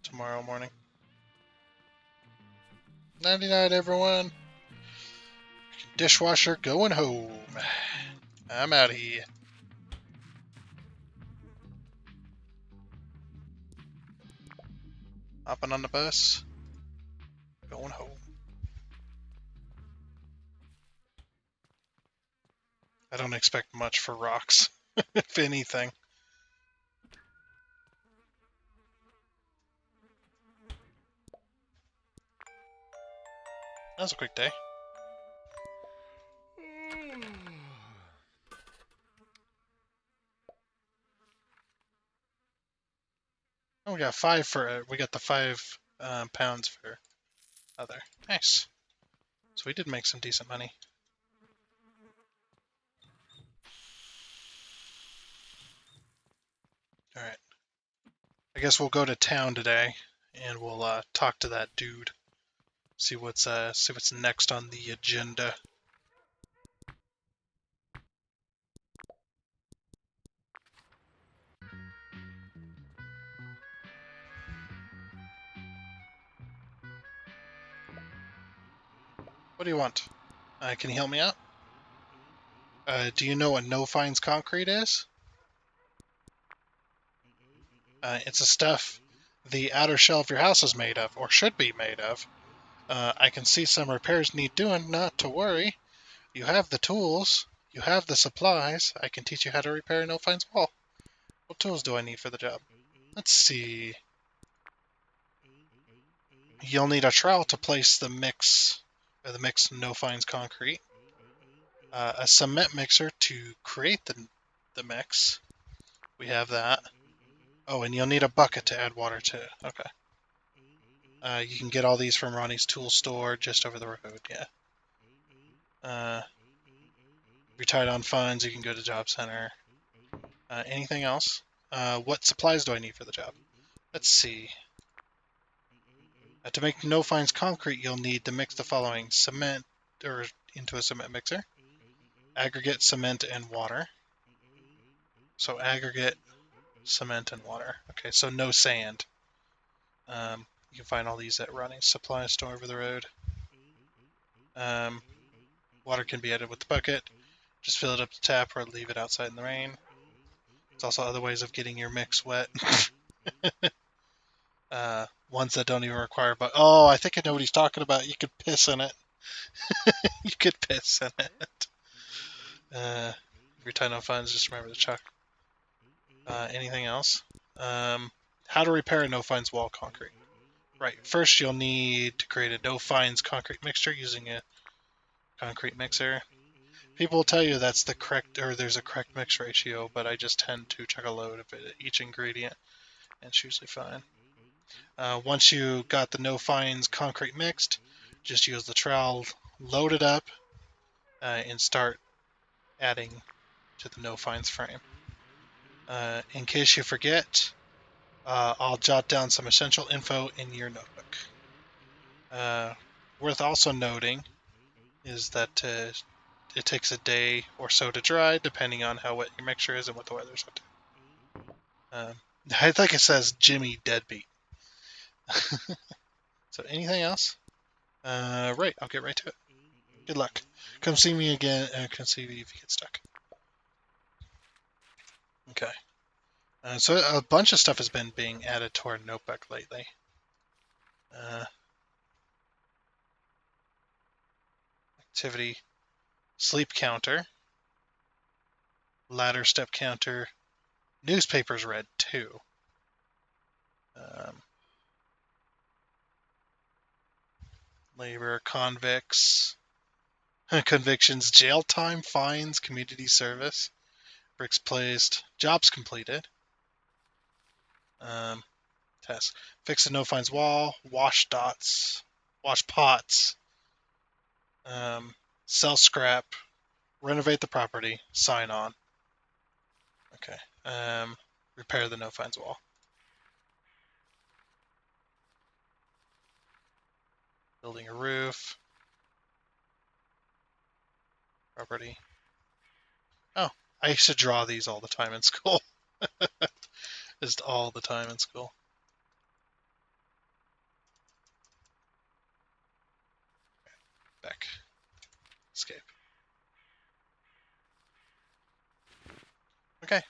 tomorrow morning. Nighty night, everyone. Dishwasher going home. I'm out of here. Hopping on the bus. Going home. I don't expect much for rocks, if anything. That was a quick day. Oh, we got we got the 5 pounds for other. Nice. So we did make some decent money. All right. I guess we'll go to town today, and we'll talk to that dude. See what's next on the agenda. What do you want? Can you help me out? Do you know what no fines concrete is? It's a stuff the outer shell of your house is made of, or should be made of. I can see some repairs need doing, not to worry. You have the tools, you have the supplies. I can teach you how to repair a no fines wall. What tools do I need for the job? Let's see. You'll need a trowel to place the mixed no fines concrete. A cement mixer to create the mix. We have that. Oh, and you'll need a bucket to add water to. Okay. You can get all these from Ronnie's tool store just over the road, yeah. If you're tight on funds, you can go to Job Center. Anything else? What supplies do I need for the job? Let's see. To make no fines concrete, you'll need to mix the following: cement, or into a cement mixer, aggregate, cement, and water. So aggregate, cement, and water. Okay, so no sand. You can find all these at Ronnie's supply store over the road. Water can be added with the bucket. Just fill it up to tap or leave it outside in the rain. There's also other ways of getting your mix wet. Ones that don't even require, but oh, I think I know what he's talking about. You could piss in it. You could piss in it. If you're tight on funds, just remember to check. Anything else? How to repair a no fines wall concrete. Right. First, you'll need to create a no fines concrete mixture using a concrete mixer. People will tell you that's the correct, or there's a correct mix ratio, but I just tend to chuck a load of each ingredient, and it's usually fine. Once you got the no fines concrete mixed, just use the trowel, load it up, and start adding to the no fines frame. In case you forget, I'll jot down some essential info in your notebook. Worth also noting is that it takes a day or so to dry, depending on how wet your mixture is and what the weather's up to. I think it says Jimmy Deadbeat. So anything else? Right, I'll get right to it. Good luck. Come see me again. Come see me if you get stuck. Okay. So a bunch of stuff has been being added to our notebook lately. Activity, sleep counter, ladder step counter, newspapers read too. Labor, convicts, convictions, jail time, fines, community service, bricks placed, jobs completed. Test. Fix a no fines wall, wash pots, sell scrap, renovate the property, sign on. Okay. Repair the no fines wall. Building a roof. Property. Oh, I used to draw these all the time in school. Just all the time in school. Back. Escape. Okay.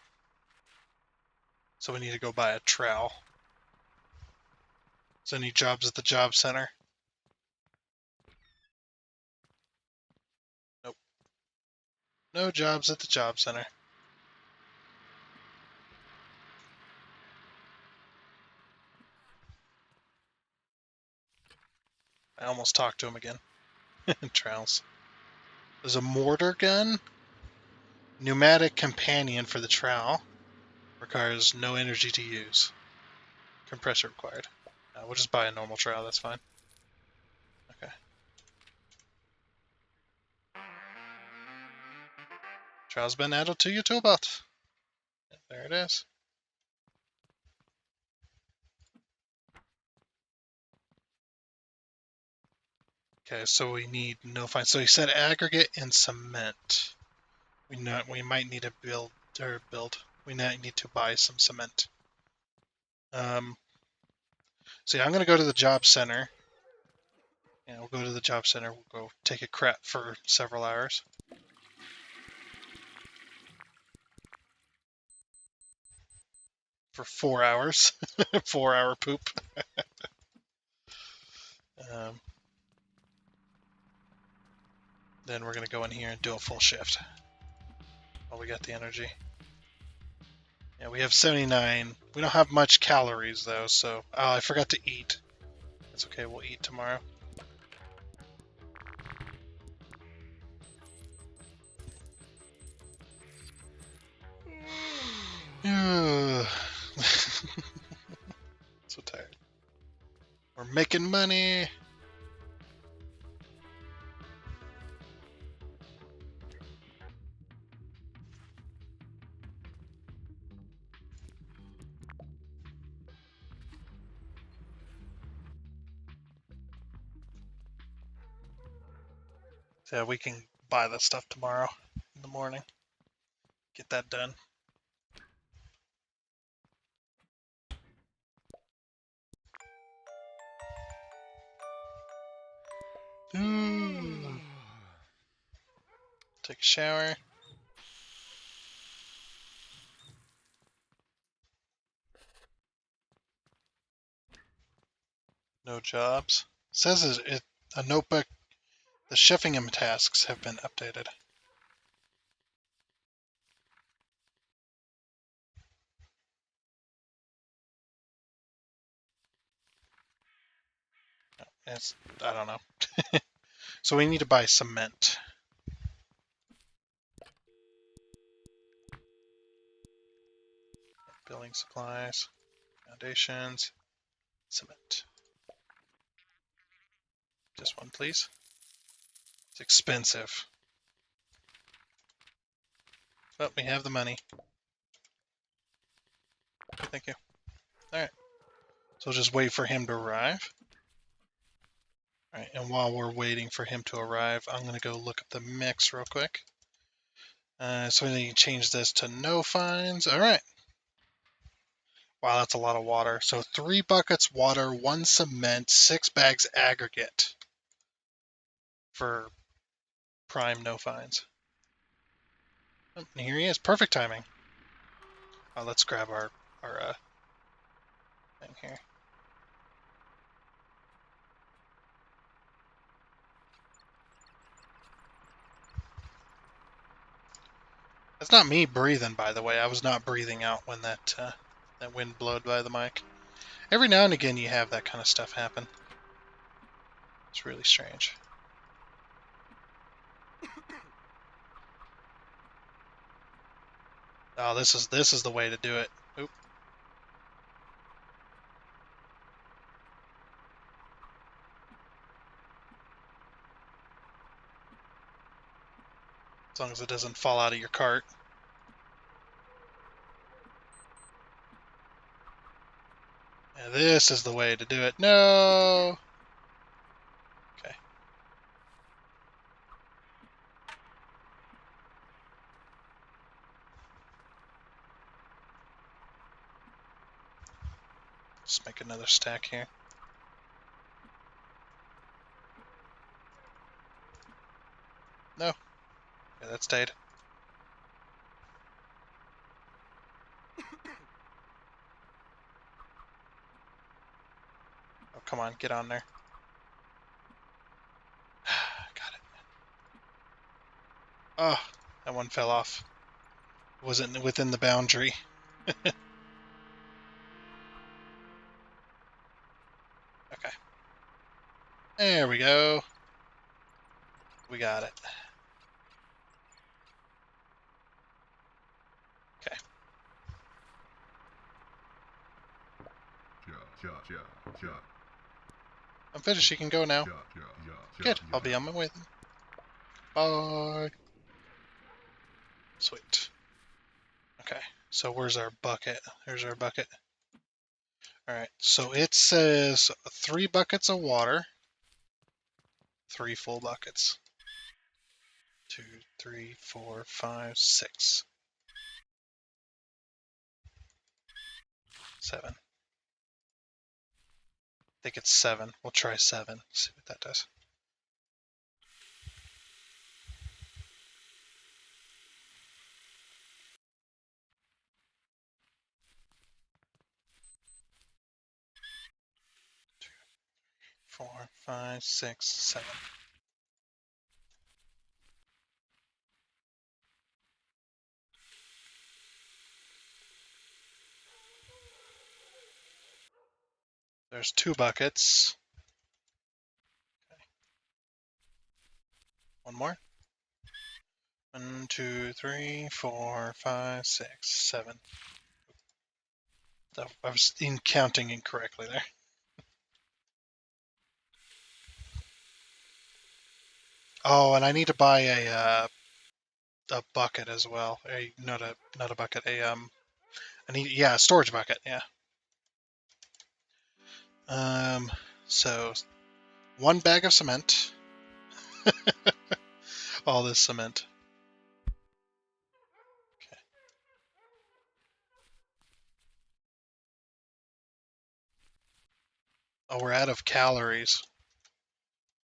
So we need to go buy a trowel. Is there any jobs at the job center? Nope. No jobs at the job center. I almost talked to him again. Trowels. There's a mortar gun. Pneumatic companion for the trowel. Requires no energy to use. Compressor required. We'll just buy a normal trowel, that's fine. Okay. Trowel's been added to your tool belt. There it is. Okay, so we need no fine. So he said aggregate and cement. We might need to build. We might need to buy some cement. So yeah, I'm gonna go to the job center. Yeah, we'll go to the job center. We'll go take a crap for several hours. For 4 hours. 4-hour poop. Then we're gonna go in here and do a full shift. Oh, we got the energy. Yeah, we have 79. We don't have much calories though, so I forgot to eat. That's okay, we'll eat tomorrow. So tired. We're making money. So we can buy that stuff tomorrow in the morning. Get that done. Take a shower. No jobs. It says a notebook. The Sheffingham tasks have been updated. I don't know. So we need to buy cement. Building supplies, foundations, cement. Just one, please. It's expensive. But we have the money. Thank you. Alright. So we'll just wait for him to arrive. Alright, and while we're waiting for him to arrive, I'm going to go look up the mix real quick. So we need to change this to no fines. Alright. Wow, that's a lot of water. So 3 buckets water, 1 cement, 6 bags aggregate. For prime no fines. Oh, and here he is. Perfect timing. Oh, let's grab our thing here. That's not me breathing, by the way. I was not breathing out when that wind blowed by the mic. Every now and again, you have that kind of stuff happen. It's really strange. Oh, this is the way to do it. Oop. As long as it doesn't fall out of your cart. Yeah, this is the way to do it. No. Okay. Let's make another stack here. No. Yeah, that stayed. Oh, come on, get on there. Got it. Oh, that one fell off. Wasn't within the boundary. Okay. There we go. We got it. Okay. I'm finished. You can go now. Good. I'll be on my way then. Bye. Sweet. Okay. So where's our bucket? Here's our bucket. Alright. So it says 3 buckets of water. 3 full buckets. 2, 3, 4, 5, 6. 7. I think it's 7. We'll try 7. See what that does. Two, 4, 5, 6, 7. There's 2 buckets. Okay. One more. 1, 2, 3, 4, 5, 6, 7. I was counting incorrectly there. Oh, and I need to buy a bucket as well. Not a bucket. I need a storage bucket. Yeah. So 1 bag of cement. All this cement. Okay. Oh, we're out of calories.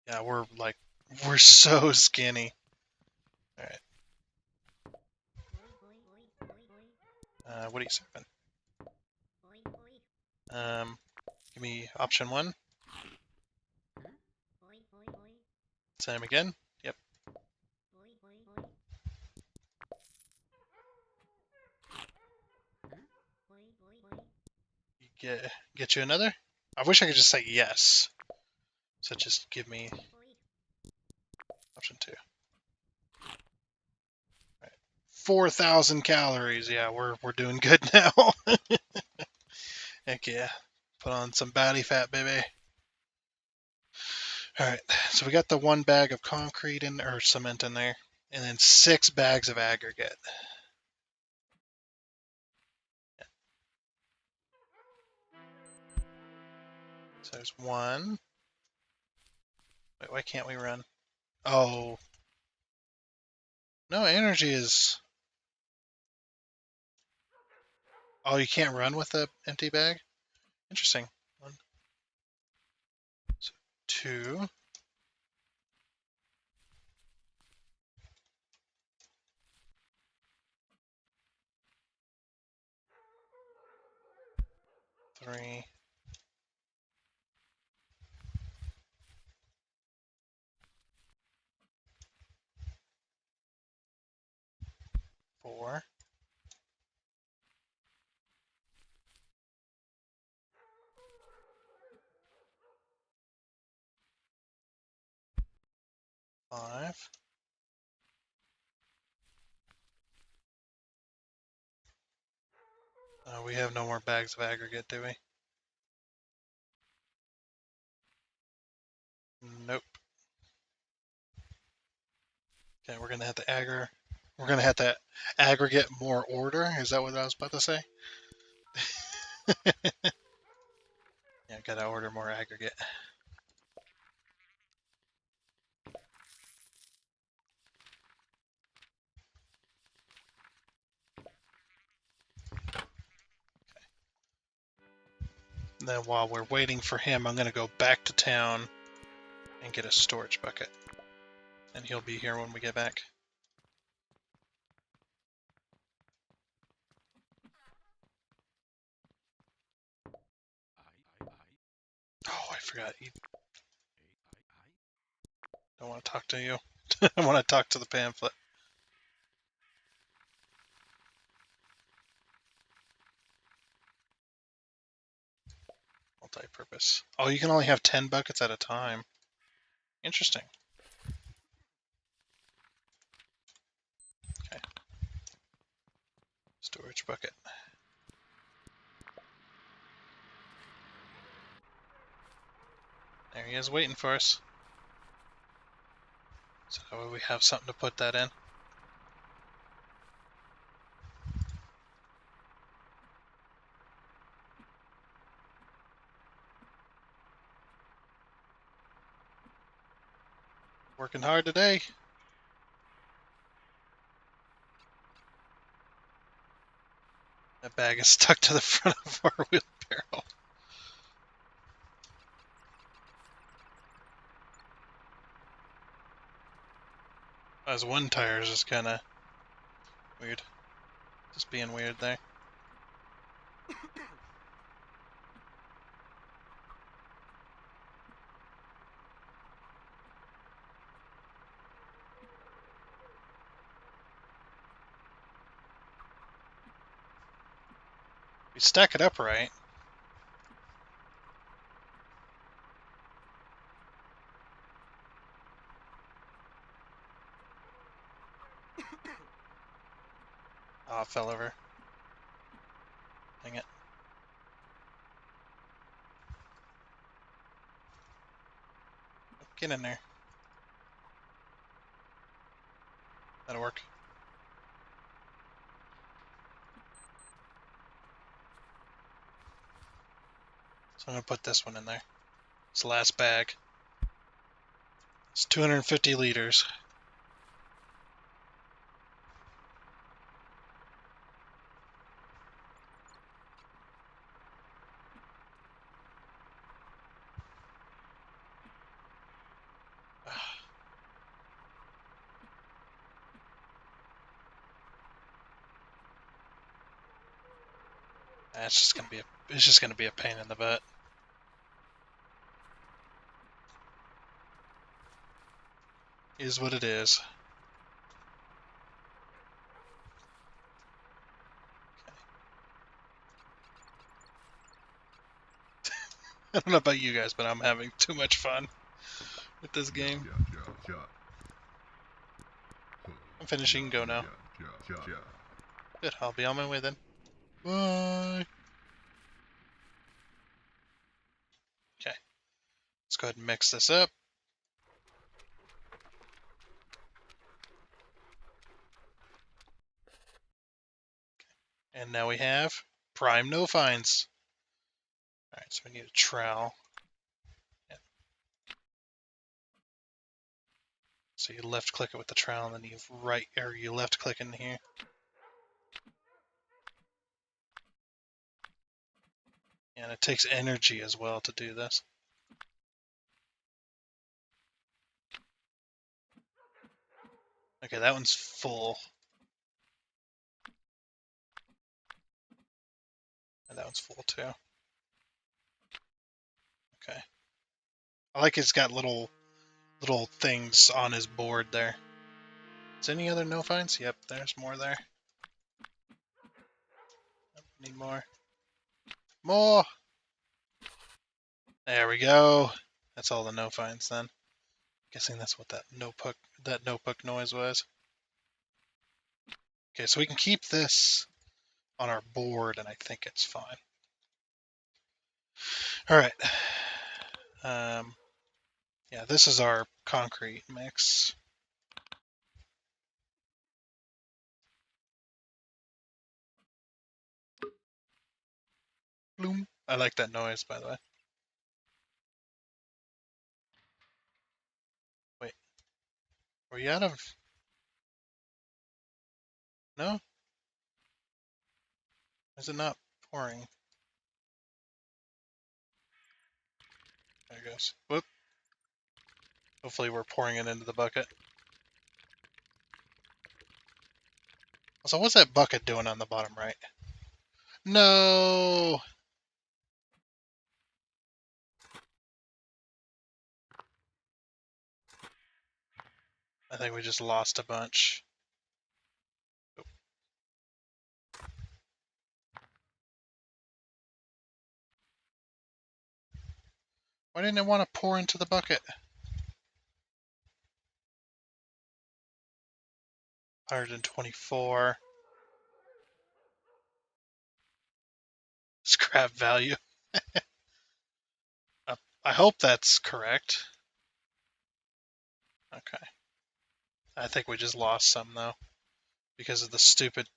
Yeah, we're so skinny. All right. What are you serving? Give me option 1. Same again. Yep. Get you another? I wish I could just say yes. So just give me option 2. All right. 4,000 calories. Yeah, we're doing good now. Heck yeah. Put on some body fat, baby. All right. So we got the 1 bag of concrete or cement in there, and then 6 bags of aggregate. So there's 1. Wait, why can't we run? Oh. No, energy is... Oh, you can't run with an empty bag? Interesting. 1, so 2. 3, 4. Five. We have no more bags of aggregate, do we? Nope. Okay, we're gonna have to aggregate more order. Is that what I was about to say? Yeah, gotta order more aggregate. And then while we're waiting for him, I'm gonna go back to town and get a storage bucket. And he'll be here when we get back. Oh, I forgot. You don't want to talk to you. I want to talk to the pamphlet. Multi-purpose. Oh, you can only have 10 buckets at a time. Interesting. Okay. Storage bucket. There he is waiting for us. So that way we have something to put that in. Working hard today. That bag is stuck to the front of our wheelbarrow. As one tire is just kind of weird. Just being weird there. We stack it up right. Oh, it fell over. Dang it. Get in there. That'll work. So I'm going to put this one in there. It's the last bag. It's 250 liters. It's just gonna be a pain in the butt. Is what it is. I don't know about you guys, but I'm having too much fun with this game. I'm finished. You can go now. Good. I'll be on my way then. Bye. Okay. Let's go ahead and mix this up. And now we have prime no fines. Alright, so we need a trowel. Yeah. So you left click it with the trowel and then you left click in here. And it takes energy as well to do this. Okay, that one's full. And that one's full too. I like it's got little things on his board there. Is any other no finds? Yep, there's more there. Need more. More! There we go. That's all the no finds then. Guessing that's what that notebook noise was. Okay, so we can keep this on our board, and I think it's fine. All right. Yeah, this is our concrete mix. Bloom. I like that noise, by the way. Wait, were you out of? No? Is it not pouring? There it goes. Whoop. Hopefully we're pouring it into the bucket. So what's that bucket doing on the bottom right? No! I think we just lost a bunch. Why didn't it want to pour into the bucket? 124. Scrap value. I hope that's correct. Okay. I think we just lost some, though, because of the stupid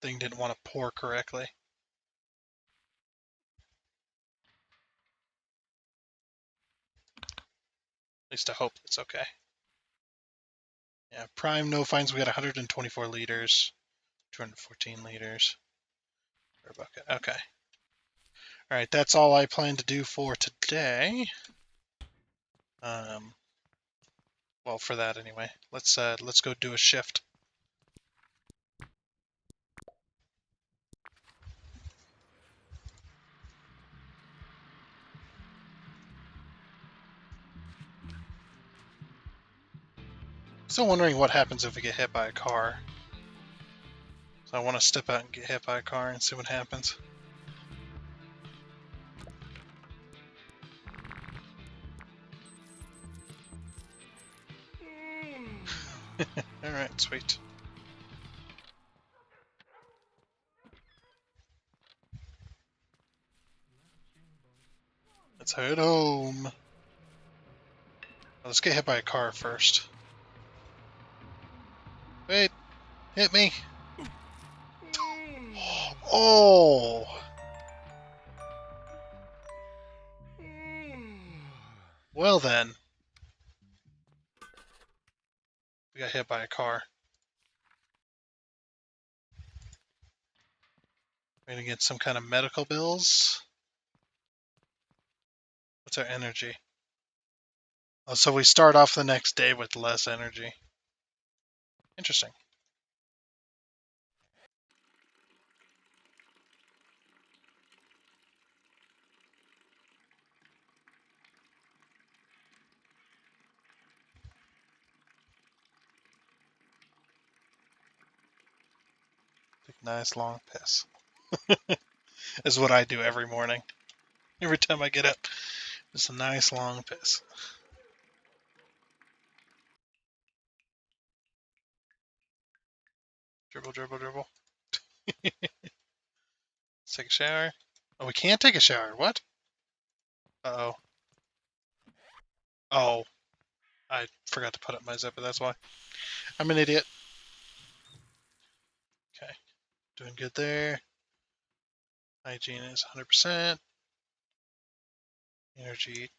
thing didn't want to pour correctly. At least I hope it's okay. Yeah, prime no fines. We got 124 liters, 214 liters per bucket. Okay. All right, that's all I plan to do for today. Well, for that anyway. Let's go do a shift. Still wondering what happens if we get hit by a car. So I want to step out and get hit by a car and see what happens. Alright, sweet. Let's head home. Let's get hit by a car first. Wait, hit me. Oh! Well then. We got hit by a car. We're gonna get some kind of medical bills. What's our energy? Oh, so we start off the next day with less energy. Interesting. Nice long piss. Is what I do every morning. Every time I get up. Just a nice long piss. Dribble, dribble, dribble. Let's take a shower. Oh, we can't take a shower. What? Uh-oh. Oh. I forgot to put up my zipper, that's why. I'm an idiot. Okay. Doing good there. Hygiene is 100%. Energy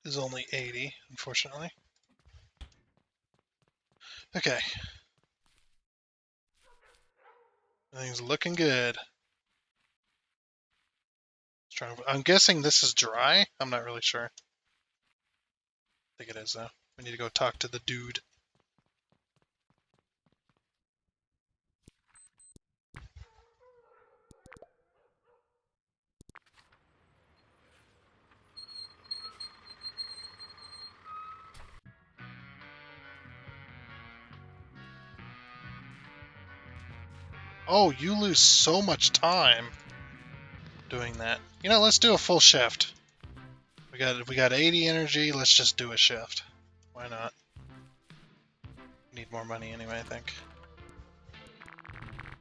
is only 80, unfortunately. Okay. Everything's looking good. I'm guessing this is dry. I'm not really sure. I think it is, though. We need to go talk to the dude. Oh, you lose so much time doing that. You know, let's do a full shift. We got 80 energy. Let's just do a shift. Why not? Need more money anyway, I think.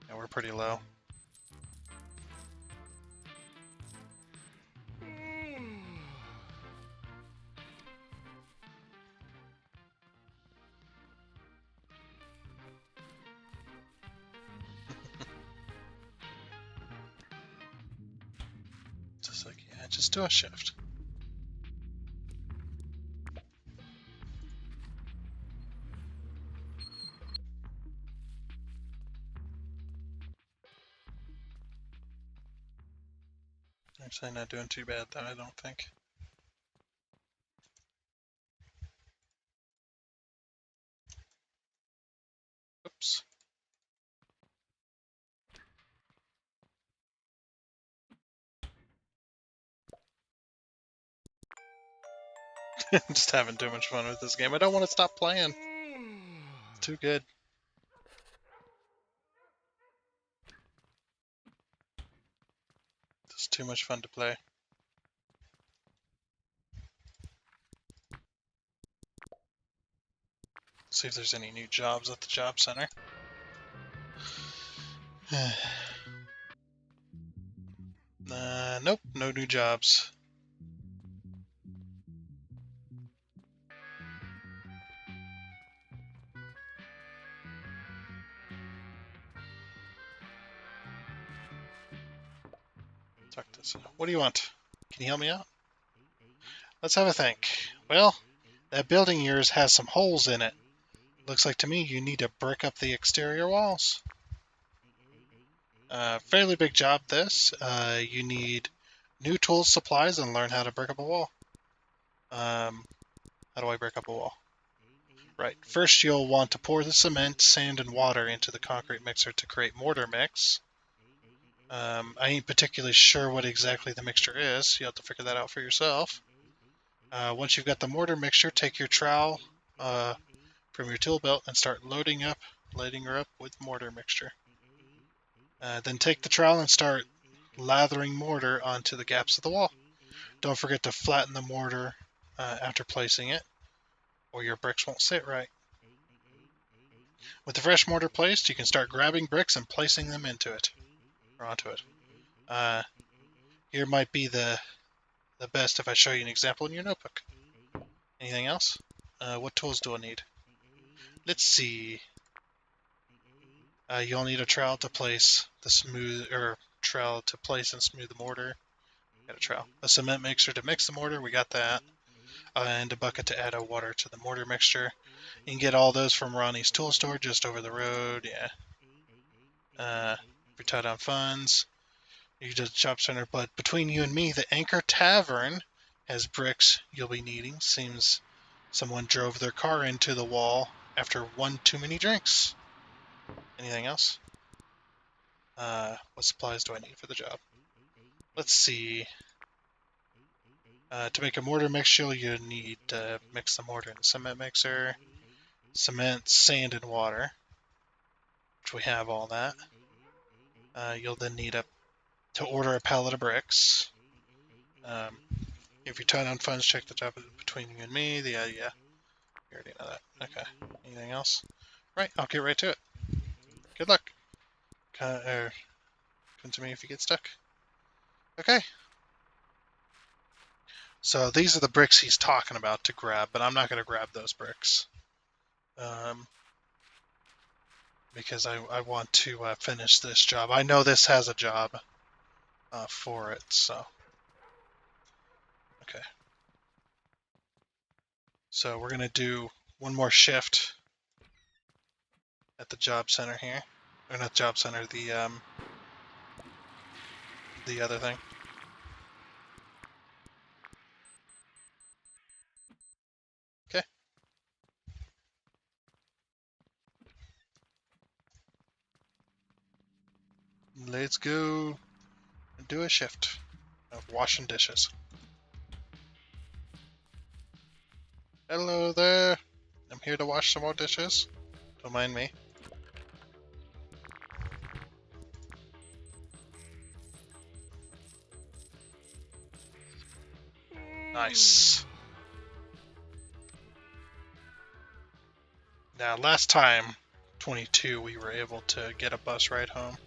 Yeah, we're pretty low. Just like, yeah, just do a shift. Actually, not doing too bad though, I don't think. Oops. Just having too much fun with this game. I don't want to stop playing. It's too good. It's too much fun to play. See if there's any new jobs at the job center. Nope, no new jobs. Talk to this. What do you want? Can you help me out? Let's have a think. Well, that building of yours has some holes in it. Looks like to me you need to brick up the exterior walls. Fairly big job this. You need new tools, supplies, and learn how to brick up a wall. How do I brick up a wall? Right. First you'll want to pour the cement, sand, and water into the concrete mixer to create mortar mix. I ain't particularly sure what exactly the mixture is. You'll have to figure that out for yourself. Once you've got the mortar mixture, take your trowel from your tool belt and start loading her up with mortar mixture. Then take the trowel and start lathering mortar onto the gaps of the wall. Don't forget to flatten the mortar after placing it, or your bricks won't sit right. With the fresh mortar placed, you can start grabbing bricks and placing them into it, or onto it. Here might be the best if I show you an example in your notebook. Anything else? What tools do I need? Let's see. You'll need a trowel to place and smooth the mortar. Got a trowel. A cement mixer to mix the mortar. We got that. And a bucket to add water to the mortar mixture. You can get all those from Ronnie's tool store just over the road. Yeah. If you're tight on funds, you can just shop center. But between you and me, the Anchor Tavern has bricks you'll be needing. Seems someone drove their car into the wall after one too many drinks. Anything else? What supplies do I need for the job? Let's see. To make a mortar mixture, you need to mix the mortar in the cement mixer, cement, sand, and water, which we have all that. You'll then need to order a pallet of bricks. If you're tight on funds, check the job between you and me. Yeah, you already know that. Okay. Anything else? Right, I'll get right to it. Good luck. Come to me if you get stuck. Okay. So these are the bricks he's talking about to grab, but I'm not going to grab those bricks. Because I want to finish this job. I know this has a job for it, so. Okay. So we're going to do one more shift at the job center here. Or not job center, the other thing. Okay. Let's go and do a shift of washing dishes. Hello there. I'm here to wash some more dishes. Don't mind me. Nice. Now, last time, 22, we were able to get a bus ride home.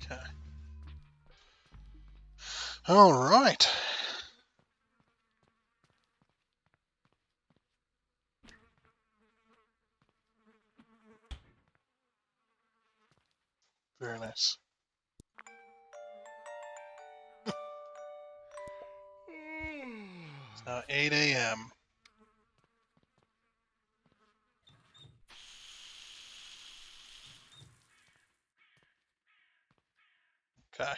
Okay. All right. Very nice. It's now 8 a.m. Okay.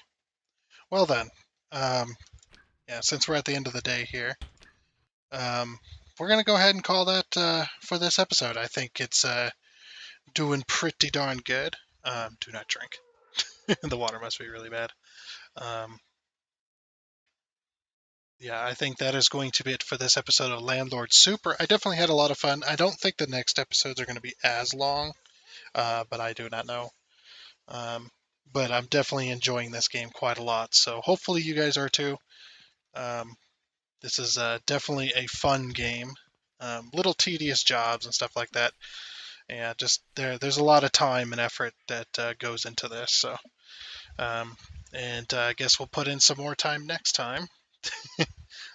Well then, yeah, since we're at the end of the day here, we're gonna go ahead and call that for this episode. I think it's doing pretty darn good. Do not drink. The water must be really bad. Um, yeah, I think that is going to be it for this episode of Landlord Super. I definitely had a lot of fun. I don't think the next episodes are going to be as long, but I do not know. Um, but I'm definitely enjoying this game quite a lot. So hopefully you guys are too. Um, this is definitely a fun game. Little tedious jobs and stuff like that. Yeah, just there's a lot of time and effort that goes into this. So, um, and I guess we'll put in some more time next time.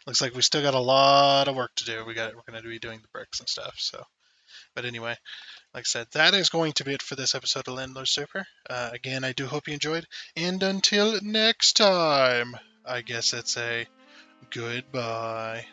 Looks like we still got a lot of work to do. We're going to be doing the bricks and stuff. So, but anyway, like I said, that is going to be it for this episode of Landlord Super. Again, I do hope you enjoyed. And until next time, I guess it's a goodbye.